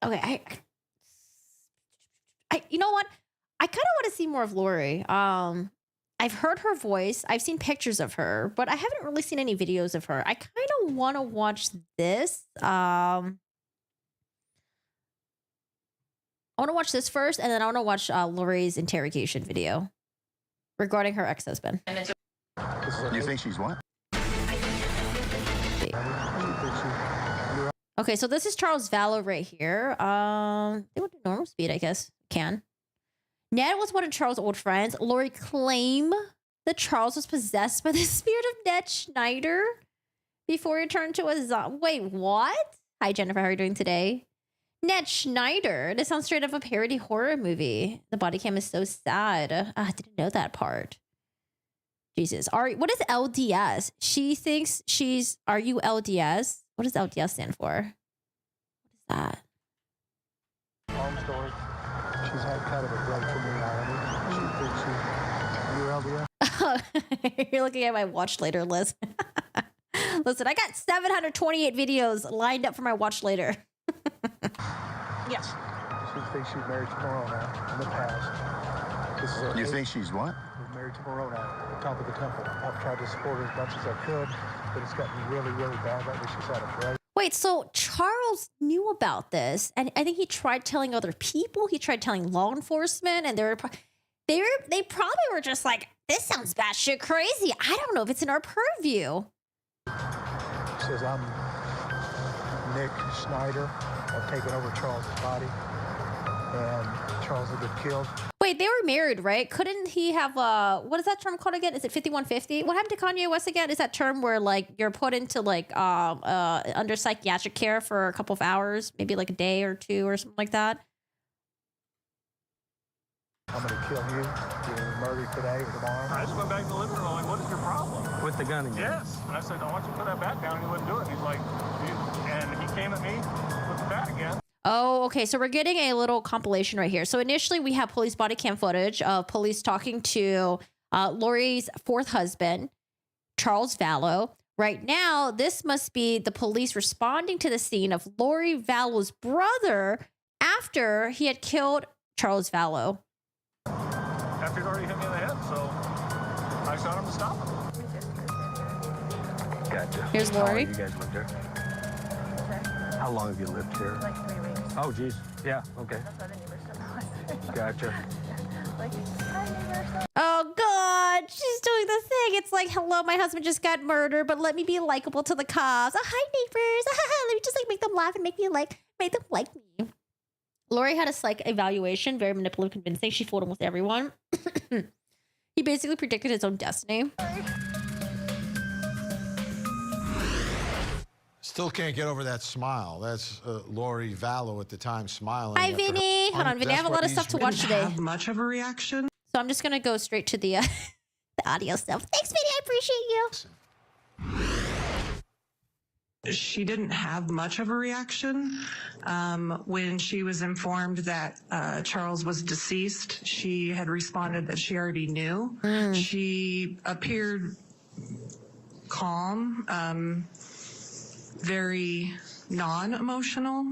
Okay, I you know what? I kind of want to see more of Lori. I've heard her voice. I've seen pictures of her, but I haven't really seen any videos of her. I kind of want to watch this. I want to watch this first, and then I want to watch Lori's interrogation video regarding her ex-husband. You think she's what? Okay, so this is Charles Vallow right here. They would do normal speed, I guess. Can. Ned was one of Charles' old friends. Lori claimed that Charles was possessed by the spirit of Ned Schneider before he turned to a zombie. Wait, what? Hi, Jennifer. How are you doing today? Ned Schneider. This sounds straight up a parody horror movie. The body cam is so sad. I didn't know that part. Jesus. What is LDS? She thinks she's... Are you LDS? What does LDS stand for? What is that? Long story. She's had kind of a break from reality. She thinks you're LDS. You're looking at my watch later list. Listen, I got 728 videos lined up for my watch later. Yes. She thinks she's married to Morona in the past. This is You think she's what? She's married to Morona at the top of the temple. I've tried to support her as much as I could, but it's gotten really, really bad. Lately she's had a break. Wait, so Charles knew about this, and I think he tried telling other people. He tried telling law enforcement, and they probably were just like, "This sounds batshit crazy. I don't know if it's in our purview." She says, I'm Nick Schneider. I've taken over Charles's body, and Charles has been killed. Wait, wait, they were married, right? Couldn't he have what is that term called again? Is it 5150? What happened to Kanye West again? Is that term where like you're put into like under psychiatric care for a couple of hours, maybe like a day or two or something like that? I'm going to kill you. You're going to be murdered today or tomorrow. I just went back to the living room. I'm like, what is your problem? With the gun again? Yes. And I said, I want you to put that bat down. And he wouldn't do it. He's like, and he came at me with the bat again. Oh, okay. So we're getting a little compilation right here. So initially we have police body cam footage of police talking to Lori's fourth husband, Charles Vallow. Right now, this must be the police responding to the scene of Lori Vallow's brother after he had killed Charles Vallow. After he'd already hit me in the head, so I shot him to stop him. Gotcha. Here's How long Lori. have you guys lived here? How long have you lived here? Like 3 weeks. Oh, geez. Yeah, okay. That's why the neighbors don't know. Gotcha. Like, hi, neighbors. Oh, God. She's doing the thing. It's like, hello, my husband just got murdered, but let me be likable to the cops. Oh, hi, neighbors. Let me just like make them laugh and make them like me. Lori had a psych evaluation, very manipulative, convincing. She fooled almost everyone. He basically predicted his own destiny. Still can't get over that smile. That's Lori Vallow at the time smiling. Hi, Vinny. Hold on, Vinny. I have a lot of stuff to watch today. Have much of a reaction. So I'm just going to go straight to the audio stuff. Thanks, Vinny. I appreciate you. She didn't have much of a reaction. When she was informed that Charles was deceased, she had responded that she already knew. She appeared calm, very non-emotional,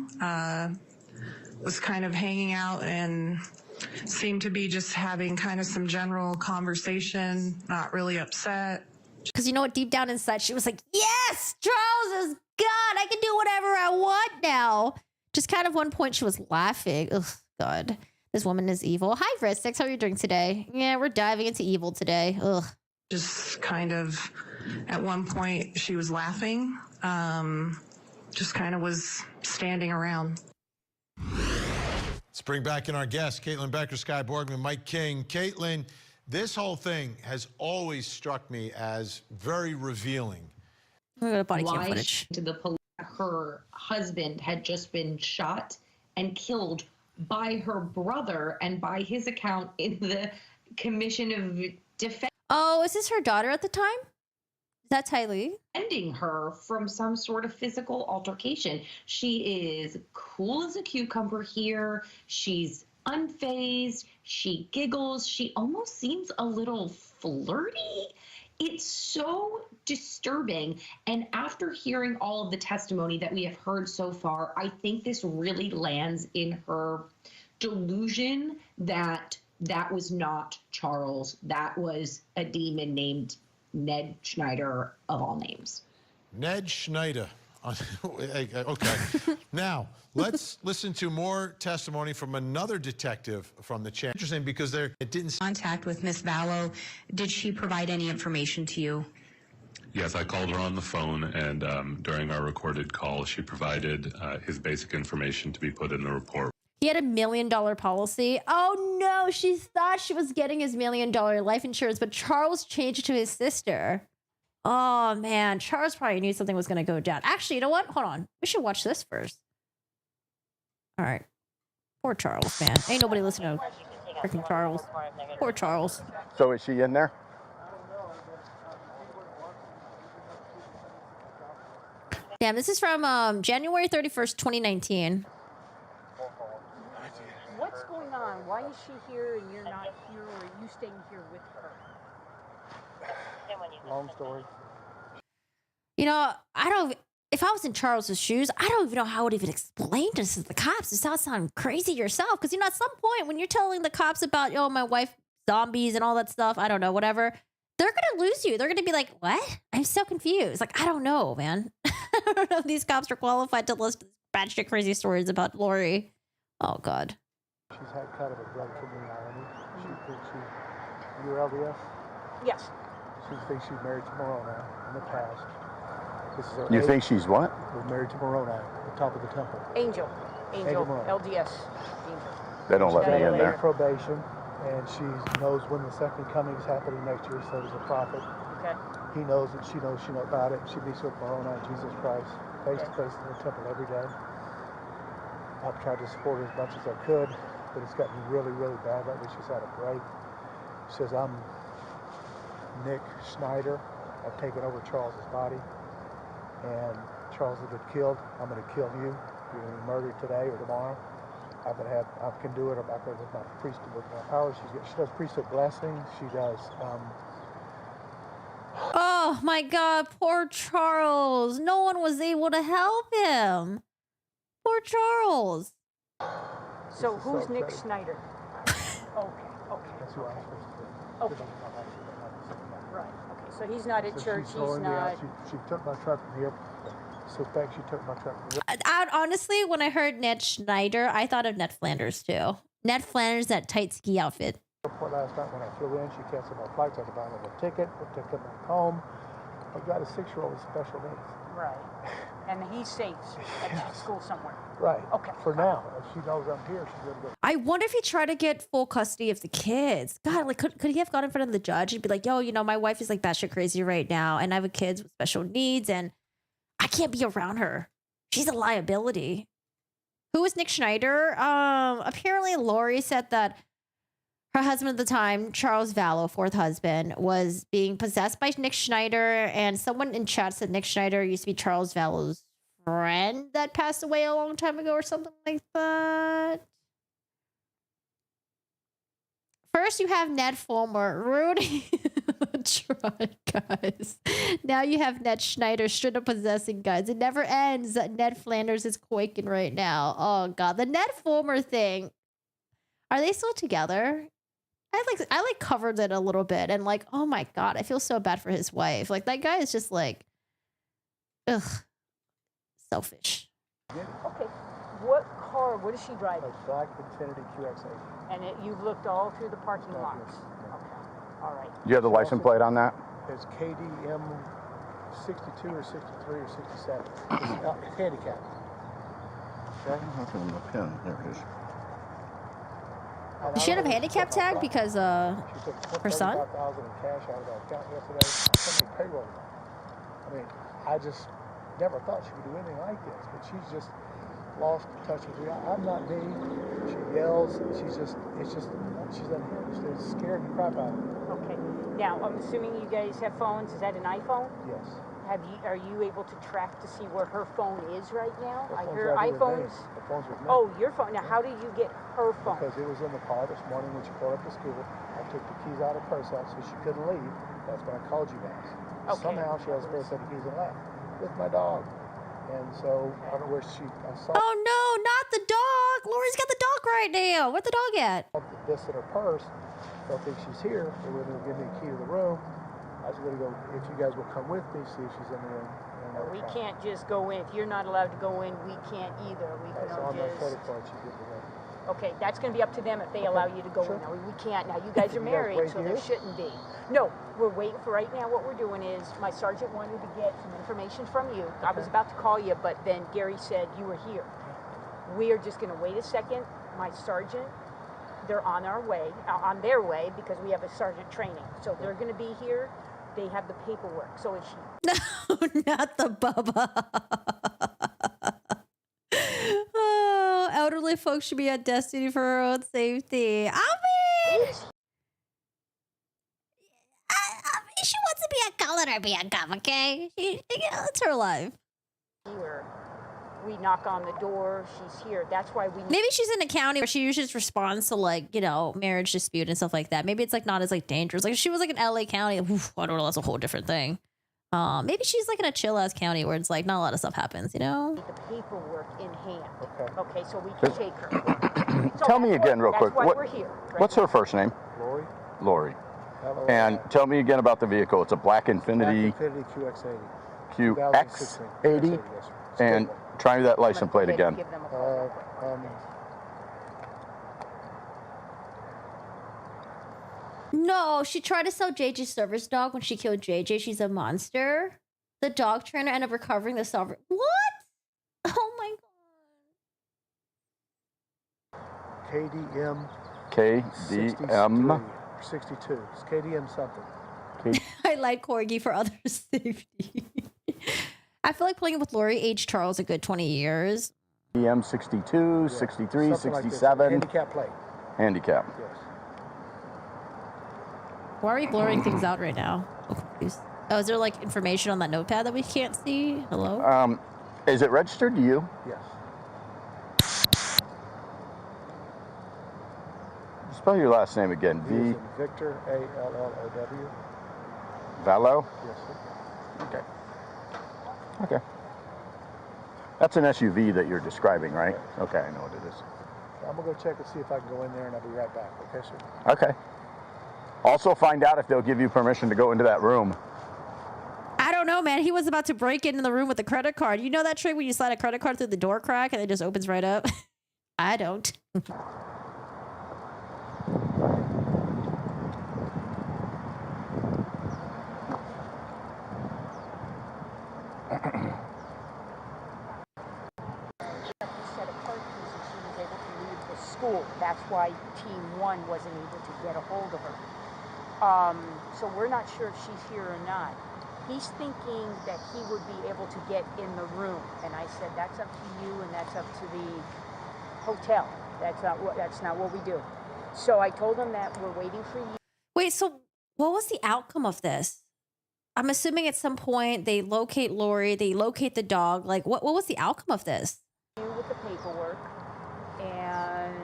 was kind of hanging out and seemed to be just having kind of some general conversation, not really upset. Because you know what, deep down inside, she was like, yes, Charles is God. I can do whatever I want now. Just kind of one point she was laughing. Ugh, God. This woman is evil. Hi, Vristix. How are you doing today? Yeah, we're diving into evil today. Ugh. Just kind of, at one point, she was laughing. Just kind of was standing around. Let's bring back in our guests, Caitlin Becker, Sky Borgman, Mike King. Caitlin, this whole thing has always struck me as very revealing. Body cam Why footage. to the police, her husband had just been shot and killed by her brother, and by his account in the Commission of Defense. Oh, is this her daughter at the time? Is that Tylee? Defending her from some sort of physical altercation. She is cool as a cucumber here. She's unfazed. She giggles. She almost seems a little flirty. It's so disturbing. And after hearing all of the testimony that we have heard so far, I think this really lands in her delusion that that was not Charles. That was a demon named Ned Schneider, of all names. Ned Schneider. Okay. Now, let's listen to more testimony from another detective from the channel. Interesting because it didn't... Contact with Miss Vallow. Did she provide any information to you? Yes, I called her on the phone, and during our recorded call, she provided his basic information to be put in the report. He had $1 million policy. Oh no, she thought she was getting his $1 million life insurance, but Charles changed it to his sister. Oh man, Charles probably knew something was going to go down. Actually, you know what? Hold on. We should watch this first. All right. Poor Charles, man. Ain't nobody listening to freaking Charles. Poor Charles. So is she in there? Damn, this is from January 31st, 2019. What's going on? Why is she here and you're not here, or are you staying here with her? Long story. You know, if I was in Charles's shoes, I don't even know how I would even explain this to the cops. It sounds crazy yourself. Because, you know, at some point when you're telling the cops about, oh, my wife, zombies and all that stuff, I don't know, whatever, they're going to lose you. They're going to be like, what? I'm so confused. Like, I don't know, man. I don't know if these cops are qualified to list batshit crazy stories about Lori. Oh, God. She's had kind of a drug criminality. She thinks you're LDS? Yes. She thinks she's married to Moroni in the past. This is her You think she's what? We're married to Moroni, the top of the temple. Angel. Angel Moroni. LDS. Angel. They don't let me in there. Probation. And she knows when the second coming is happening next year, so does the prophet. Okay. He knows it, she knows about it. She meets with Moroni and Jesus Christ face to face in the temple every day. I've tried to support her as much as I could, but it's gotten really, really bad lately. She's had a break. She says, I'm Nick Schneider. I've taken over Charles's body, and Charles has been killed. I'm going to kill you. You're going to be murdered today or tomorrow. I can do it. I can with my priesthood, with my powers. She does priesthood blessings. She does. Oh my God, poor Charles. No one was able to help him. Poor Charles. So who's Nick Schneider? Okay. That's who I'm supposed to do. Okay. Right. Okay. So he's not at church. He's not. She took my truck from here. Suspect she took my truck from here. Honestly, when I heard Ned Schneider, I thought of Ned Flanders too. Ned Flanders, that tight ski outfit. Airport last night when I flew in, she canceled my flights. I had to buy another ticket. We took him back home. I've got a 6-year-old with special needs. Right. And he's safe at school somewhere. Right. Okay. For now, if she knows I'm here, she's gonna go. I wonder if he tried to get full custody of the kids. God, like, could he have gone in front of the judge and be like, yo, my wife is like batshit crazy right now, and I have a kid with special needs, and I can't be around her. She's a liability. Who is Nick Schneider? Apparently Lori said that her husband at the time, Charles Vallow, fourth husband, was being possessed by Nick Schneider, and someone in chat said Nick Schneider used to be Charles Vallow's friend that passed away a long time ago or something like that. First, you have Ned Fulmer, Rudy. Try, guys. Now you have Ned Schneider straight up possessing guys. It never ends. Ned Flanders is quaking right now. Oh God, the Ned Fulmer thing. Are they still together? I covered it a little bit and like, oh my God, I feel so bad for his wife. Like that guy is just like, ugh, selfish. Okay. What is she driving? A black Infiniti QX80. And you've looked all through the parking lots. Okay. All right. Do you have the license plate on that? It's KDM 62 or 63 or 67. It's handicapped. Okay. The pin. There it is. She should have a handicap tag because her son. $35,000 in cash out of our account yesterday. Somebody payroll. I mean, I just never thought she would do anything like this, but she's just lost touch with me. I'm not me. She yells. She's unhinged. It's scared the crap out of me. Okay. Now, I'm assuming you guys have phones. Is that an iPhone? Yes. Are you able to track to see where her phone is right now? Her I phone's hear right here with iPhones. me. Her phone's with me. Oh, your phone. Now, how did you get her phone? Because it was in the car this morning when she pulled up to school. I took the keys out of her purse out so she couldn't leave. That's when I called you guys. Okay. Somehow she has a pair of keys and left with my dog. And so I don't know where I saw. Oh no, not the dog. Lori's got the dog right now. Where's the dog at? This in her purse. So I think she's here. They were going to give me a key to the room. I was going to go, if you guys will come with me, see if she's in the room. We can't just go in. If you're not allowed to go in, we can't either. We can on my just. credit card, she did the room. Okay, that's going to be up to them if they allow you to go in. Now, we can't. Now, you guys are married, wait so here? there shouldn't be. No, we're waiting for right now. What we're doing is my sergeant wanted to get some information from you. I was about to call you, but then Gary said you were here. We are just going to wait a second. My sergeant, they're on their way because we have a sergeant training. So they're going to be here. They have the paperwork. So is she? No, not the Bubba. Oh, elderly folks should be on destiny for her own safety. I mean, she wants to be a cop, let her be a cop, okay? It's her life. We knock on the door. She's here. That's why we. Maybe she's in a county where she usually just responds to marriage dispute and stuff like that. Maybe it's not as dangerous. Like if she was in LA County, oof, I don't know. That's a whole different thing. Maybe she's in a chill ass county where it's not a lot of stuff happens. The paperwork in hand. Okay, so we can take her. Tell me again, real quick. That's why we're here. What's her first name? Lori. Lori. And tell me again about the vehicle. It's a black Infiniti. Black Infiniti QX80. QX80. Yes, And try that license plate again. No, she tried to sell JJ's service dog when she killed JJ. She's a monster. The dog trainer ended up recovering the sovereign. What? Oh my God. KDM KDM. 62. It's KDM something. I like corgi for other safety. I feel like playing with Lori aged Charles a good 20 years. KDM 62, 63, Something like this. 67. Handicap plate. Handicap. Yes. Why are you blurring things out right now? I'm confused. Oh, is there like information on that notepad that we can't see? Hello? Is it registered to you? Yes. Spell your last name again. V is in Victor, A-L-L-O-W. Vallow? Yes, sir. Okay. Okay. That's an SUV that you're describing, right? Okay, I know what it is. I'm going to go check and see if I can go in there, and I'll be right back. Okay, sir? Okay. Also find out if they'll give you permission to go into that room. I don't know, man. He was about to break into the room with a credit card. You know that trick when you slide a credit card through the door crack and it just opens right up? I don't. School. That's why Team 1 wasn't able to get a hold of her. So we're not sure if she's here or not. He's thinking that he would be able to get in the room, and I said that's up to you, and that's up to the hotel. That's not what we do. So I told him that we're waiting for you. Wait, so what was the outcome of this? I'm assuming at some point they locate Lori, they locate the dog. Like, what was the outcome of this? With the paperwork, and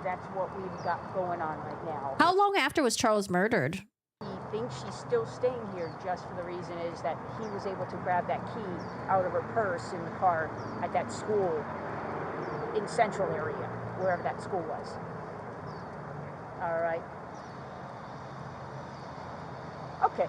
that's what we've got going on right now. How long after was Charles murdered? He thinks she's still staying here just for the reason is that he was able to grab that key out of her purse in the car at that school in Central area, wherever that school was. All right. Okay.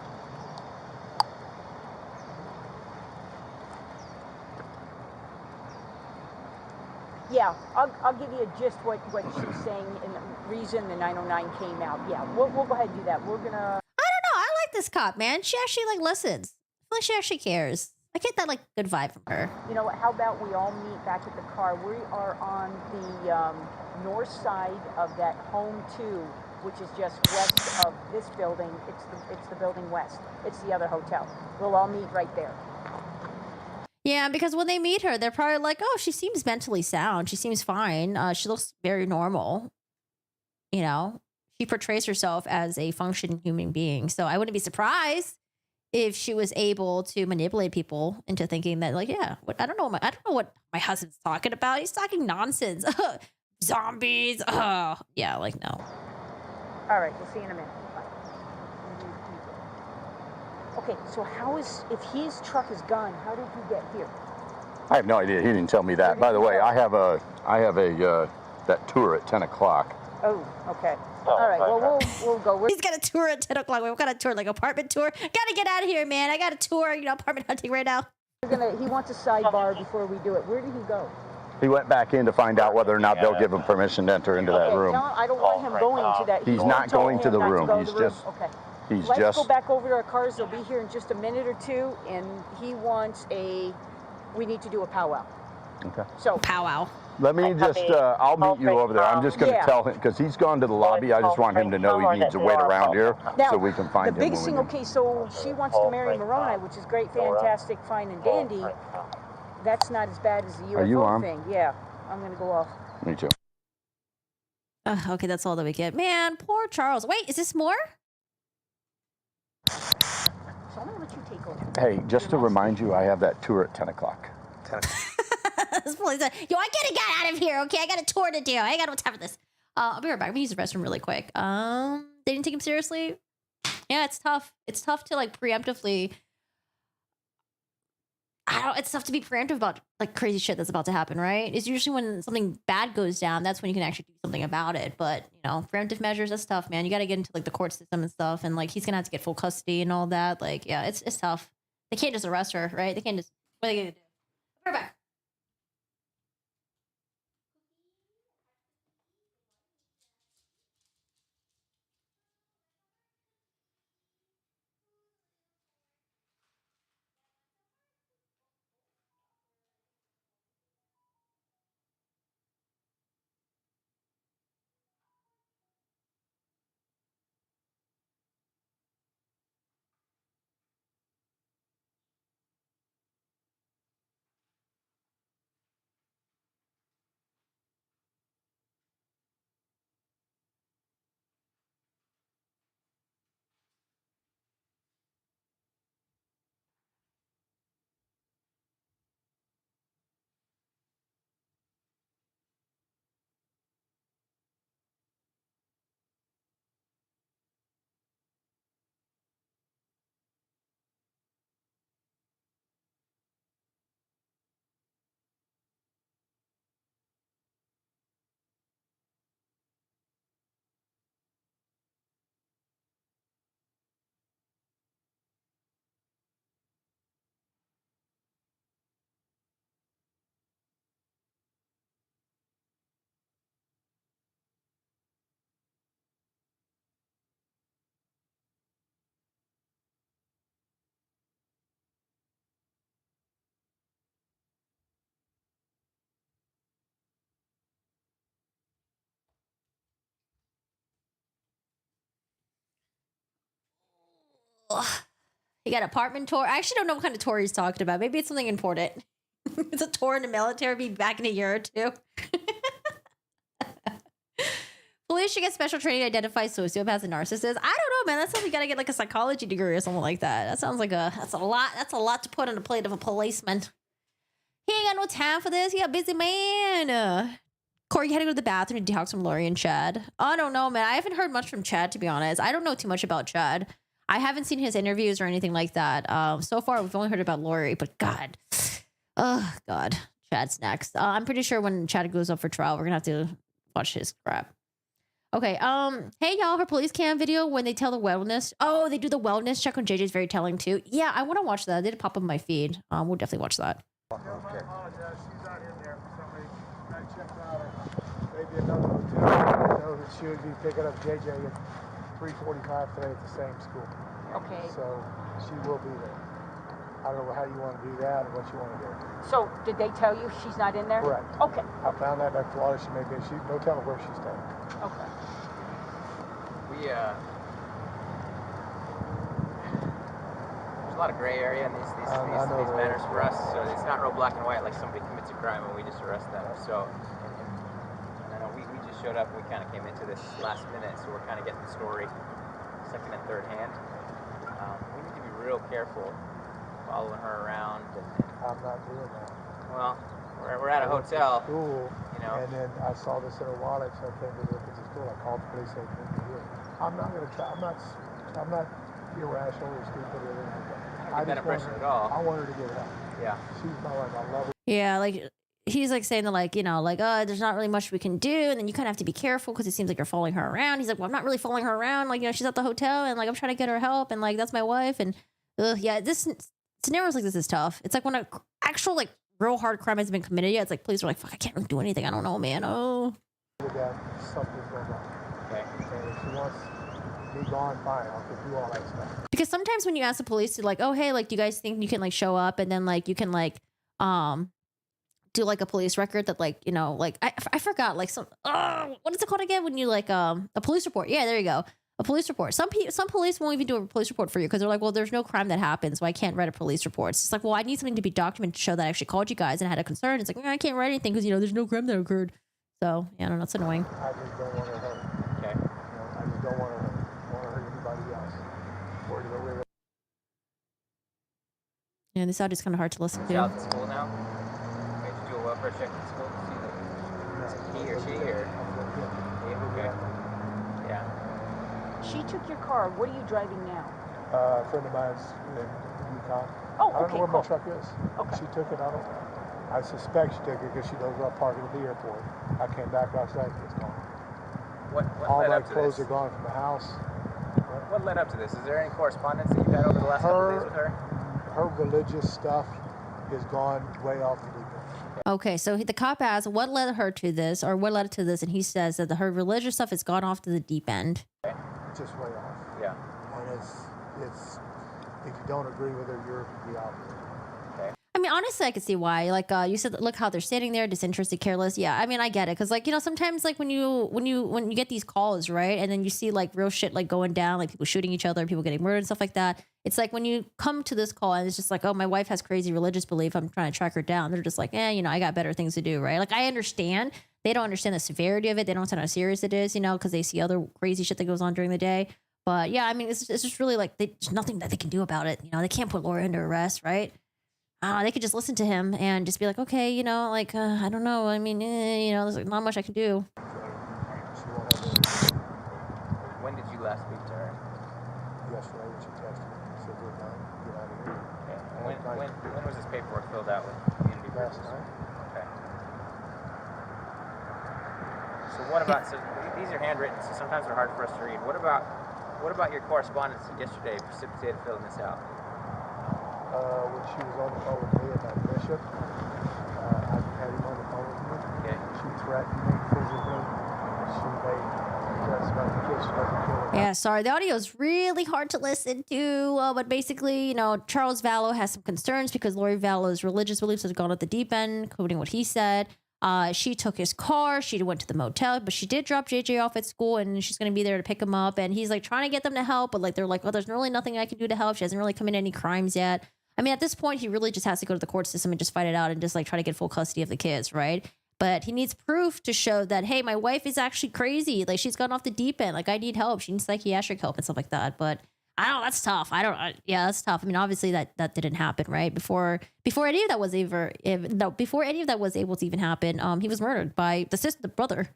Yeah, I'll give you just what she's saying and the reason the 909 came out. Yeah, we'll go ahead and do that. We're gonna. I don't know. I like this cop, man. She actually like listens. I feel like she actually cares. I get that like good vibe from her. You know what? How about we all meet back at the car? We are on the north side of that home 2, which is just west of this building. It's the building west. It's the other hotel. We'll all meet right there. Yeah, because when they meet her, they're probably like, oh, she seems mentally sound. She seems fine. She looks very normal. You know, she portrays herself as a functioning human being. So I wouldn't be surprised if she was able to manipulate people into thinking that, like, yeah, I don't know what my husband's talking about. He's talking nonsense. Zombies. Oh, yeah, like, no. All right, we'll see you in a minute. Bye. Okay, so if his truck is gone, how did he get here? I have no idea. He didn't tell me that. By the way, I have that tour at 10 o'clock. Oh, okay. All right, well, we'll go. He's got a tour at 10 o'clock. We've got a tour, like apartment tour. Gotta get out of here, man. I got a tour, apartment hunting right now. He wants a sidebar before we do it. Where did he go? He went back in to find out whether or not they'll give him permission to enter into that room. Tell him I don't want him going into that. He's not going to the room. Okay. Let's go back over to our cars. They'll be here in just a minute or two, and he wants we need to do a powwow. Okay. So powwow. Let me just, I'll meet you over there. I'm just going to tell him, because he's gone to the lobby. I just want him to know he needs to wait around here so we can find him. The biggest thing, okay, so she wants to marry Moroni, which is great, fantastic, fine and dandy. That's not as bad as the UFO thing. Yeah, I'm going to go off. Me too. Okay, that's all that we get. Man, poor Charles. Wait, is this more? So I'm going to let you take over. Hey, just to remind you, I have that tour at 10 o'clock. 10 o'clock. This police said, yo, I gotta get out of here, okay? I got a tour to do. I ain't got no time for this. I'll be right back. I'm gonna use the restroom really quick. They didn't take him seriously. Yeah, it's tough. It's tough to like preemptively. It's tough to be preemptive about like crazy shit that's about to happen, right? It's usually when something bad goes down, that's when you can actually do something about it. But preemptive measures, that's tough, man. You got to get into like the court system and stuff, and like he's gonna have to get full custody and all that. Like, yeah, it's tough. They can't just arrest her, right? They can't just. What are they gonna do? We're back. He got apartment tour. I actually don't know what kind of tour he's talking about. Maybe it's something important. It's a tour in the military, be back in a year or two. Police should get special training to identify sociopaths and narcissists. I don't know, man. That sounds like you gotta get like a psychology degree or something like that. That sounds like that's a lot to put on the plate of a policeman. He ain't got no time for this. He a busy man. Corey, you had to go to the bathroom to detox from Lori and Chad. I don't know, man. I haven't heard much from Chad, to be honest. I don't know too much about Chad. I haven't seen his interviews or anything like that. So far, we've only heard about Lori, but God. Oh, God. Chad's next. I'm pretty sure when Chad goes up for trial, we're going to have to watch his crap. Okay. Hey, y'all, her police cam video when they tell the wellness. Oh, they do the wellness check on JJ's very telling, too. Yeah, I want to watch that. They did pop up on my feed. We'll definitely watch that. I apologize. She's not in there for some reason. I checked out her. Maybe another hotel. I know that she would be picking up JJ at 3:45 today at the same school. Okay. So she will be there. I don't know how you want to do that or what you want to do. So did they tell you she's not in there? Correct. Okay. I found that in Florida. She may be. No telling where she's staying. Okay. There's a lot of gray area in these matters for us, so it's not real black and white like somebody commits a crime and we just arrest them. So I know we just showed up and we kind of came into this last minute, so we're kind of getting the story second and third hand. We need to be real careful following her around. I'm not doing that. Well, we're at a hotel. School, you know. And then I saw this in her wallet, so I came to look at the school. I called the police. They came to here. I'm not going to try. I'm not irrational or stupid or anything like that. I don't get that impression at all. I want her to get it out. Yeah. She's my wife. I love her. Yeah, like he's like saying that, like, you know, like, there's not really much we can do, and then you kind of have to be careful because it seems like you're following her around. He's like, well, I'm not really following her around. Like, you know, she's at the hotel, and like I'm trying to get her help, and like that's my wife, and yeah, this scenarios like this is tough. It's like when a actual like real hard crime has been committed. Yeah, it's like police are like, fuck, I can't really do anything. I don't know, man. Oh. That something's going on. Okay. And if she wants me gone, fine. I'll do all that stuff. Because sometimes when you ask the police to like, oh, hey, like, do you guys think you can like show up, and then like you can like do like a police record that like, you know, like I forgot like some what is it called again when you like a police report. Yeah, there you go. A police report. Some police won't even do a police report for you because they're like, well, there's no crime that happened, so I can't write a police report. It's like, well, I need something to be documented to show that I actually called you guys and had a concern. It's like, I can't write anything because, you know, there's no crime that occurred. So yeah, I don't know, it's annoying. I just don't want to hurt. Okay. You know, I just don't want to hurt anybody else. Worried about where. Yeah, this audio's kind of hard to listen to. Child at school now. We have to do a welfare check at school to see that he or she or okay. Yeah. She took your car. What are you driving now? A friend of mine's in Yukon. Oh, I don't know where cool. my truck is. Okay. She took it. I suspect she took it because she knows where I'm parking at the airport. I came back last night and it's gone. What all led my up to clothes this? are gone from the house. What led up to this? Is there any correspondence that you've had over the last couple of days with her? Her religious stuff is gone way off the deep end. Okay, so the cop asks what led her to this, or what led to this, and he says that her religious stuff has gone off to the deep end. Just way off. Yeah. And it's if you don't agree with her, you're the opposite. I mean, honestly, I could see why. Like you said, look how they're sitting there, disinterested, careless. Yeah, I mean, I get it, because like, you know, sometimes like when you get these calls, right, and then you see like real shit like going down, like people shooting each other, people getting murdered and stuff like that. It's like when you come to this call and it's just like, oh, my wife has crazy religious belief, I'm trying to track her down. They're just like, you know, I got better things to do, right? Like I understand. They don't understand the severity of it. They don't understand how serious it is, you know, because they see other crazy shit that goes on during the day. But yeah, I mean, it's just really like there's nothing that they can do about it. You know, they can't put Laura under arrest, right? They could just listen to him and just be like, okay, you know, like, I don't know. I mean, you know, there's like not much I can do. When did you last speak to her? Yesterday when she texted me. She said, we're done. Get out of here. Okay. When was this paperwork filled out with community last groups? night. Okay. So what about, so these are handwritten, so sometimes they're hard for us to read. What about your correspondence yesterday precipitated filling this out? When she was on the phone with me about Bishop, I had him on the phone with me. Okay. She threatened me physically. She made threats about the kids. She doesn't kill her. Yeah, sorry. The audio is really hard to listen to. But basically, you know, Charles Vallow has some concerns because Lori Vallow's religious beliefs have gone at the deep end, quoting what he said. She took his car. She went to the motel, but she did drop JJ off at school, and she's going to be there to pick him up. And he's like trying to get them to help, but like they're like, well, there's really nothing I can do to help. She hasn't really committed any crimes yet. I mean, at this point, he really just has to go to the court system and just fight it out and just like try to get full custody of the kids, right? But he needs proof to show that, hey, my wife is actually crazy. Like, she's gone off the deep end. Like, I need help. She needs psychiatric help and stuff like that. But I don't know. That's tough. Yeah, that's tough. I mean, obviously that didn't happen, right? Before any of that was before any of that was able to even happen, he was murdered by the brother.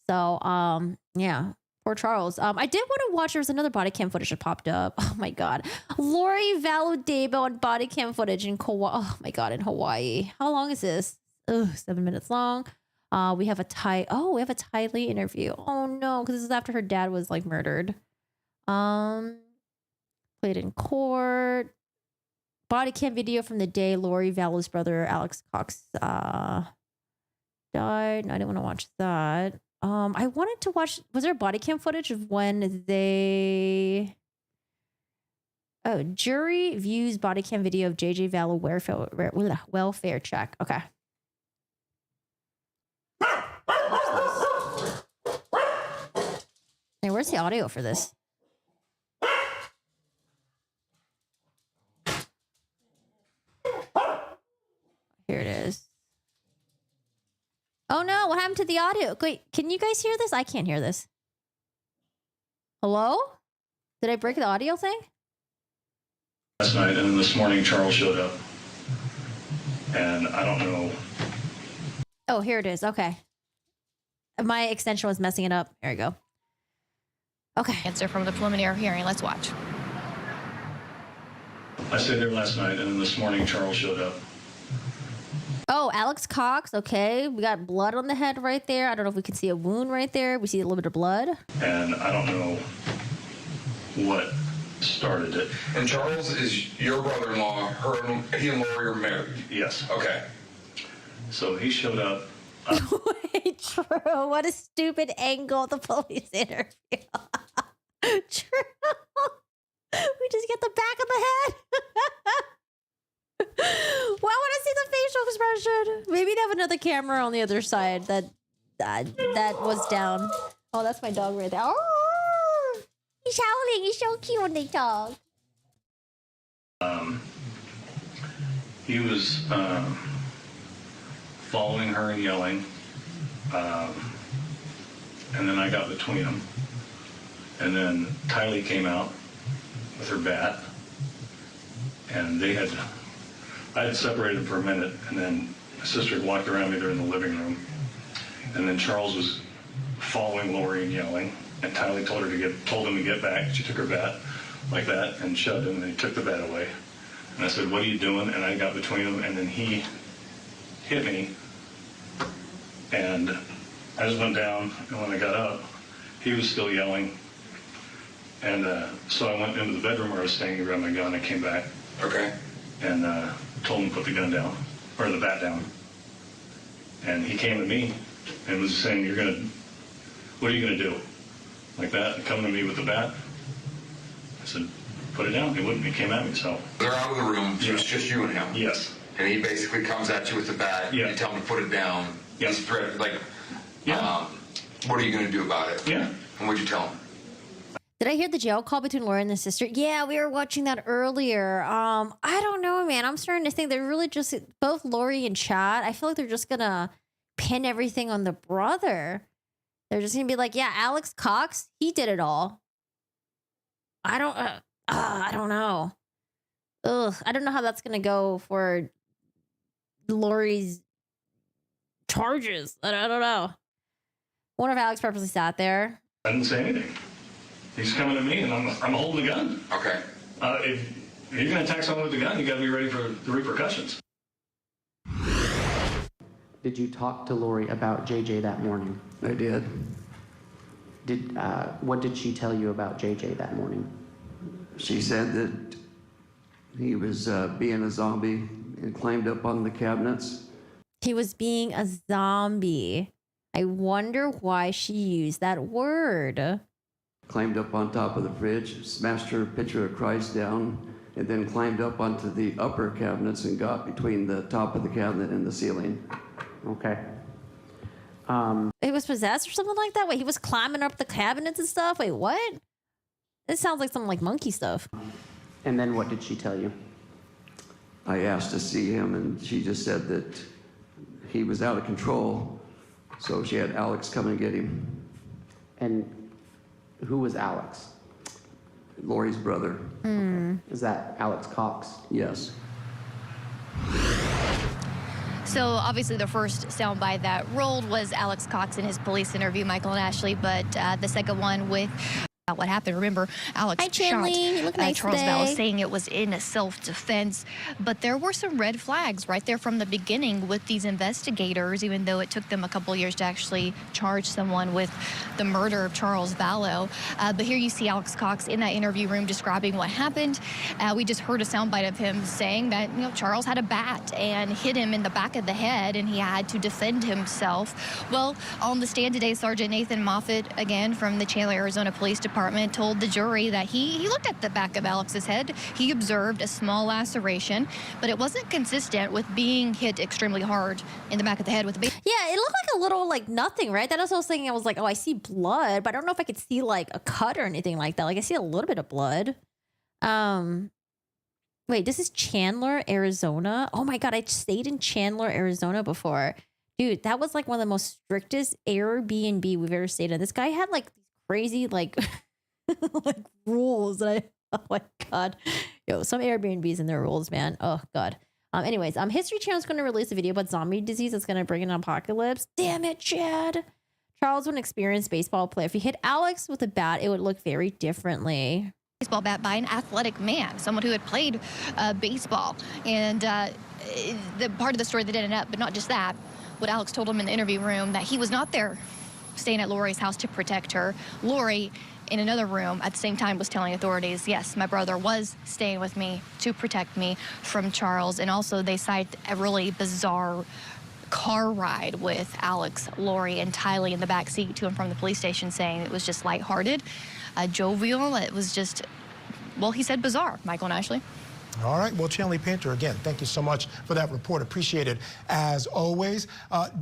So, yeah. Poor Charles. I did want to watch. There was another body cam footage that popped up. Oh my god, Lori Vallow Daybell on body cam footage in Kauai. Oh my god, in Hawaii. How long is this? 7 minutes long. We have a Ty Lee interview. Oh no, because this is after her dad was like murdered. Played in court. Body cam video from the day Lori Vallow's brother Alex Cox died. No, I didn't want to watch that. I wanted to watch. Was there body cam footage of when they? Oh, jury views body cam video of JJ Vallow welfare check. Okay. Hey, where's the audio for this? Here it is. Oh no, what happened to the audio? Wait, can you guys hear this? I can't hear this. Hello? Did I break the audio thing? Last night, and then this morning Charles showed up. And I don't know. Oh, here it is. Okay. My extension was messing it up. There you go. Okay. Answer from the preliminary hearing. Let's watch. I stayed there last night, and then this morning Charles showed up. Oh, Alex Cox. Okay. We got blood on the head right there. I don't know if we can see a wound right there. We see a little bit of blood. And I don't know what started it. And Charles is your brother-in-law. He and Lori are married. Yes. Okay. So he showed up. Wait, true. What a stupid angle of the police interview. True. We just get the back of the head. Well, I want to see the facial expression. Maybe they have another camera on the other side that was down. Oh, that's my dog right there. Oh, he's howling. He's so cute when they talk. He was following her and yelling. And then I got between them. And then Kylie came out with her bat. And I had separated for a minute, and then my sister had walked around me. They're in the living room. And then Charles was following Lori and yelling. And Tylee told him to get back. She took her bat like that and shoved him, and he took the bat away. And I said, "What are you doing?" And I got between them, and then he hit me. And I just went down, and when I got up, he was still yelling. And so I went into the bedroom where I was staying, he grabbed my gun, I came back. Okay. And told him to put the gun down, or the bat down. And he came at me and was saying, what are you gonna do? Like that, and coming to me with the bat. I said, put it down. He wouldn't, he came at me, so. They're out of the room, so it's just you and him. Yes. And he basically comes at you with the bat, yeah. You tell him to put it down. Yes. He's threatened, like, yeah. What are you gonna do about it? Yeah. And what'd you tell him? Did I hear the jail call between Lori and the sister? Yeah, we were watching that earlier. I don't know, man. I'm starting to think they're really just both Lori and Chad. I feel like they're just gonna pin everything on the brother. They're just gonna be like, yeah, Alex Cox, he did it all. I don't know. Ugh, I don't know how that's gonna go for Lori's charges. I don't know. I wonder if Alex purposely sat there. I didn't say anything. He's coming at me, and I'm holding the gun. Okay. If you're going to attack someone with a gun, you got to be ready for the repercussions. Did you talk to Lori about JJ that morning? I did. What did she tell you about JJ that morning? She said that he was being a zombie and climbed up on the cabinets. He was being a zombie. I wonder why she used that word. Climbed up on top of the fridge, smashed her picture of Christ down, and then climbed up onto the upper cabinets and got between the top of the cabinet and the ceiling. Okay. He was possessed or something like that? Wait, he was climbing up the cabinets and stuff? Wait, what? This sounds like some like monkey stuff. And then what did she tell you? I asked to see him, and she just said that he was out of control, so she had Alex come and get him. And who was Alex? Lori's brother. Okay. Is that Alex Cox? Yes. So obviously the first soundbite that rolled was Alex Cox in his police interview, Michael and Ashley, but the second one with what happened. Remember, Alex Hi, shot Chandler. You look nice Charles today. Vallow, saying it was in a self-defense. But there were some red flags right there from the beginning with these investigators, even though it took them a couple years to actually charge someone with the murder of Charles Vallow. But here you see Alex Cox in that interview room describing what happened. We just heard a soundbite of him saying that, Charles had a bat and hit him in the back of the head, and he had to defend himself. Well, on the stand today, Sergeant Nathan Moffitt, again from the Chandler, Arizona Police Department, told the jury that he looked at the back of Alex's head. He observed a small laceration, but it wasn't consistent with being hit extremely hard in the back of the head with a baseball. Yeah, it looked like a little like nothing, right? That was what I was thinking. I was like, oh, I see blood, but I don't know if I could see like a cut or anything like that. Like I see a little bit of blood. Wait, this is Chandler, Arizona. Oh my God, I stayed in Chandler, Arizona before. Dude, that was like one of the most strictest Airbnb we've ever stayed in. This guy had like crazy like like rules that oh my God. Yo, some Airbnbs and their rules, man. Oh God. Anyways, History Channel is going to release a video about zombie disease that's going to bring an apocalypse. Damn it, Chad. Charles was an experienced baseball player. If he hit Alex with a bat, it would look very differently. Baseball bat by an athletic man, someone who had played baseball. And the part of the story that ended up, but not just that, what Alex told him in the interview room, that he was not there staying at Lori's house to protect her. Lori, in another room at the same time, was telling authorities, yes, my brother was staying with me to protect me from Charles. And also they cite a really bizarre car ride with Alex, Lori, and Tylee in the back seat to and from the police station, saying it was just lighthearted, jovial. It was just, well, he said bizarre. Michael and Ashley. All right. Well, Chanley Painter, again, thank you so much for that report. Appreciate it, as always.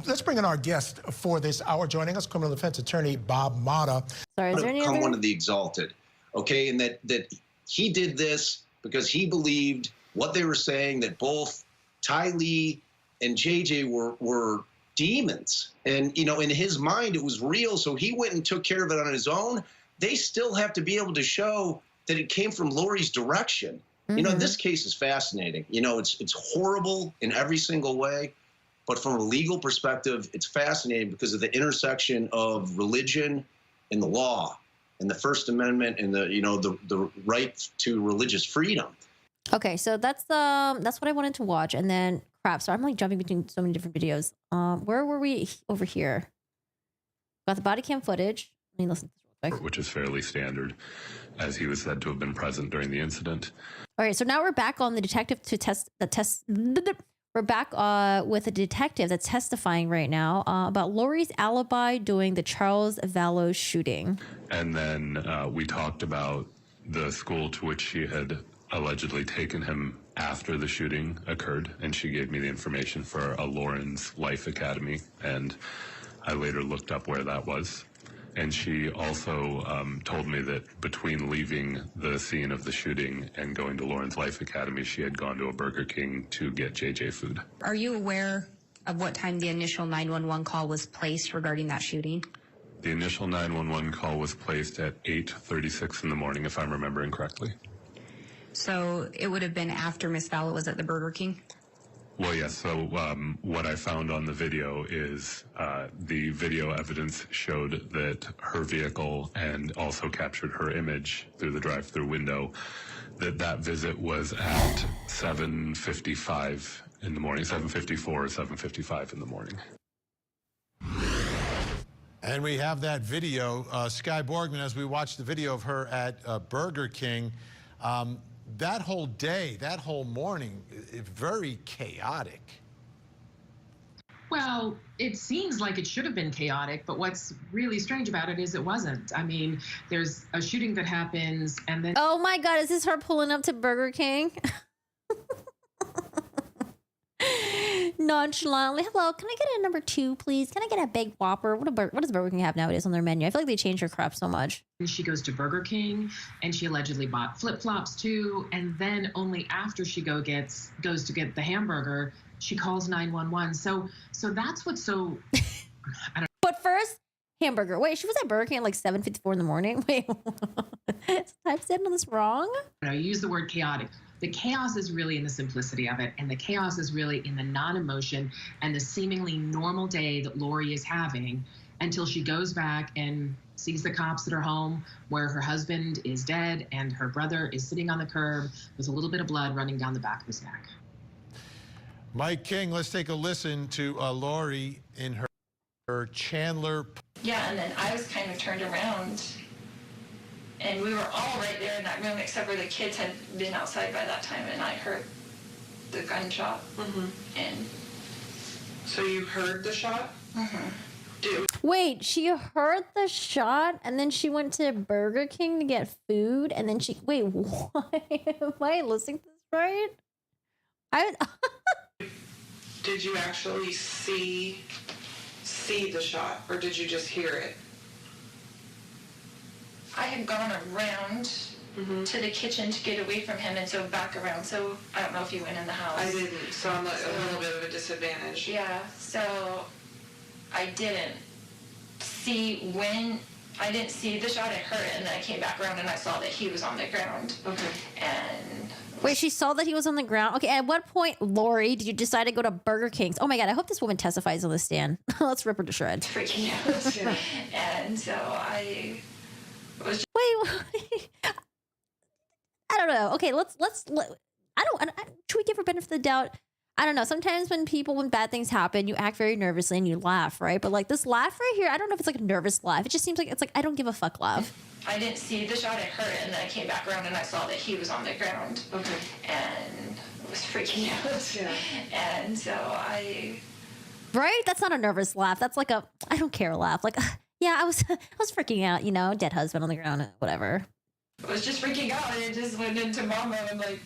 Let's bring in our guest for this hour. Joining us, criminal defense attorney Bob Mata. Sorry, is there any other? One of the exalted, okay? And that he did this because he believed what they were saying, that both Tylee and JJ were demons. And, in his mind, it was real, so he went and took care of it on his own. They still have to be able to show that it came from Lori's direction. This case is fascinating. It's horrible in every single way, but from a legal perspective, it's fascinating because of the intersection of religion and the law and the First Amendment and the right to religious freedom. Okay, so that's what I wanted to watch, and then crap. So I'm like jumping between so many different videos. Where were we over here? Got the body cam footage. Let me listen to this real quick. Which is fairly standard, as he was said to have been present during the incident. All right, so now we're back on the detective to test the test. We're back with a detective that's testifying right now about Lori's alibi during the Charles Vallow shooting. And then we talked about the school to which she had allegedly taken him after the shooting occurred, and she gave me the information for a Lawrence Life Academy, and I later looked up where that was. And she also told me that between leaving the scene of the shooting and going to Lawrence Life Academy, she had gone to a Burger King to get JJ food. Are you aware of what time the initial 911 call was placed regarding that shooting? The initial 911 call was placed at 8:36 in the morning, if I'm remembering correctly. So it would have been after Miss Vallow was at the Burger King? Well, yes. So what I found on the video is the video evidence showed that her vehicle, and also captured her image through the drive-through window, that visit was at 7:55 in the morning, 7:54 or 7:55 in the morning. And we have that video, Sky Borgman, as we watch the video of her at Burger King. That whole day, that whole morning, very chaotic. Well, it seems like it should have been chaotic, but what's really strange about it is it wasn't. I mean, there's a shooting that happens, and then... Oh my God, is this her pulling up to Burger King? nonchalantly. Hello, can I get a number 2, please? Can I get a big Whopper? What does Burger King have nowadays on their menu? I feel like they change their crap so much. She goes to Burger King and she allegedly bought flip-flops too. And then only after she goes to get the hamburger, she calls 911. So that's what's so, I don't. But first, hamburger. Wait, she was at Burger King at like 7:54 in the morning. Wait, I've said this wrong. I use the word chaotic. The chaos is really in the simplicity of it, and the chaos is really in the non-emotion and the seemingly normal day that Lori is having until she goes back and sees the cops at her home where her husband is dead and her brother is sitting on the curb with a little bit of blood running down the back of his neck. Mike King, let's take a listen to Lori in her Chandler. Yeah, and then I was kind of turned around, and we were all right there in that room except for the kids had been outside by that time, and I heard the gunshot. And so you heard the shot? Wait, she heard the shot and then she went to Burger King to get food and then she wait, what? Am I listening to this right? Did you actually see the shot, or did you just hear it? I had gone around to the kitchen to get away from him and so back around. So I don't know if you went in the house. I didn't, so I'm like a little bit of a disadvantage. Yeah, so I didn't see the shot. I heard it, and then I came back around and I saw that he was on the ground. Okay. And wait, she saw that he was on the ground. Okay, at what point, Lori, did you decide to go to Burger King's? Oh my God, I hope this woman testifies on the stand. Let's rip her to shreds. Freaking out. And so I was just wait. I don't know. Okay, let's should we give her benefit of the doubt? I don't know. Sometimes when bad things happen, you act very nervously and you laugh, right? But like this laugh right here, I don't know if it's like a nervous laugh. It just seems like it's like I don't give a fuck laugh. I didn't see the shot. I heard it, and then I came back around and I saw that he was on the ground. Okay. And was freaking out. Yeah. And so Right? That's not a nervous laugh. That's like a I don't care laugh. Like yeah, I was freaking out. You know, dead husband on the ground, whatever. I was just freaking out, and it just went into mama. I'm like,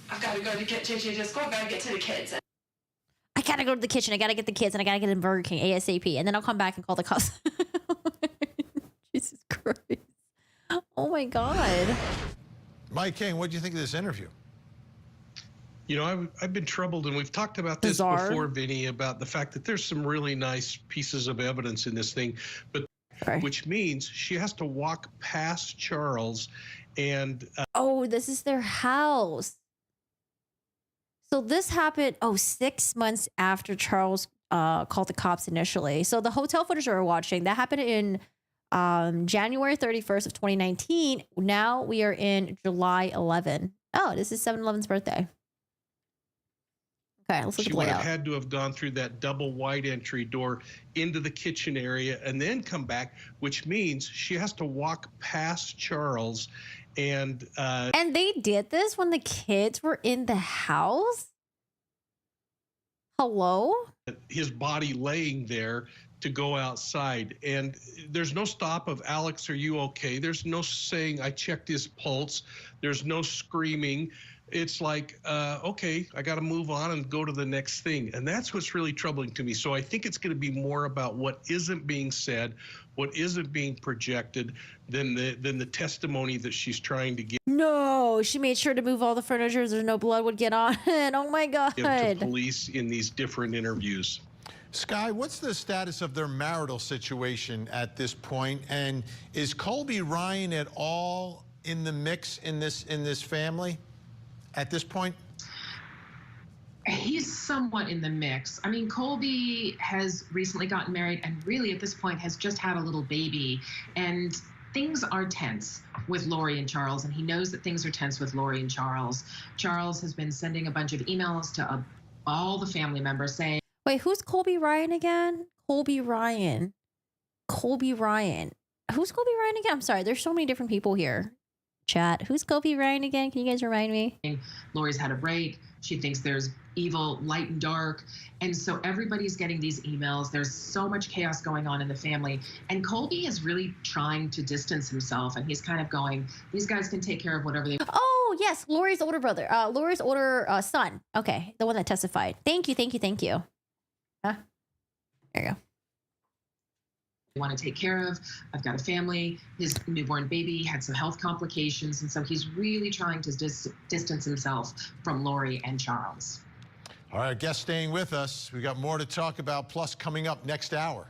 I've got to go to get JJ to school. I've got to get to the kids. I gotta go to the kitchen. I gotta get the kids, and I gotta get in Burger King ASAP, and then I'll come back and call the cops. Jesus Christ! Oh my God! Mike King, what do you think of this interview? You know, I've been troubled, and we've talked about this before, Vinny, about the fact that there's some really nice pieces of evidence in this thing, but which means she has to walk past Charles, and oh, this is their house. So this happened 6 months after Charles called the cops initially. So the hotel footage we were watching, that happened in January 31st of 2019. Now we are in July 11. Oh, this is 7-Eleven's birthday. Okay, let's look at the layout. She would have had to have gone through that double wide entry door into the kitchen area and then come back, which means she has to walk past Charles. And they did this when the kids were in the house? Hello? His body laying there to go outside. And there's no stop of, Alex, are you okay? There's no saying, I checked his pulse. There's no screaming. It's like, okay, I got to move on and go to the next thing. And that's what's really troubling to me. So I think it's going to be more about what isn't being said, what isn't being projected than the testimony that she's trying to give. No, she made sure to move all the furniture so no blood would get on it. Oh my God. To police in these different interviews. Sky, what's the status of their marital situation at this point? And is Colby Ryan at all in the mix in this family at this point? He's somewhat in the mix. I mean, Colby has recently gotten married and really at this point has just had a little baby. And things are tense with Lori and Charles, and he knows that things are tense with Lori and Charles. Charles has been sending a bunch of emails to all the family members saying, wait, who's Colby Ryan again? Colby Ryan. Colby Ryan. Who's Colby Ryan again? I'm sorry, there's so many different people here. Chat. Who's Colby Ryan again? Can you guys remind me? Lori's had a break. She thinks there's evil, light and dark. And so everybody's getting these emails. There's so much chaos going on in the family. And Colby is really trying to distance himself. And he's kind of going, these guys can take care of whatever they want. Oh, yes, Lori's older brother. Lori's older son. Okay, the one that testified. Thank you. Huh? There you go. Want to take care of. I've got a family. His newborn baby had some health complications, and so he's really trying to distance himself from Lori and Charles. All right, guest staying with us. We got more to talk about, plus coming up next hour.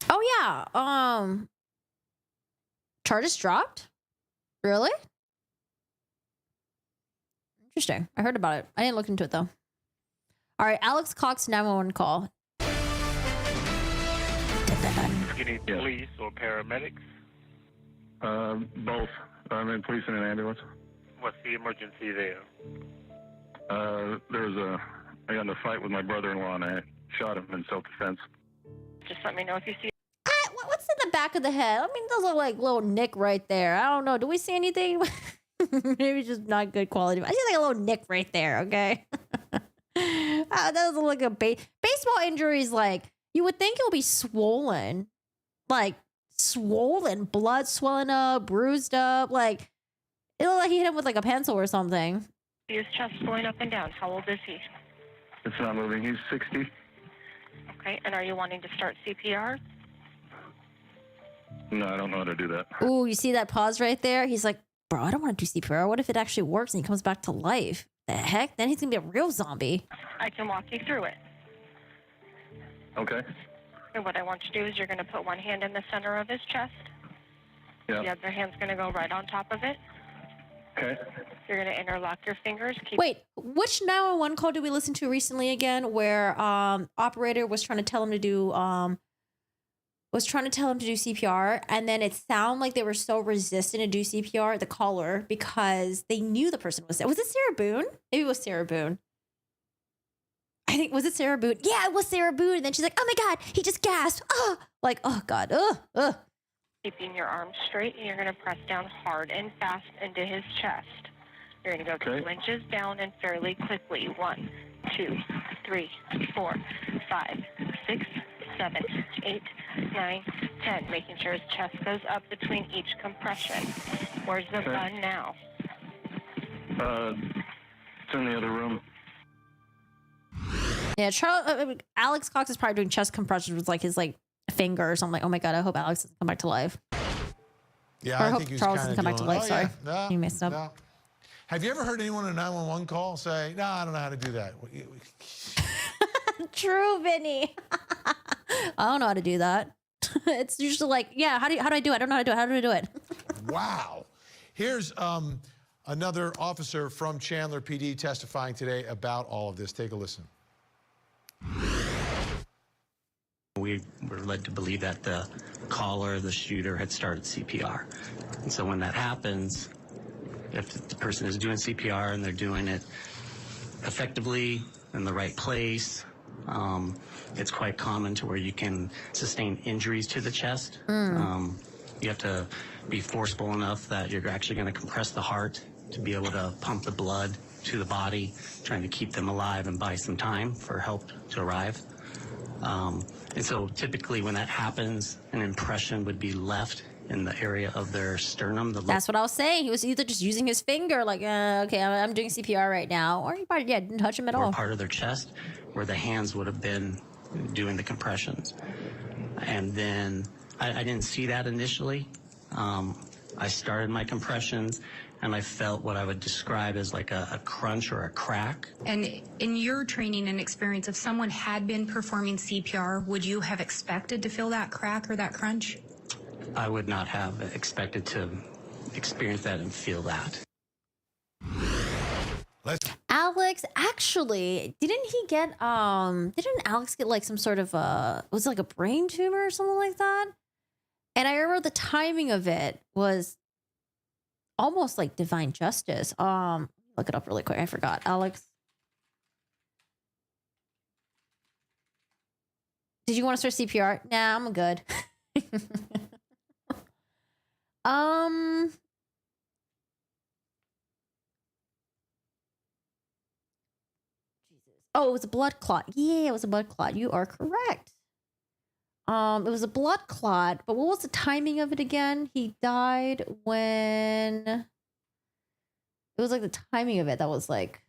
Oh yeah. Charges dropped? Really? Interesting. I heard about it. I didn't look into it though. All right, Alex Cox 911 call. You need police or paramedics? Both. I'm in police and an ambulance. What's the emergency there? I got in a fight with my brother-in-law and I shot him in self-defense. Just let me know if you see. What's in the back of the head? I mean, those look like little nick right there. I don't know. Do we see anything? Maybe it's just not good quality. I see like a little nick right there. Okay. That doesn't look a baseball injuries. Like you would think it'll be swollen, like swollen, blood swelling up, bruised up. Like it looked like he hit him with like a pencil or something. His chest going up and down. How old is he? It's not moving. He's 60. Okay. And are you wanting to start CPR? No, I don't know how to do that. Ooh, you see that pause right there? He's like, bro, I don't want to do CPR. What if it actually works and he comes back to life? The heck? Then he's going to be a real zombie. I can walk you through it. Okay. And what I want you to do is you're going to put one hand in the center of his chest. Yeah. The other hand's going to go right on top of it. Okay. You're going to interlock your fingers. Wait, which 911 call did we listen to recently again where operator was trying to tell him to do CPR, and then it sounded like they were so resistant to do CPR, the caller, because they knew the person was there. Was it Sarah Boone? Maybe it was Sarah Boone. I think, was it Sarah Boone? Yeah, it was Sarah Boone. And then she's like, oh my God, he just gasped. Oh, like, oh God. Keeping your arms straight, and you're going to press down hard and fast into his chest. You're going to go 2 inches down and fairly quickly. 1, 2, 3, 4, 5, 6, 7, 8, 9, 10. Making sure his chest goes up between each compression. Where's the gun now? It's in the other room. Yeah, Alex Cox is probably doing chest compressions with like his like finger or something. Like, oh my God, I hope Alex doesn't come back to life. Yeah, or I hope think he was Charles kind doesn't of come back to life. Sorry, No, you messed up. No. Have you ever heard anyone in a 911 call say, no, I don't know how to do that? True, Vinny. I don't know how to do that. It's usually like, yeah, how do I do it? I don't know how to do it. How do I do it? Wow. Here's another officer from Chandler PD testifying today about all of this. Take a listen. We were led to believe that the caller, the shooter, had started CPR. And so when that happens, if the person is doing CPR and they're doing it effectively in the right place, it's quite common to where you can sustain injuries to the chest. You have to be forceful enough that you're actually going to compress the heart to be able to pump the blood to the body, trying to keep them alive and buy some time for help to arrive. And so typically when that happens, an impression would be left in the area of their sternum. That's what I was saying. He was either just using his finger, like, okay, I'm doing CPR right now, or he probably didn't touch him at all. Part of their chest where the hands would have been doing the compressions. And then I didn't see that initially. I started my compressions and I felt what I would describe as like a crunch or a crack. And in your training and experience, if someone had been performing CPR, would you have expected to feel that crack or that crunch? I would not have expected to experience that and feel that. Alex, actually, didn't Alex get like some sort of was it like a brain tumor or something like that? And I remember the timing of it was almost like divine justice. Look it up really quick. I forgot. Alex, did you want to start CPR? Nah, I'm good. Oh, it was a blood clot. Yeah, it was a blood clot. You are correct. It was a blood clot, but what was the timing of it again? He died when It was like the timing of it that was like.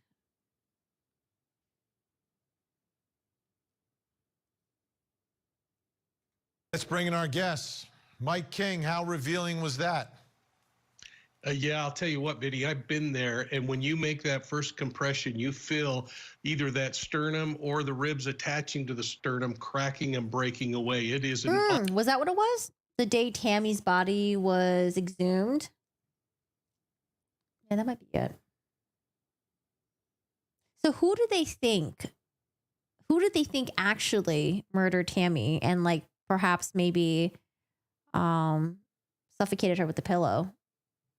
Let's bring in our guests. Mike King, how revealing was that? Yeah, I'll tell you what, Biddy, I've been there. And when you make that first compression, you feel either that sternum or the ribs attaching to the sternum cracking and breaking away. It is Was that what it was? The day Tammy's body was exhumed? Yeah, that might be it. So who did they think actually murdered Tammy and like perhaps maybe suffocated her with the pillow?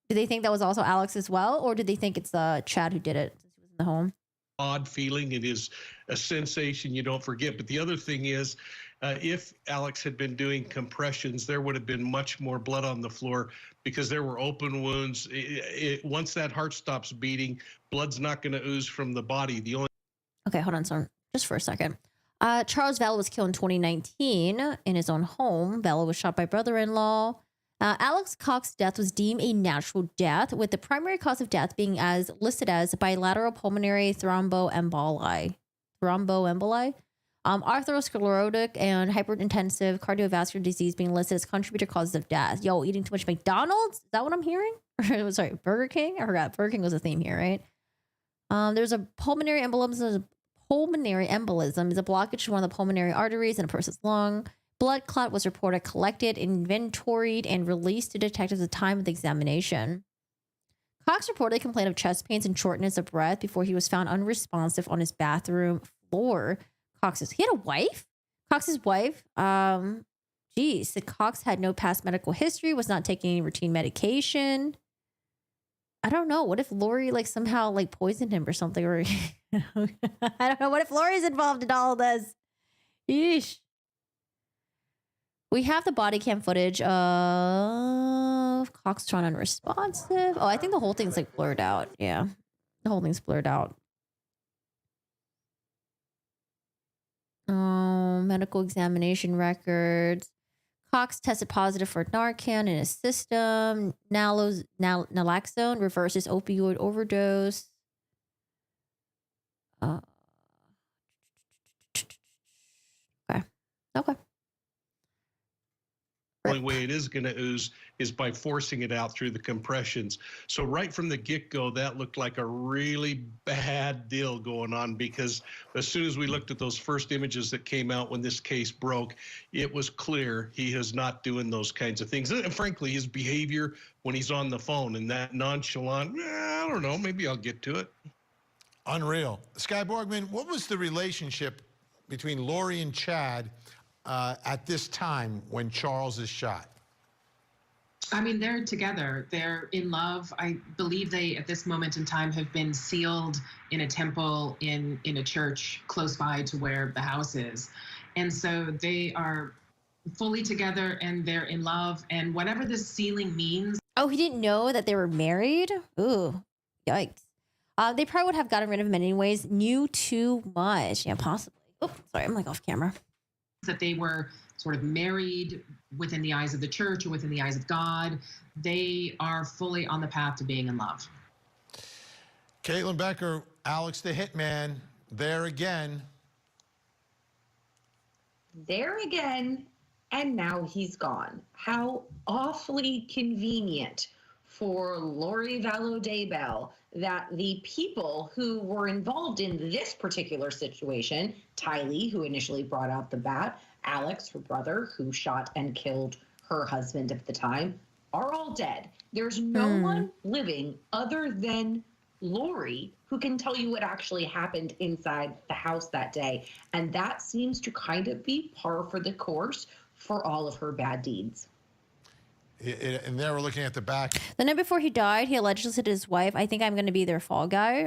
Do they think that was also Alex as well, or did they think it's Chad who did it since he was in the home? odd feeling. It is a sensation you don't forget. But the other thing is, if Alex had been doing compressions, there would have been much more blood on the floor because there were open wounds. Once that heart stops beating, blood's not going to ooze from the body. The only Okay, hold on, son. Just for a second. Charles Vallow was killed in 2019 in his own home. Vallow was shot by brother-in-law. Alex Cox's death was deemed a natural death, with the primary cause of death being listed as bilateral pulmonary thromboemboli. Atherosclerotic and hypertensive cardiovascular disease being listed as contributor causes of death. Yo, eating too much McDonald's? Is that what I'm hearing? Sorry, Burger King? I forgot. Burger King was a theme here, right? There's a pulmonary embolism. Pulmonary embolism is a blockage to one of the pulmonary arteries in a person's lung. Blood clot was reported, collected, inventoried, and released to detectives at the time of the examination. Cox reportedly complained of chest pains and shortness of breath before he was found unresponsive on his bathroom floor. He had a wife? Cox's wife? Said Cox had no past medical history, was not taking any routine medication. I don't know. What if Lori somehow poisoned him or something? Or I don't know. What if Lori's involved in all of this? Yeesh. We have the body cam footage of Cox drawn unresponsive. Oh, I think the whole thing's blurred out. Yeah. The whole thing's blurred out. Oh, medical examination records. Cox tested positive for Narcan in his system. Naloxone reverses opioid overdose. Okay. The only way it is going to ooze is by forcing it out through the compressions. So right from the get-go, that looked like a really bad deal going on, because as soon as we looked at those first images that came out when this case broke, it was clear he is not doing those kinds of things. And frankly, his behavior when he's on the phone and that nonchalant, I don't know, maybe I'll get to it. Unreal. Sky Borgman, what was the relationship between Lori and Chad at this time when Charles is shot? I mean, they're together. They're in love. I believe they, at this moment in time, have been sealed in a temple in a church close by to where the house is. And so they are fully together and they're in love. And whatever this sealing means. Oh, he didn't know that they were married? Ooh, yikes. They probably would have gotten rid of him anyways. Knew too much. Yeah, possibly. Oh, sorry, I'm off camera. That they were sort of married within the eyes of the church or within the eyes of God. They are fully on the path to being in love. Caitlin Becker, Alex the Hitman, there again. There again, and now he's gone. How awfully convenient for Lori Vallow Daybell that the people who were involved in this particular situation, Tylee, who initially brought out the bat, Alex, her brother, who shot and killed her husband at the time, are all dead. There's no one living other than Lori who can tell you what actually happened inside the house that day. And that seems to kind of be par for the course for all of her bad deeds. And there we're looking at the back. The night before he died, he allegedly said to his wife, I think I'm going to be their fall guy.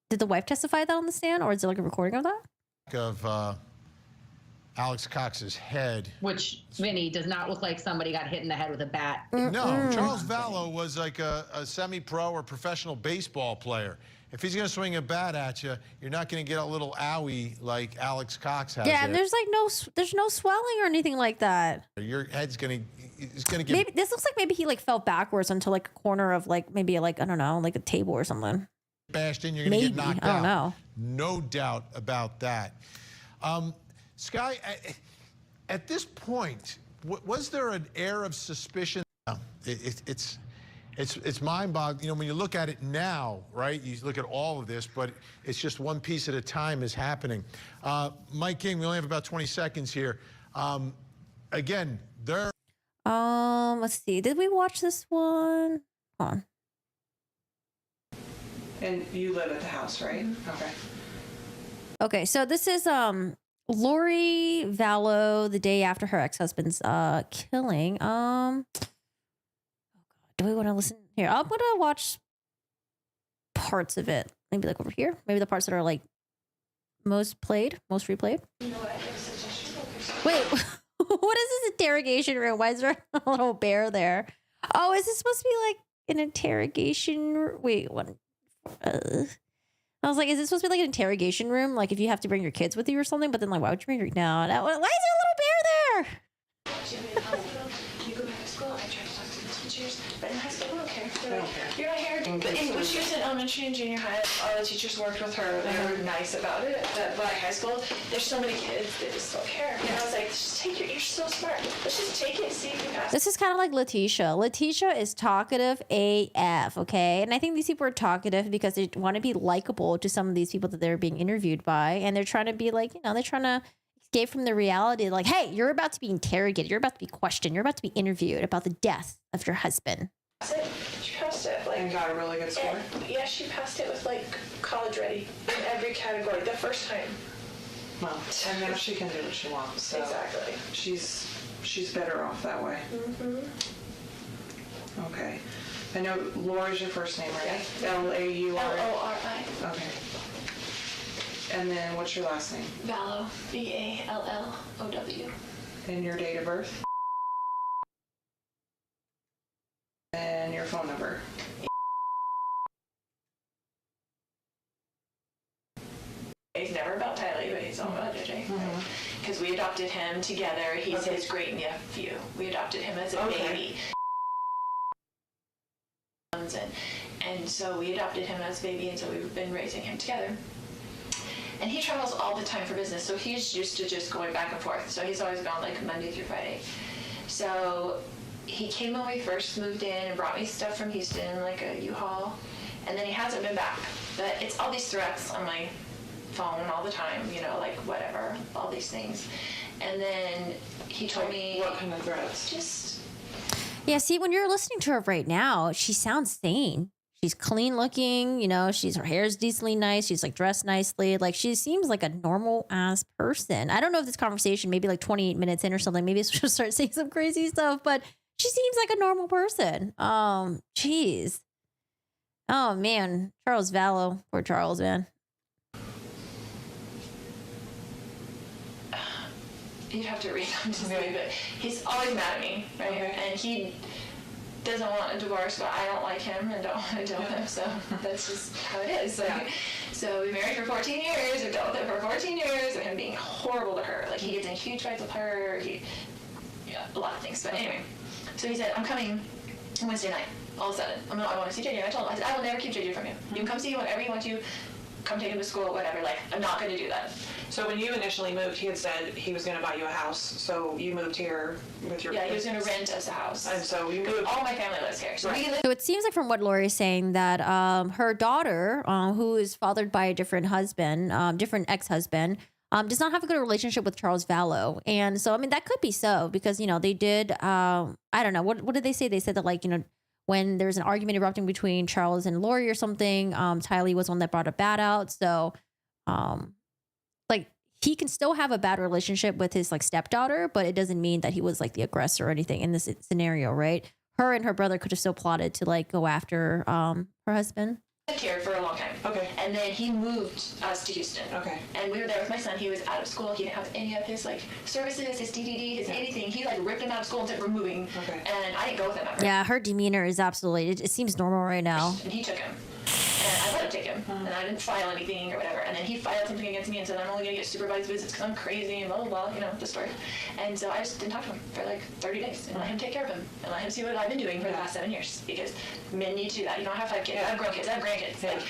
Did the wife testify that on the stand, or is there a recording of that? Of Alex Cox's head. Which, Vinny, does not look like somebody got hit in the head with a bat. No, Charles Vallow was like a semi-pro or professional baseball player. If he's going to swing a bat at you, you're not going to get a little owie like Alex Cox has. Yeah, and there's no swelling or anything like that. Your head's going to is going to get. Maybe this looks like maybe he like fell backwards into like a corner of like maybe like I don't know, like a table or something. Bashed in, you're going to get knocked out. I don't know. No doubt about that. Sky, at this point, was there an air of suspicion? No, it's mind-boggling. You know, when you look at it now, right? You look at all of this, but it's just one piece at a time is happening. Mike King, we only have about 20 seconds here. Again, there. Let's see. Did we watch this one? Hold on. And you live at the house, right? Okay. Okay, so this is Lori Vallow the day after her ex-husband's killing. Oh God, do we want to listen here? I'm gonna watch parts of it. Maybe like over here. Maybe the parts that are like most replayed. Wait, what is this interrogation room? Why is there a little bear there? Oh, is this supposed to be like an interrogation? Wait, what? I was like, is this supposed to be like an interrogation room? Like if you have to bring your kids with you or something? But then like, why would you bring your... No, why is there a little bear there? You go back to school, I try to talk to the teachers, but in high school, they don't care. They're like, you're not here. But when she was in elementary and junior high, all the teachers worked with her. They were nice about it. But by high school, there's so many kids, they just don't care. And I was like, just take it. You're so smart. Let's just take it and see if you pass. This is kind of like Letitia. Letitia is talkative AF, okay? And I think these people are talkative because they want to be likable to some of these people that they're being interviewed by. And they're trying to be like, you know, they're trying to escape from the reality. Like, hey, you're about to be interrogated. You're about to be questioned. You're about to be interviewed about the death of your husband. She passed it. Like, and got a really good score? Yeah, she passed it with like college ready in every category the first time. Well, and now she can do what she wants. So exactly. She's better off that way. Mm-hmm. Okay. I know Laura's your first name, right? Yeah. Lauri. Lori. Okay. And then what's your last name? Vallow. Vallow. And your date of birth? And your phone number? He's never about Tylee, but he's all about JJ. Because we adopted him together. He's his great nephew. We adopted him as a baby. And so we adopted him as a baby, and so we've been raising him together. And he travels all the time for business, so he's used to just going back and forth. So he's always gone like Monday through Friday. So he came when we first moved in and brought me stuff from Houston, like a U-Haul. And then he hasn't been back. But it's all these threats on my phone all the time, you know, like whatever, all these things. And then he told me... What kind of threats? Just... Yeah, see, when you're listening to her right now, she sounds sane. She's clean looking, you know, her hair's decently nice. She's like dressed nicely. Like she seems like a normal ass person. I don't know if this conversation, maybe like 28 minutes in or something, maybe she'll start saying some crazy stuff, but she seems like a normal person. Jeez. Oh man, Charles Vallow. Poor Charles, man. You'd have to read them to see, but he's always mad at me, right? And he doesn't want a divorce, but I don't like him and don't want to deal with him, so that's just how it is. So we married for 14 years, we dealt with it for 14 years, and him being horrible to her. Like, he gets in huge fights with her, a lot of things. But anyway, so he said, I'm coming Wednesday night, all of a sudden. I want to see JJ. I told him, I said, I will never keep JJ from you. You can come see him whenever you want to. Come take him to school, whatever. Like, I'm not going to do that. So when you initially moved, he had said he was going to buy you a house. So you moved here with your... Yeah, he was going to rent us a house. And so you moved... All my family lives here. So, So it seems like from what Lori is saying that her daughter, who is fathered by a different husband, different ex-husband, does not have a good relationship with Charles Vallow. And so, I mean, that could be so because, you know, they did, I don't know, what did they say? They said that, like, you know, when there was an argument erupting between Charles and Lori or something, Tylee was one that brought a bat out. So, like, he can still have a bad relationship with his, like, stepdaughter, but it doesn't mean that he was, like, the aggressor or anything in this scenario, right? Her and her brother could have still plotted to, like, go after her husband. lived here for a long time. Okay. And then he moved us to Houston. Okay. And we were there with my son. He was out of school. He didn't have any of his, like, services, his DDD, his anything. He, like, ripped him out of school and said, we're moving. Okay. And I didn't go with him ever. Yeah, her demeanor is absolutely, it seems normal right now. And he took him. And I let him take him. and I didn't file anything or whatever. And then he filed something against me and said I'm only going to get supervised visits because I'm crazy and blah, blah, blah, you know, the story. And so I just didn't talk to him for like 30 days and let him take care of him and let him see what I've been doing for the past 7 years, because men need to do that. You don't have to have kids. I have grown kids. I have grandkids. Like,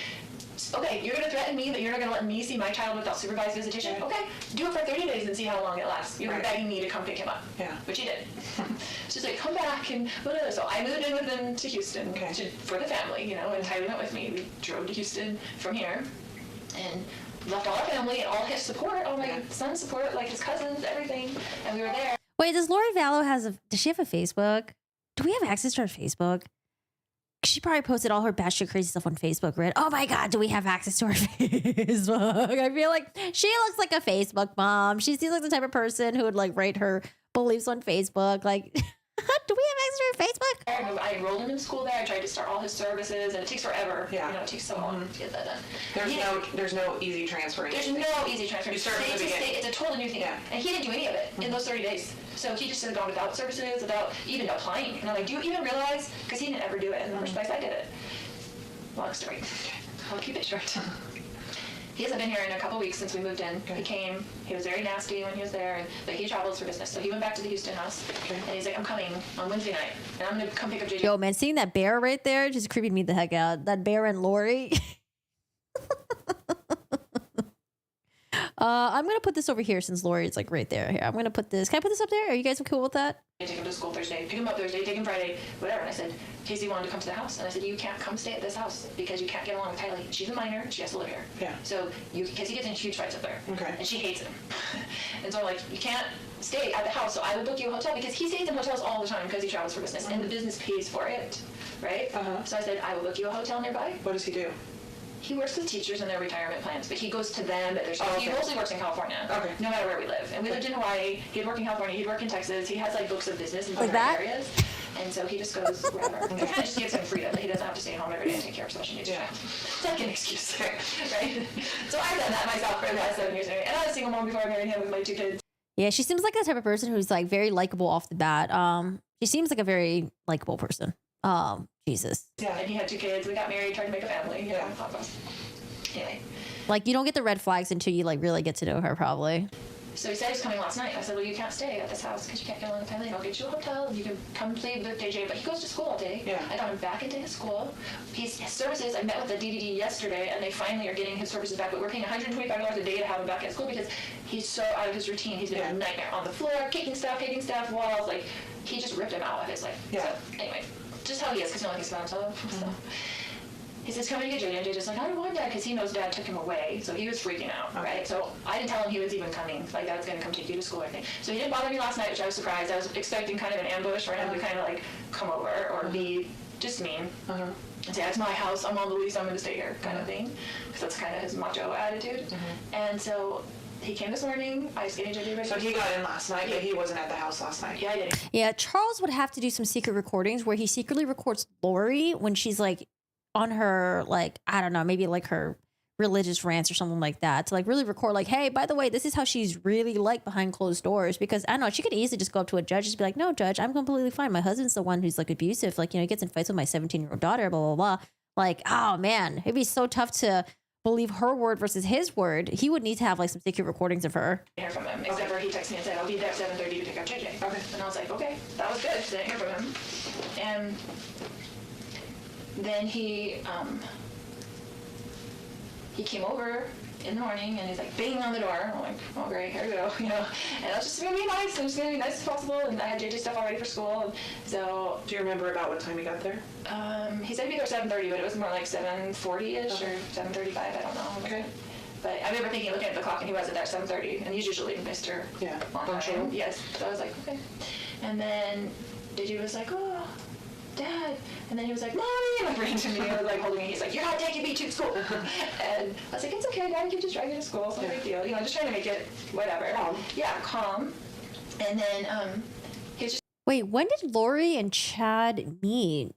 okay, you're going to threaten me that you're not going to let me see my child without supervised visitation? Okay, do it for 30 days and see how long it lasts. You're begging me to come pick him up, which he did. She's like, come back, and whatever. So I moved in with them to Houston for the family, you know, and Tyler went with me. We drove to Houston from here and left all our family and all his support, all my son's support, like his cousins, everything, and we were there. Wait, does Lori Vallow does she have a Facebook? Do we have access to her Facebook? She probably posted all her batshit crazy stuff on Facebook, right? Oh my God, do we have access to her Facebook? I feel like she looks like a Facebook mom. She seems like the type of person who would like write her beliefs on Facebook. Like, do we have access to her Facebook? I enrolled him in school there. I tried to start all his services, and it takes forever. Yeah. You know, it takes so long to get that done. There's no easy transfer. There's no easy transfer. You start from the beginning. It's a totally new thing. Yeah. And he didn't do any of it in those 30 days. So he just had gone without services, without even applying. And I'm like, do you even realize? Because he didn't ever do it in the first place. I did it. Long story. I'll keep it short. He hasn't been here in a couple weeks since we moved in. He came. He was very nasty when he was there, but he travels for business. So he went back to the Houston house, and he's like, I'm coming on Wednesday night, and I'm going to come pick up JJ. Yo, man, seeing that bear right there just creeping me the heck out. That bear and Lori. I'm going to put this over here since Lori is like right there. Here, I'm going to put this. Can I put this up there? Are you guys cool with that? I take him to school Thursday, pick him up Thursday, take him Friday, whatever. And I said, Casey wanted to come to the house. And I said, you can't come stay at this house because you can't get along with Kylie. She's a minor. She has to live here. Yeah. So Casey gets in huge fights up there. Okay. And she hates him. And so I'm like, you can't stay at the house. So I will book you a hotel because he stays in hotels all the time because he travels for business. And the business pays for it. Right? So I said, I will book you a hotel nearby. What does he do? He works with teachers and their retirement plans, but he goes to them at their school. He mostly works in California, no matter where we live. And we lived in Hawaii. He'd work in California. He'd work in Texas. He has like books of business in different areas. And so he just goes wherever. It kind of just gives him freedom that he doesn't have to stay home every day and take care of special needs. It's like an excuse, right? So I've done that myself for the last 7 years. And I was a single mom before I married him with my 2 kids. Yeah, she seems like the type of person who's like very likable off the bat. She seems like a very likable person. Jesus. Yeah, and he had 2 kids. We got married, tried to make a family. Yeah. Anyway. Like, you don't get the red flags until you like really get to know her, probably. So he said he was coming last night. I said, well, you can't stay at this house because you can't get along with the family. I'll get you a hotel and you can come play with JJ. But he goes to school all day. Yeah. I got him back into his school. His services, I met with the DDD yesterday, and they finally are getting his services back. But we're paying $125 a day to have him back at school because he's so out of his routine. He's been a nightmare on the floor, kicking stuff, walls. Like, he just ripped him out of his life. Yeah. So, anyway, just how he is because he only thinks about himself. So. He says, come to get JJ. And JJ's like, I don't want Dad, because he knows Dad took him away. So he was freaking out, right? So I didn't tell him he was even coming. Like, Dad's going to come take you to school or anything. So he didn't bother me last night, which I was surprised. I was expecting kind of an ambush for him to kind of, like, come over or be just mean. And say, it's my house. I'm on the lease. I'm going to stay here kind of thing. Because that's kind of his macho attitude. And so he came this morning. I was getting JJ ready. So he got in last night, but he wasn't at the house last night. Yeah, I did. Yeah, Charles would have to do some secret recordings where he secretly records Lori when she's, like, on her, like, I don't know, maybe like her religious rants or something like that, to like really record like, hey, by the way, this is how she's really like behind closed doors. Because I don't know, she could easily just go up to a judge and just be like, no, judge, I'm completely fine. My husband's the one who's like abusive. Like, you know, he gets in fights with my 17-year-old daughter, blah, blah, blah. Like, oh man, it'd be so tough to believe her word versus his word. He would need to have like some secret recordings of her. Hear from him, except for he texted me and said, I'll be there at 7:30 to pick up JJ. Okay. And I was like, okay, that was good. I didn't hear from him. And then he came over in the morning and he's like banging on the door. I'm like, oh great, here we go, you know. And I was just gonna be nice. I'm just gonna be nice as possible. And I had JJ stuff all ready for school. And so. Do you remember about what time he got there? He said he'd be there at 7:30, but it was more like 7:40ish or 7:35. I don't know. Okay. But I remember looking at the clock, and he wasn't there at 7:30, and he's usually Mr. On time. Yes. So I was like, okay. And then JJ was like, oh, Dad. And then he was like, Mommy, and like ran to me and was like holding me. He's like, you're not taking me to school. And I was like, it's okay, Dad, you can just drive you to school. It's no big deal. You know, just trying to make it whatever. Calm. And then he was just. Wait, when did Lori and Chad meet?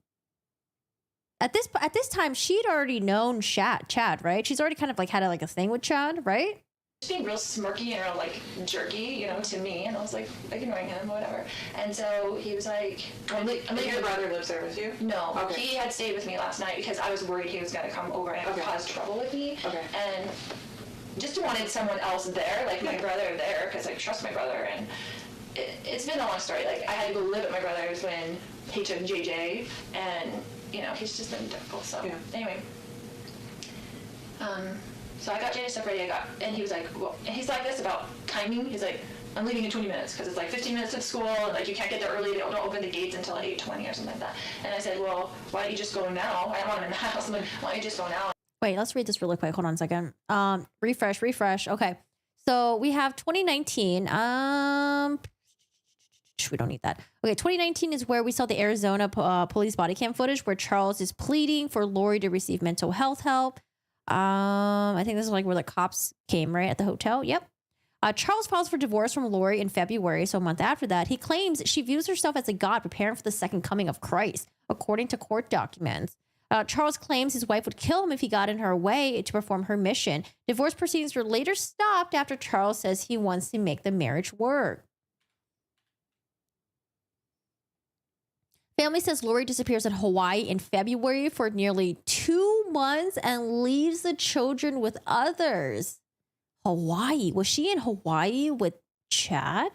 At this time, she'd already known Chad, right? She's already kind of like had a thing with Chad, right? being real smirky and real like jerky, you know, to me, and I was like ignoring him, whatever. And so he was like, Your brother lives there with you? No, Okay. he had stayed with me last night because I was worried he was gonna come over and cause trouble with me. Okay. And just wanted someone else there, like my brother there, because I trust my brother. And it's been a long story. Like I had to go live at my brother's when he took JJ, and you know he's just been difficult. So anyway. So I got Jada separated, and he was like, well, and he's like this about timing. He's like, I'm leaving in 20 minutes because it's like 15 minutes to school, and like you can't get there early. They don't open the gates until like 8:20 or something like that. And I said, well, why don't you just go now? I don't want him in the house. I'm like, why don't you just go now? Wait, let's read this really quick. Hold on a second. Refresh. Okay. So we have 2019. We don't need that. Okay, 2019 is where we saw the Arizona police body cam footage where Charles is pleading for Lori to receive mental health help. I think this is like where the cops came, right, at the hotel. Yep. Charles files for divorce from Lori in February, so a month after that. He claims she views herself as a god preparing for the second coming of Christ, according to court documents. Charles claims his wife would kill him if he got in her way to perform her mission. Divorce proceedings were later stopped after Charles says he wants to make the marriage work. Family says Lori disappears in Hawaii in February for nearly 2 months and leaves the children with others. Hawaii. Was she in Hawaii with Chad?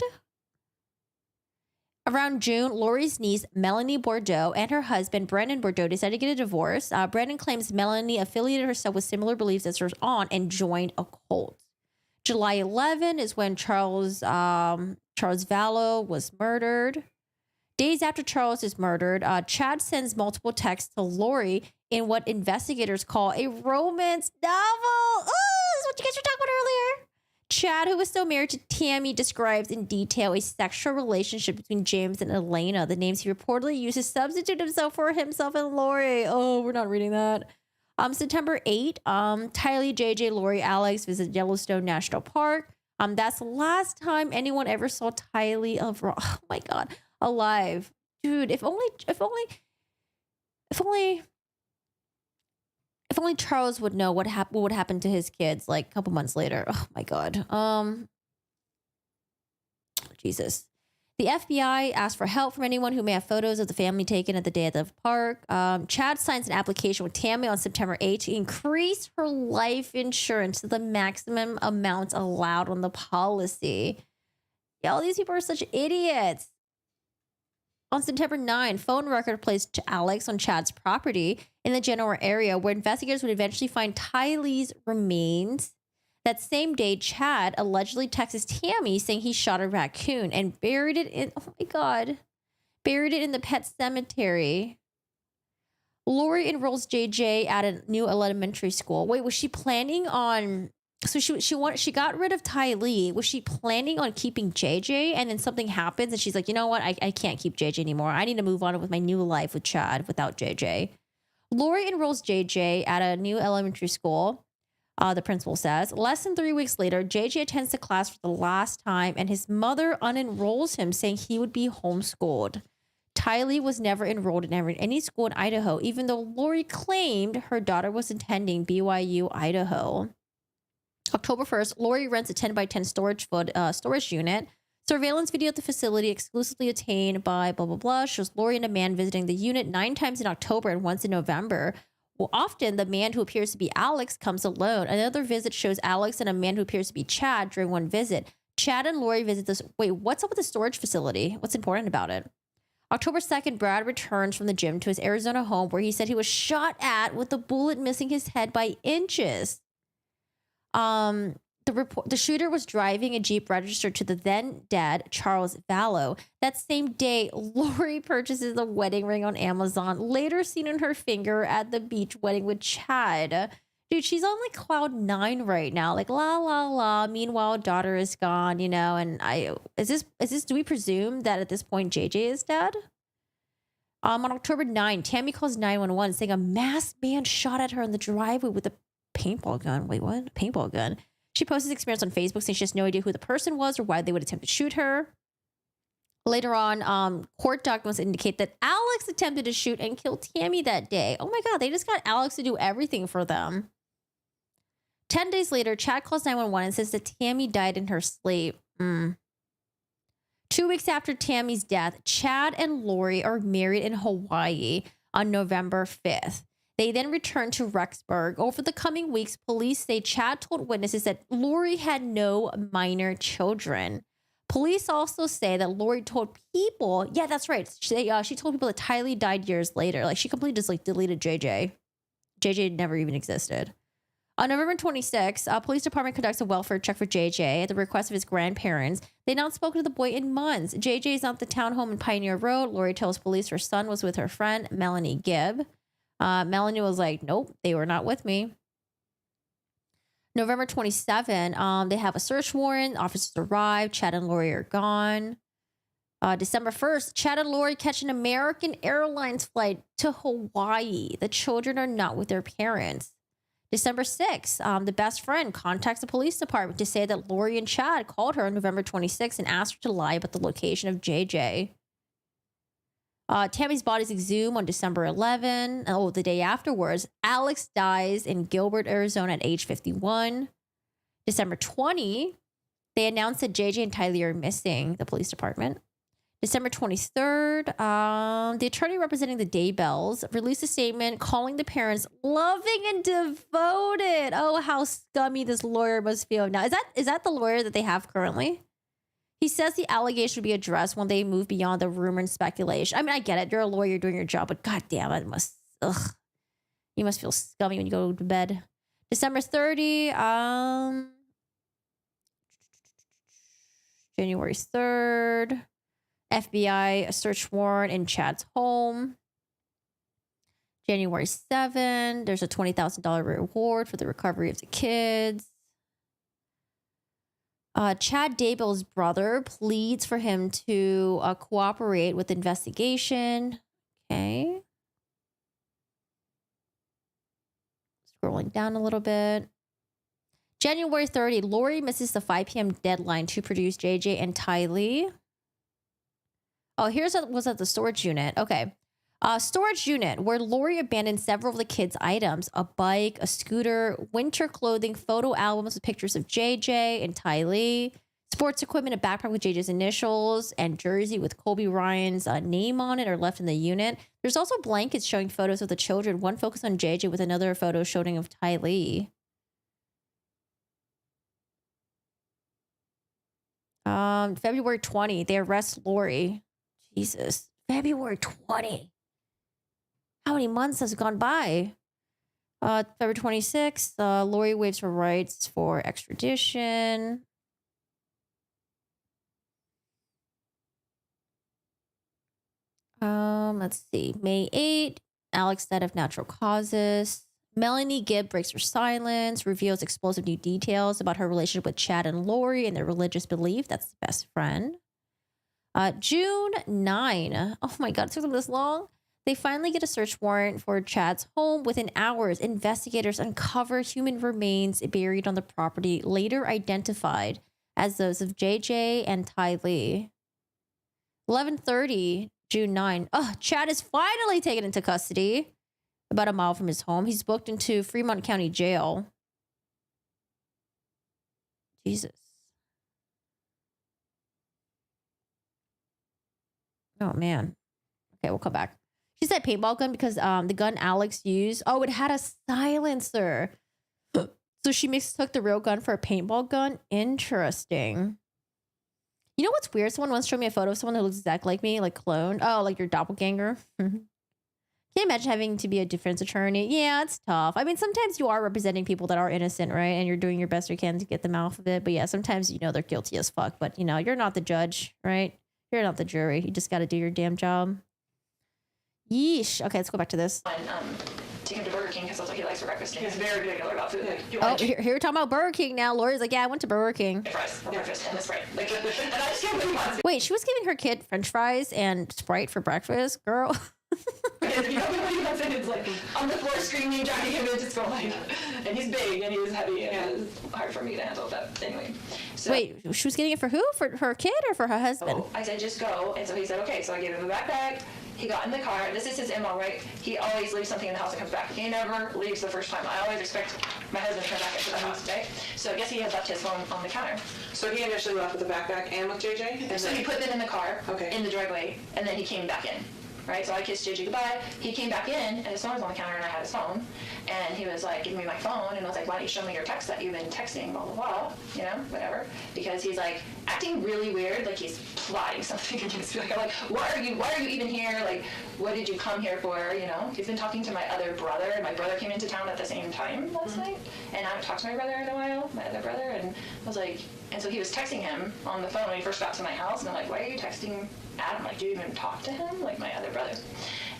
Around June, Lori's niece, Melanie Bordeaux, and her husband, Brendan Bordeaux, decided to get a divorce. Brendan claims Melanie affiliated herself with similar beliefs as her aunt and joined a cult. July 11 is when Charles Vallow was murdered. Days after Charles is murdered, Chad sends multiple texts to Lori in what investigators call a romance novel. Oh, this is what you guys were talking about earlier. Chad, who was still married to Tammy, describes in detail a sexual relationship between James and Elena, the names he reportedly used to substitute himself for himself and Lori. Oh, we're not reading that. September 8, Tylee, JJ, Lori, Alex visit Yellowstone National Park. That's the last time anyone ever saw Tylee oh my God, alive. Dude, if only Charles would know what would happen to his kids like a couple months later. Oh my God. Jesus. The FBI asked for help from anyone who may have photos of the family taken at the day at the park. Chad signs an application with Tammy on September 8th to increase her life insurance to the maximum amount allowed on the policy. Yeah, all these people are such idiots. On September 9, phone record placed to Alex on Chad's property in the Genoa area where investigators would eventually find Tylee's remains. That same day, Chad allegedly texts Tammy saying he shot a raccoon and buried it in, oh my God, buried it in the pet cemetery. Lori enrolls JJ at a new elementary school. Wait, was she planning on, so she got rid of Tylee. Was she planning on keeping JJ and then something happens and she's like, you know what? I can't keep JJ anymore. I need to move on with my new life with Chad without JJ. Lori enrolls JJ at a new elementary school. The principal says. Less than 3 weeks later, JJ attends the class for the last time and his mother unenrolls him, saying he would be homeschooled. Tylee was never enrolled in any school in Idaho, even though Lori claimed her daughter was attending BYU, Idaho. October 1st, Lori rents a 10x10 storage unit. Surveillance video at the facility exclusively obtained by blah, blah, blah shows Lori and a man visiting the unit 9 times in October and once in November. Well, often the man who appears to be Alex comes alone. Another visit shows Alex and a man who appears to be Chad during one visit. Chad and Lori visit this. Wait, what's up with the storage facility? What's important about it? October 2nd, Brad returns from the gym to his Arizona home where he said he was shot at with a bullet missing his head by inches. The shooter was driving a Jeep registered to the then dead Charles Vallow. That same day, Lori purchases a wedding ring on Amazon, later seen on her finger at the beach wedding with Chad. Dude, she's on like cloud 9 right now. Like la la la. Meanwhile, daughter is gone, you know, and do we presume that at this point JJ is dead? On October 9, Tammy calls 911 saying a masked man shot at her in the driveway with a paintball gun. Wait, what? Paintball gun. She posts his experience on Facebook saying she has no idea who the person was or why they would attempt to shoot her. Later on, court documents indicate that Alex attempted to shoot and kill Tammy that day. Oh my God, they just got Alex to do everything for them. 10 days later, Chad calls 911 and says that Tammy died in her sleep. 2 weeks after Tammy's death, Chad and Lori are married in Hawaii on November 5th. They then return to Rexburg. Over the coming weeks, police say Chad told witnesses that Lori had no minor children. Police also say that Lori told people, yeah, that's right. She told people that Tylee died years later. Like, she completely just like deleted JJ. JJ never even existed. On November 26th, police department conducts a welfare check for JJ at the request of his grandparents. They not spoken to the boy in months. JJ is at the townhome in Pioneer Road. Lori tells police her son was with her friend, Melanie Gibb. Melanie was like, nope, they were not with me. November 27, they have a search warrant. Officers arrive. Chad and Lori are gone. December 1st, Chad and Lori catch an American Airlines flight to Hawaii. The children are not with their parents. December 6th, the best friend contacts the police department to say that Lori and Chad called her on November 26th and asked her to lie about the location of JJ. Tammy's body's exhumed on December 11. The day afterwards, Alex dies in Gilbert, Arizona at age 51. December 20, they announced that JJ and Tylee are missing, the police department. December 23rd, the attorney representing the Daybells released a statement calling the parents loving and devoted. Oh, how scummy this lawyer must feel. Now, is that the lawyer that they have currently? He says the allegation will be addressed when they move beyond the rumor and speculation. I mean, I get it. You're a lawyer doing your job, but goddamn, you must feel scummy when you go to bed. December 30, January 3rd. FBI a search warrant in Chad's home. January 7th, there's a $20,000 reward for the recovery of the kids. Chad Daybell's brother pleads for him to cooperate with the investigation. Okay. Scrolling down a little bit. January 30, Lori misses the 5 p.m. deadline to produce JJ and Tylee. Oh, was at the storage unit. Okay. Storage unit where Lori abandoned several of the kids' items. A bike, a scooter, winter clothing, photo albums with pictures of JJ and Tylee, sports equipment, a backpack with JJ's initials, and jersey with Kobe Ryan's name on it are left in the unit. There's also blankets showing photos of the children. One focused on JJ with another photo showing of Tylee. February 20, they arrest Lori. Jesus. February 20. How many months has gone by? February 26th, Lori waives her rights for extradition. Let's see. May 8th, Alex died of natural causes. Melanie Gibb breaks her silence, reveals explosive new details about her relationship with Chad and Lori and their religious belief. That's the best friend. June 9. Oh my God, it took them this long. They finally get a search warrant for Chad's home. Within hours, investigators uncover human remains buried on the property, later identified as those of JJ and Tylee. 11:30, June 9. Oh, Chad is finally taken into custody about a mile from his home. He's booked into Fremont County Jail. Jesus. Oh, man. Okay, we'll come back. She said paintball gun because the gun Alex used, it had a silencer. So she mistook the real gun for a paintball gun. Interesting. You know what's weird? Someone once showed me a photo of someone that looks exactly like me, like cloned. Oh, like your doppelganger. Can you imagine having to be a defense attorney? Yeah, it's tough. I mean, sometimes you are representing people that are innocent, right? And you're doing your best you can to get them out of it. But yeah, sometimes they're guilty as fuck. But you're not the judge, right? You're not the jury. You just got to do your damn job. Yeesh. Okay, let's go back to this. Take him to Burger King because that's what he likes for breakfast. He's very particular about food. Here we're talking about Burger King now. Lori's like, yeah, I went to Burger King. Fries for breakfast and the Sprite. And I just can't believe it. Wait, she was giving her kid French fries and Sprite for breakfast, girl. It's like on the floor screaming, dragging him into school, and he's big and he's heavy and it's hard for me to handle that anyway. So, wait, she was getting it for who? For her kid or for her husband? I said just go, and so he said okay. So I gave him a backpack. he got in the car. This is his MO, right? He always leaves something in the house and comes back. He never leaves the first time. I always expect my husband to come back into the house, right? So I guess he had left his phone on the counter. So he initially left with the backpack and with JJ? And So then he put them in the car, in the driveway, and then he came back in. Right, so I kissed JJ goodbye. He came back in, and his phone was on the counter, and I had his phone. And he was like, give me my phone. And I was like, why don't you show me your text that you've been texting, blah, blah, blah, you know, whatever. Because he's like acting really weird, like he's plotting something against me. Like, I'm like, why are you even here? Like, what did you come here for, you know? He's been talking to my other brother, and my brother came into town at the same time last night. And I haven't talked to my brother in a while, my other brother. And I was like, and so he was texting him on the phone when he first got to my house. And I'm like, why are you texting Adam? Like, do you even talk to him? Like, my other brother.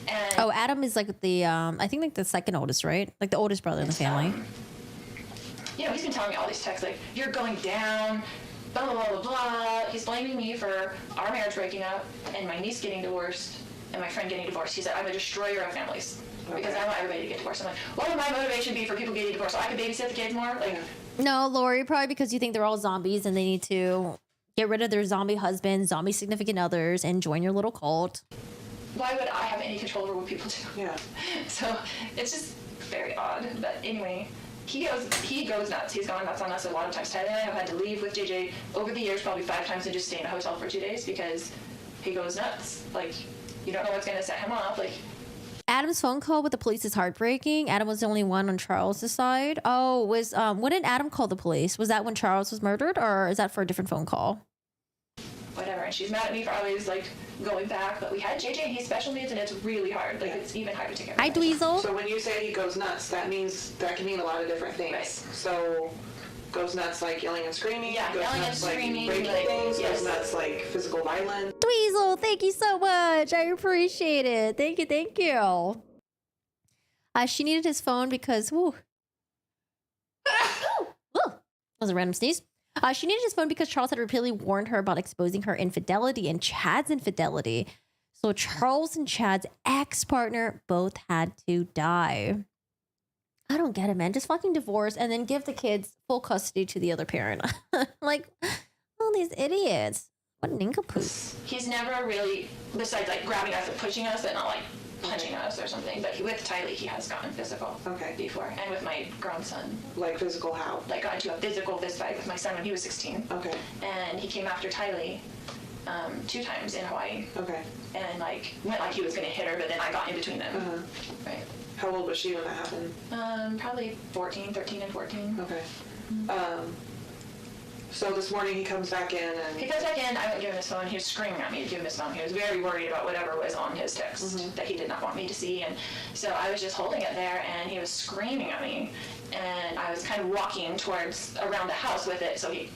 And Oh, Adam is like the I think like the second oldest, right? Like the oldest brother in the family. You know, he's been telling me all these texts like, you're going down, blah, blah, blah, blah, blah. He's blaming me for our marriage breaking up and my niece getting divorced and my friend getting divorced. He said, I'm a destroyer of families because I want everybody to get divorced. I'm like, what would my motivation be for people getting divorced? So I could babysit the kids more? Like, No, Lori, probably because you think they're all zombies and they need to get rid of their zombie husbands, zombie significant others, and join your little cult. why would I have any control over what people do? Yeah. So it's just very odd. But anyway, he goes nuts. He's gone nuts on us a lot of times. Tyler and I have had to leave with JJ over the years, probably 5 times, and just stay in a hotel for 2 days because he goes nuts. Like, you don't know what's going to set him off. Like, Adam's phone call with the police is heartbreaking. Adam was the only one on Charles' side. Oh, was when did Adam call the police? Was that when Charles was murdered, or is that for a different phone call? whatever. And she's mad at me for always like going back. But we had JJ and he's special needs, and it's really hard. Like it's even harder to get. Hi, Dweezil. So when you say he goes nuts, that can mean a lot of different things. Right. So goes nuts like yelling and screaming. Yeah, goes yelling nuts and screaming, like breaking like, things. yes. Goes nuts like physical violence. Dweezil, thank you so much. I appreciate it. Thank you, thank you. She needed his phone because, woo. That was a random sneeze. She needed his phone because Charles had repeatedly warned her about exposing her infidelity and Chad's infidelity. So Charles and Chad's ex-partner both had to die. I don't get it, man. Just fucking divorce and then give the kids full custody to the other parent. Like, oh, these idiots. What nincompoops. He's never really, besides like grabbing us and pushing us, but not like punching us or something. But with Tylee, he has gotten physical. Okay. Before, and with my grandson. Like physical how? Like got into a physical fist fight with my son when he was 16. Okay. And he came after Tylee 2 times in Hawaii. Okay. And like went like he was gonna hit her, but then I got in between them. Right. How old was she when that happened? Probably 13 and 14. Okay. So this morning he comes back in and... He comes back in, I wouldn't give him his phone. He was screaming at me to give him his phone. He was very worried about whatever was on his text that he did not want me to see. And so I was just holding it there, and he was screaming at me. And I was kind of walking towards around the house with it, so he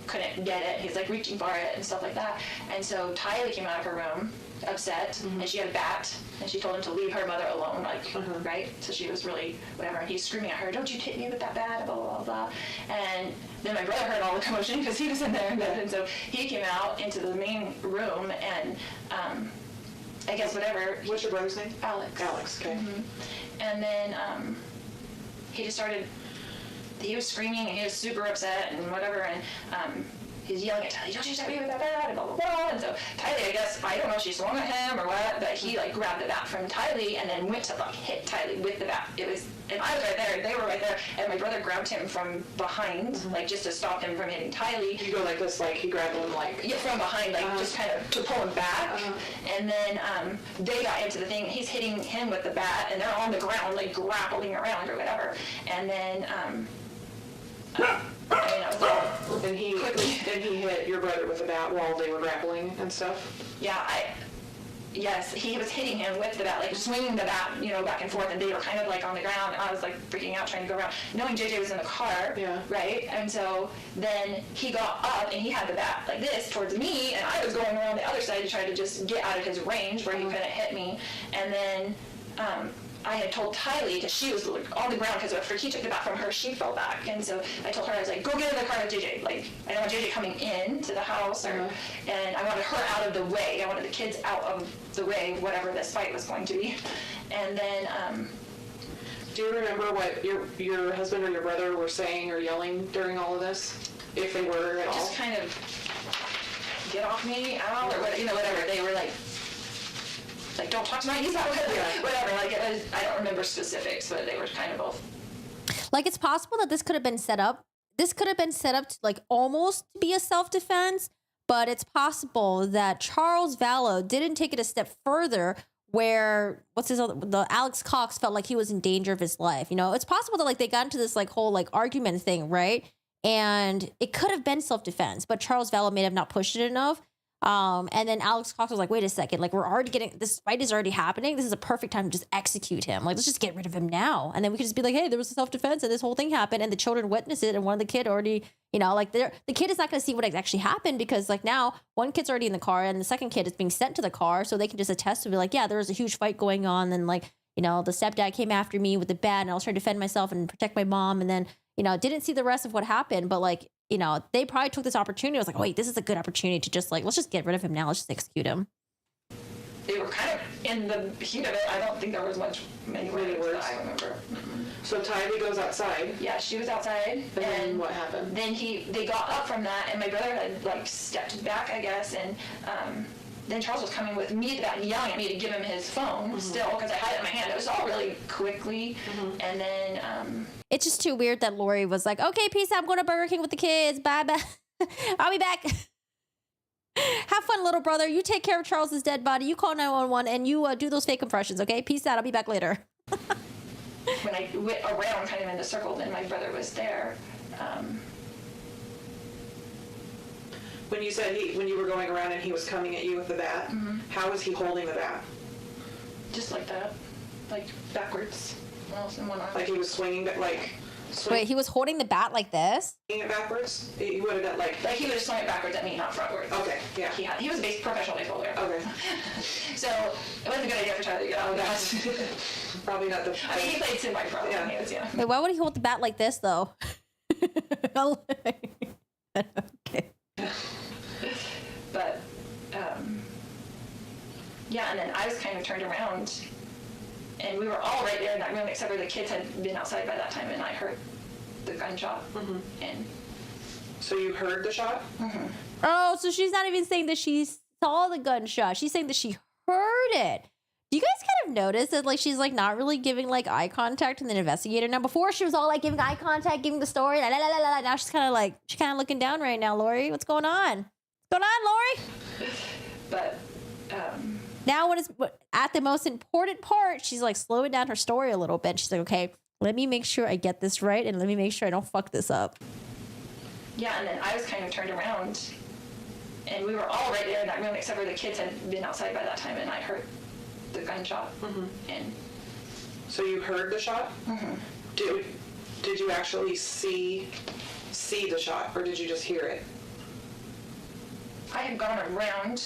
couldn't get it. He's like reaching for it and stuff like that. And so Tylee came out of her room upset, and she had a bat, and she told him to leave her mother alone, like, right? So she was really, whatever, and he's screaming at her, don't you hit me with that bat, blah, blah, blah, blah. And then my brother heard all the commotion, because he was in there in bed, and so he came out into the main room, and I guess whatever. What's your brother's name? Alex. Alex, okay. And then he just started, he was screaming, and he was super upset, and whatever, and he's yelling at Tylee, don't you hit me with that bat, and blah, blah, blah. And so Tylee, I guess, I don't know if she swung at him or what, but he like grabbed the bat from Tylee and then went to like hit Tylee with the bat. It was, and I was right there, they were right there, and my brother grabbed him from behind, like just to stop him from hitting Tylee. You go like this, like he grabbed him like... Yeah, from behind, like just kind of to pull him back. And then they got into the thing, he's hitting him with the bat, and they're on the ground, like grappling around or whatever. And then, and he hit your brother with a bat while they were grappling and stuff? Yeah, yes, he was hitting him with the bat, like swinging the bat, you know, back and forth, and they were kind of like on the ground, and I was like freaking out trying to go around, knowing JJ was in the car, right? And so then he got up and he had the bat like this towards me, and I was going around the other side to try to just get out of his range where he couldn't hit me. And then I had told Tylee, because she was on the ground, because after he took the bat from her, she fell back. And so I told her, I was like, go get in the car with JJ. Like, I don't want JJ coming in to the house, and I wanted her out of the way. I wanted the kids out of the way, whatever this fight was going to be. And then, do you remember what your husband or your brother were saying or yelling during all of this? If they were at all? Just kind of, get off me, out, or whatever, you know, whatever. They were like, like, don't talk to my niece that way, whatever. Like, it was, I don't remember specifics, but they were kind of both. Like, it's possible that this could have been set up. This could have been set up to like almost be a self-defense, but it's possible that Charles Vallow didn't take it a step further where the Alex Cox felt like he was in danger of his life. You know, it's possible that like they got into this like whole like argument thing, right? And it could have been self-defense, but Charles Vallow may have not pushed it enough. And then Alex Cox was like, wait a second, like we're already getting, this fight is already happening. This is a perfect time to just execute him. Like, let's just get rid of him now. And then we could just be like, hey, there was a self-defense and this whole thing happened and the children witnessed it. And one of the kid already, you know, like the kid is not going to see what actually happened because like now one kid's already in the car and the second kid is being sent to the car. So they can just attest to be like, yeah, there was a huge fight going on. And like, you know, the stepdad came after me with the bat and I was trying to defend myself and protect my mom. And then, you know, didn't see the rest of what happened, but like, you know, they probably took this opportunity. I was like, wait, this is a good opportunity to just like, let's just get rid of him now. Let's just execute him. They were kind of in the heat of it. I don't think there was many words that I remember. So Tylee goes outside. Yeah, she was outside. And then what happened? Then they got up from that, and my brother had like stepped back, I guess, and then Charles was coming with me, yelling at me to give him his phone still because I had it in my hand. It was all really quickly, and then. It's just too weird that Lori was like, okay, peace out. I'm going to Burger King with the kids. Bye bye. I'll be back. Have fun, little brother. You take care of Charles's dead body. You call 911 and you do those fake impressions, okay? Peace out. I'll be back later. When I went around kind of in the circle, then my brother was there. When you said when you were going around and he was coming at you with the bat, how was he holding the bat? Just like that, like backwards. In one arm. Like he was swinging, but like. Wait, he was holding the bat like this? Swinging it backwards? He would have done like he would have swung it backwards at me, not frontwards. Okay, yeah. He was a professional baseball player. Okay. So it wasn't a good idea for Tyler to get out of that. Probably not the. I mean, he played semi-pro. Yeah. Wait, why would he hold the bat like this though? Okay. But yeah, and then I was kind of turned around. And we were all right there in that room, except for the kids had been outside by that time, and I heard the gunshot. And so you heard the shot? Oh, so she's not even saying that she saw the gunshot. She's saying that she heard it. Do you guys kind of notice that like she's like not really giving like eye contact to the investigator now? Before she was all like giving eye contact, giving the story. La, la, la, la, la. Now she's kind of looking down right now. Lori, what's going on? What's going on, Lori? But now when it's at the most important part, she's like slowing down her story a little bit. She's like, okay, let me make sure I get this right and let me make sure I don't fuck this up. Yeah, and then I was kind of turned around and we were all right there in that room, except for the kids had been outside by that time, and I heard the gunshot. And so you heard the shot? Did you actually see the shot, or did you just hear it? I had gone around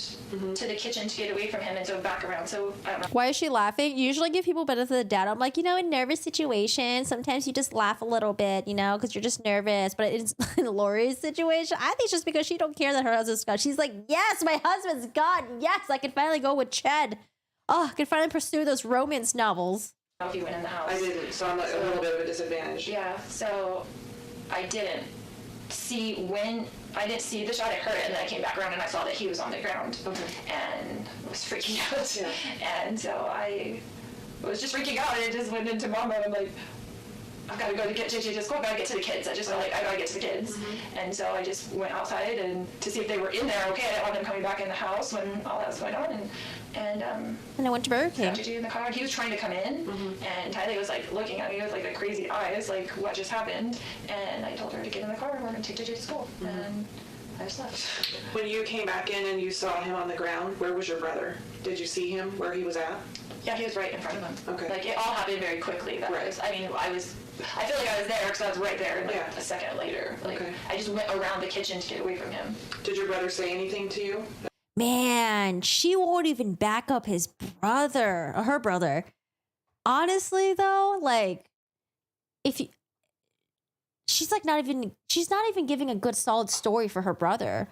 to the kitchen to get away from him and so back around. So I don't know. Why is she laughing? Usually I give people benefit of the doubt. I'm like, you know, in nervous situations, sometimes you just laugh a little bit, you know, because you're just nervous. But in Lori's situation, I think it's just because she don't care that her husband's gone. She's like, yes, my husband's gone. Yes, I can finally go with Ched. Oh, I can finally pursue those romance novels. I don't know if you went in the house. I didn't, so I'm like a little bit of a disadvantage. Yeah, so I didn't see the shot. I heard it, and then I came back around and I saw that he was on the ground. And was freaking out. Yeah. And so I was just freaking out, and it just went into mom mode. I'm like, I've got to go to get JJ to school. I've got to get to the kids. I just felt like I got to get to the kids. And so I just went outside and to see if they were in there. Okay, I didn't want them coming back in the house when all that was going on. And I went to Burger King. JJ in the car. He was trying to come in, and Tylee was like looking at me with like the crazy eyes, like what just happened. And I told her to get in the car and we're going to take JJ to school. And I just left. When you came back in and you saw him on the ground, where was your brother? Did you see him where he was at? Yeah, he was right in front of him. Okay. Like it all happened very quickly. I feel like I was there because I was right there. Like a second later, like I just went around the kitchen to get away from him. Did your brother say anything to you? Man, she won't even back up her brother. Honestly, though, like she's not even giving a good solid story for her brother.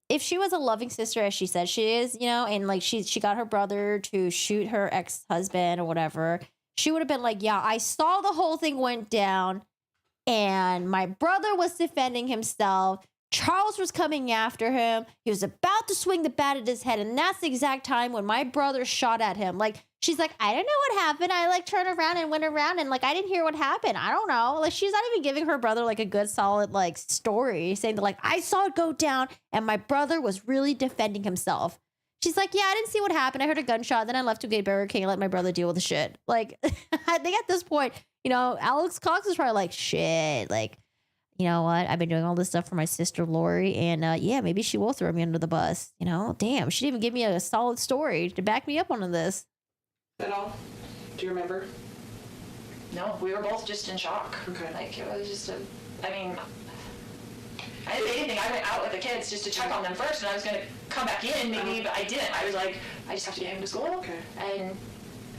If she was a loving sister, as she said she is, you know, and like she got her brother to shoot her ex-husband or whatever, she would have been like, yeah, I saw the whole thing went down and my brother was defending himself. Charles was coming after him. He was about to swing the bat at his head. And that's the exact time when my brother shot at him. Like, she's like, I don't know what happened. I like turned around and went around and like, I didn't hear what happened. I don't know. Like, she's not even giving her brother like a good solid like story, saying that like, I saw it go down and my brother was really defending himself. She's like, yeah, I didn't see what happened. I heard a gunshot. Then I left to get Burger King and let my brother deal with the shit. Like, I think at this point, you know, Alex Cox is probably like, shit, like, you know what? I've been doing all this stuff for my sister Lori, and yeah, maybe she will throw me under the bus. You know, damn, she didn't even give me a solid story to back me up on this. At all? Do you remember? No, we were both just in shock. Okay. Like, it was just I mean, I didn't say anything. I went out with the kids just to check on them first, and I was going to come back in maybe, but I didn't. I was like, I just have to get him to school. Okay. And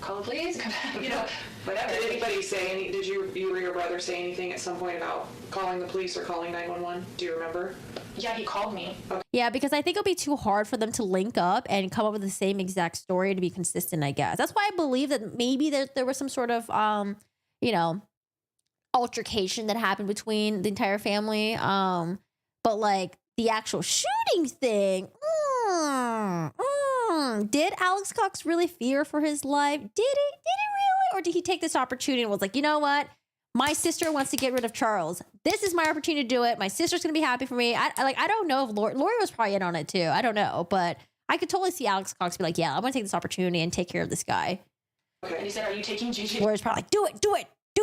call the police, you know, whatever. Did anybody say any, did you or your brother say anything at some point about calling the police or calling 911? Do you remember? Yeah, he called me. Okay. Yeah, because I think it'll be too hard for them to link up and come up with the same exact story to be consistent, I guess. That's why I believe that maybe there was some sort of, you know, altercation that happened between the entire family. But like the actual shooting thing, did Alex Cox really fear for his life? Did he really? Or did he take this opportunity and was like, you know what? My sister wants to get rid of Charles. This is my opportunity to do it. My sister's going to be happy for me. I don't know if Lori was probably in on it too. I don't know. But I could totally see Alex Cox be like, yeah, I'm going to take this opportunity and take care of this guy. Okay. And he said, are you taking Gigi? Lori's probably like, do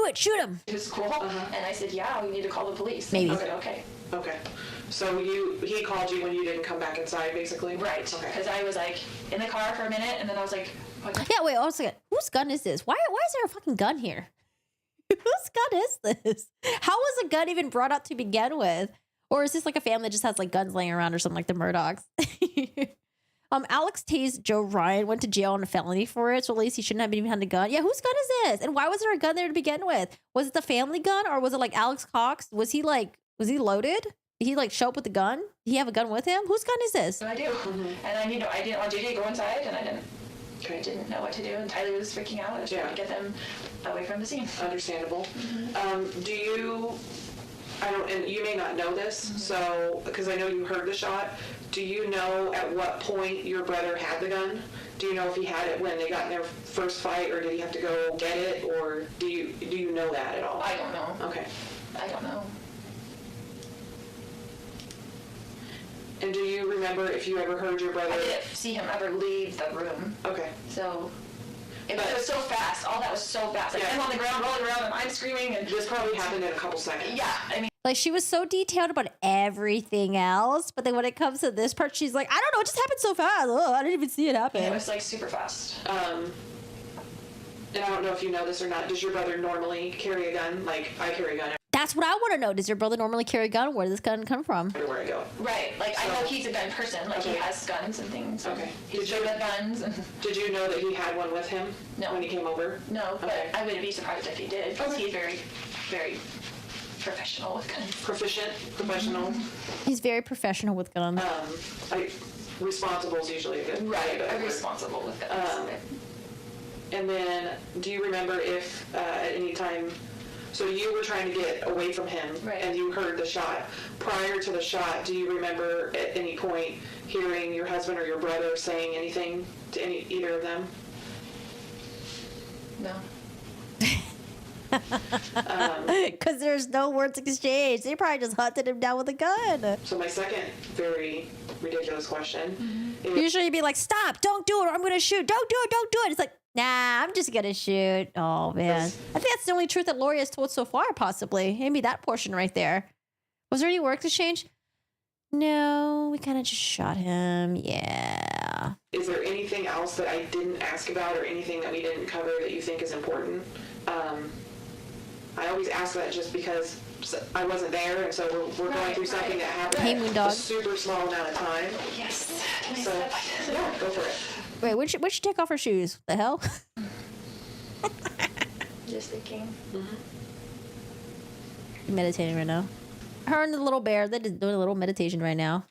it, shoot him. To school? And I said, yeah, we need to call the police. Maybe. Okay. So he called you when you didn't come back inside, basically? Right. Okay. Because I was like in the car for a minute, and then I was like, what? Yeah, wait, also, whose gun is this? Why is there a fucking gun here? Whose gun is this? How was a gun even brought up to begin with? Or is this like a family that just has like guns laying around or something like the Murdochs? Alex tased Joe Ryan, went to jail on a felony for it, so at least he shouldn't have even had a gun. Yeah, whose gun is this? And why was there a gun there to begin with? Was it the family gun or was it like Alex Cox? Was he loaded? Did he like show up with a gun? Did he have a gun with him? Whose gun is this? I do. And I didn't want JJ to go inside, and I didn't know what to do, and Tyler was freaking out. I was trying to get them away from the scene. Understandable. Do you, and you may not know this, so, because I know you heard the shot, do you know at what point your brother had the gun? Do you know if he had it when they got in their first fight, or did he have to go get it, or do you know that at all? I don't know. Okay. I don't know. And do you remember if you ever heard your brother? I didn't see him ever leave the room. Okay. So it was so fast. All that was so fast. Like, I'm on the ground, rolling around, and I'm screaming. And this probably happened in a couple seconds. Yeah, I mean. Like, she was so detailed about everything else, but then when it comes to this part, she's like, I don't know, it just happened so fast. Oh, I didn't even see it happen. It was like super fast. And I don't know if you know this or not, does your brother normally carry a gun? Like, I carry a gun. That's what I want to know. Does your brother normally carry a gun? Where did this gun come from? Everywhere I go. Right. Like, I know he's a gun person. Like, he has guns and things. Okay. He's good with guns. Did you know that he had one with him? No. When he came over? No, but I wouldn't be surprised if he did. Because he's very, very professional with guns. Professional. He's very professional with guns. Responsible is usually a good Right. Responsible with guns. And then, do you remember if at any time, so you were trying to get away from him, and you heard the shot. Prior to the shot, do you remember at any point hearing your husband or your brother saying anything to either of them? No. Because there's no words exchanged. They probably just hunted him down with a gun. So my second very ridiculous question. Is, usually you'd be like, stop, don't do it, or I'm going to shoot. Don't do it. It's like, nah, I'm just going to shoot. Oh, man. I think that's the only truth that Lori has told so far, possibly. Maybe that portion right there. Was there any work exchange? No, we kind of just shot him. Yeah. Is there anything else that I didn't ask about or anything that we didn't cover that you think is important? I always ask that just because I wasn't there, and so we're going through something that happened in a super small amount of time. Yes. So, yeah, go for it. Wait, when'd she take off her shoes? The hell? Just thinking. Meditating right now. Her and the little bear, they're just doing a little meditation right now.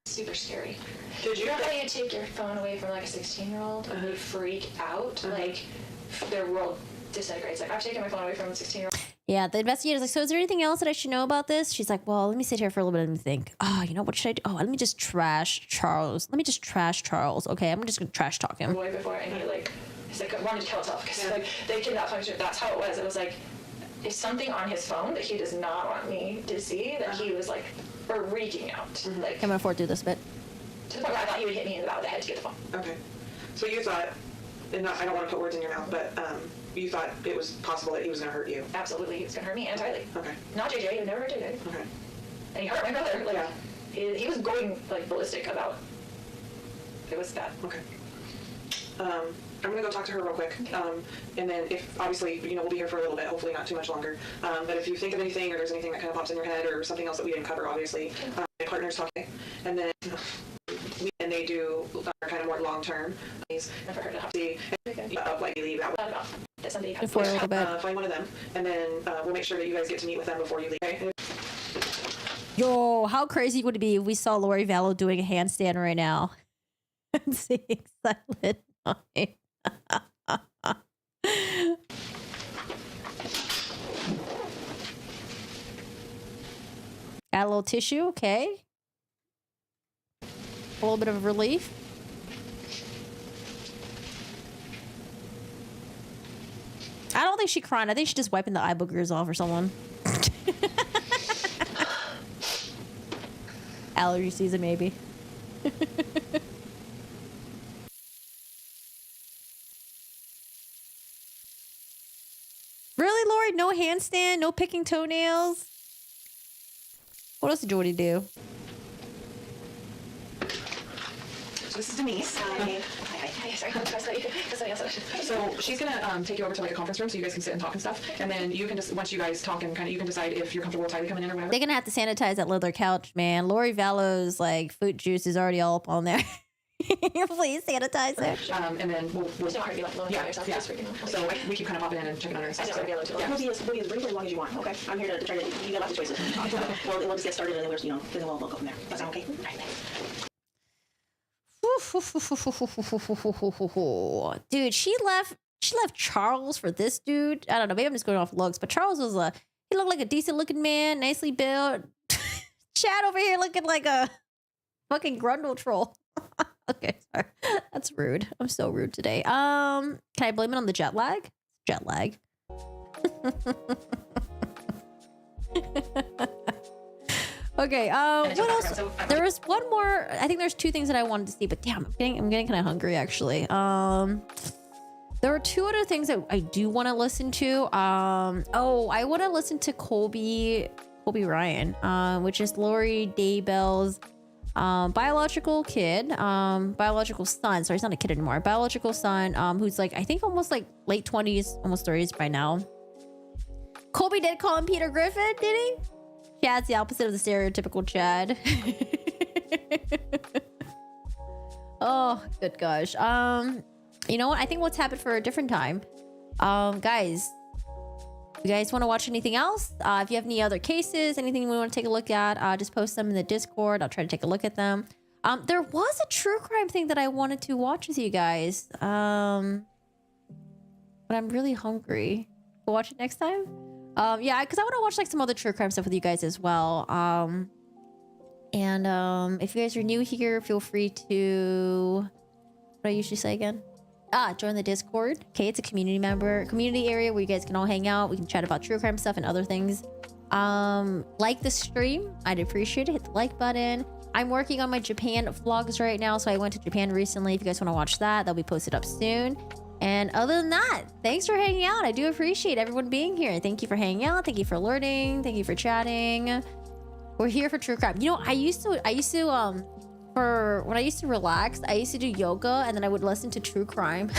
Super scary. Did you know how you take your phone away from like a 16-year-old and they freak out? Like, their world disintegrates. Like, I've taken my phone away from a 16-year-old. Yeah, the investigator's like, so is there anything else that I should know about this? She's like, well, let me sit here for a little bit and think. Oh, you know, what should I do? Oh, let me just trash Charles. Let me just trash Charles. Okay, I'm just gonna trash talk him. Boy before, and he's like wanted to kill himself because like they kidnapped him. That's how it was. It was like it's something on his phone that he does not want me to see. That he was like freaking out. Like I'm gonna forward through this bit. To the point where I thought he would hit me in the back of the head to get the phone. Okay. So you thought, and not, I don't want to put words in your mouth, but you thought it was possible that he was going to hurt you? Absolutely, he was going to hurt me and Tylee. Okay. Not JJ, he would never hurt JJ. Okay. And he hurt my brother. Like, he was going like ballistic about. It was bad. Okay. I'm gonna go talk to her real quick, and then if obviously we'll be here for a little bit, hopefully not too much longer. But if you think of anything or there's anything that kind of pops in your head or something else that we didn't cover, obviously, my partner's talking, and then they do kind of more long term. He's never heard of the like leave that somebody find one of them, and then we'll make sure that you guys get to meet with them before you leave. Okay? Yo, how crazy would it be if we saw Lori Vallow doing a handstand right now? I'm seeing silent night. Got a little tissue, okay. A little bit of relief. I don't think she cried. I think she's just wiping the eye boogers off or something. Allergy season, maybe. Really, Lori? No handstand? No picking toenails? What else did Jordy do? So this is Denise. Hi. Sorry. So she's gonna take you over to like a conference room so you guys can sit and talk and stuff, and then you can just once you guys talk and kind of you can decide if you're comfortable with Tylee coming in or whatever. They're gonna have to sanitize that leather couch, man. Lori Vallow's like foot juice is already all up on there. Please sanitize it. And then we'll So hard to be like low yourself. yeah. So we keep kind of popping in and checking on her and stuff. So, We'll be as brief for as long as you want. Okay. I'm here to try to. You got lots of choices. We'll just get started and then we'll go from there. That's okay. All right. Dude, she left Charles for this dude. I don't know, maybe I'm just going off looks, but Charles was he looked like a decent looking man, nicely built. Chad over here looking like a fucking grundle troll. Okay, sorry. That's rude. I'm so rude today. Can I blame it on the jet lag? Jet lag. Okay, what else? There was one more. I think there's two things that I wanted to see, but damn, I'm getting kind of hungry actually. There were two other things that I do want to listen to. Oh, I want to listen to Colby Ryan, which is Lori Daybell's biological kid, biological son. Sorry, he's not a kid anymore. Biological son, who's like I think almost like late 20s, almost 30s by now. Colby did call him Peter Griffin, did he? Chad's the opposite of the stereotypical Chad. Oh, good gosh. You know what? I think we'll tap it for a different time. Guys, you guys want to watch anything else? If you have any other cases, anything you want to take a look at, just post them in the Discord. I'll try to take a look at them. There was a true crime thing that I wanted to watch with you guys. But I'm really hungry. We'll watch it next time. Yeah, because I want to watch like some other true crime stuff with you guys as well. If you guys are new here, feel free to, what do I usually say again? Join the Discord. Okay, it's a community area where you guys can all hang out. We can chat about true crime stuff and other things. Like the stream, I'd appreciate it. Hit the like button. I'm working on my Japan vlogs right now, so I went to Japan recently. If you guys want to watch that, they'll be posted up soon. And other than that, thanks for hanging out. I do appreciate everyone being here. Thank you for hanging out. Thank you for learning. Thank you for chatting. We're here for true crime. You know, I used to for when I used to relax, I used to do yoga and then I would listen to true crime.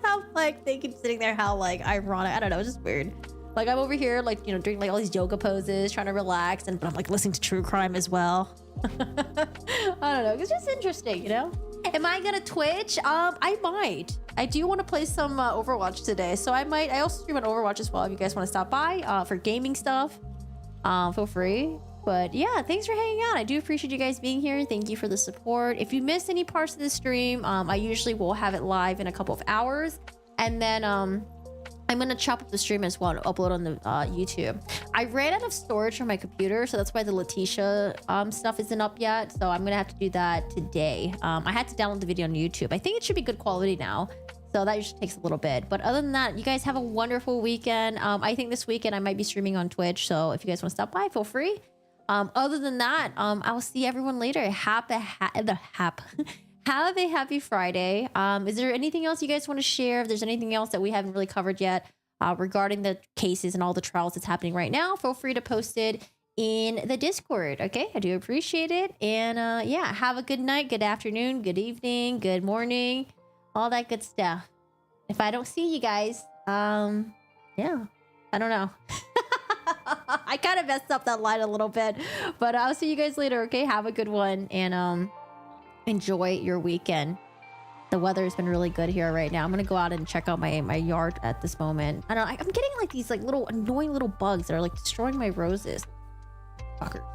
I'm like thinking, sitting there, how like ironic. I don't know, it's just weird. Like I'm over here, like, you know, doing like all these yoga poses, trying to relax, but I'm like listening to true crime as well. I don't know, it's just interesting, you know? Am I gonna Twitch? I might. I do want to play some Overwatch today, so I might. I also stream on Overwatch as well. If you guys want to stop by for gaming stuff, feel free. But yeah, thanks for hanging out. I do appreciate you guys being here. Thank you for the support. If you missed any parts of the stream, I usually will have it live in a couple of hours, and then I'm gonna chop up the stream as well and upload on the YouTube. I ran out of storage on my computer, so that's why the Letitia stuff isn't up yet. So I'm gonna have to do that today. I had to download the video on YouTube. I think it should be good quality now, so that just takes a little bit. But other than that, you guys have a wonderful weekend. I think this weekend I might be streaming on Twitch, so if you guys want to stop by, feel free. Other than that, I will see everyone later. Have a happy Friday. Is there anything else you guys want to share? If there's anything else that we haven't really covered yet regarding the cases and all the trials that's happening right now, feel free to post it in the Discord. Okay, I do appreciate it. And yeah, have a good night, good afternoon, good evening, good morning, all that good stuff. If I don't see you guys, yeah, I don't know. I kind of messed up that line a little bit, but I'll see you guys later. Okay, have a good one, and enjoy your weekend. The weather has been really good here right now. I'm gonna go out and check out my yard at this moment. I don't know, I'm getting like these like little annoying little bugs that are like destroying my roses. Fuckers.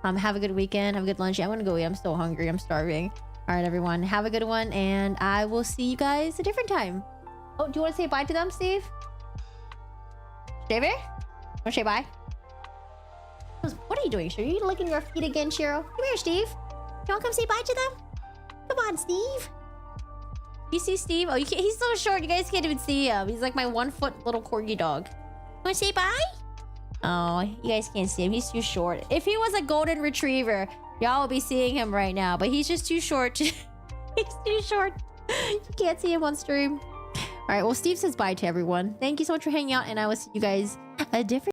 Have a good weekend, have a good lunch. I'm gonna go eat. I'm so hungry, I'm starving. All right, everyone, have a good one, and I will see you guys a different time. Oh, do you want to say bye to them, Steve? David? Want to say bye? What are you doing, Cheryl? Are you licking your feet again, Cheryl? Come here, Steve. You want to come say bye to them? Come on, Steve. You see Steve? Oh, he's so short. You guys can't even see him. He's like my 1 foot little corgi dog. Want to say bye? Oh, you guys can't see him. He's too short. If he was a golden retriever, y'all will be seeing him right now. But he's just too short. He's too short. You can't see him on stream. All right. Well, Steve says bye to everyone. Thank you so much for hanging out. And I will see you guys a different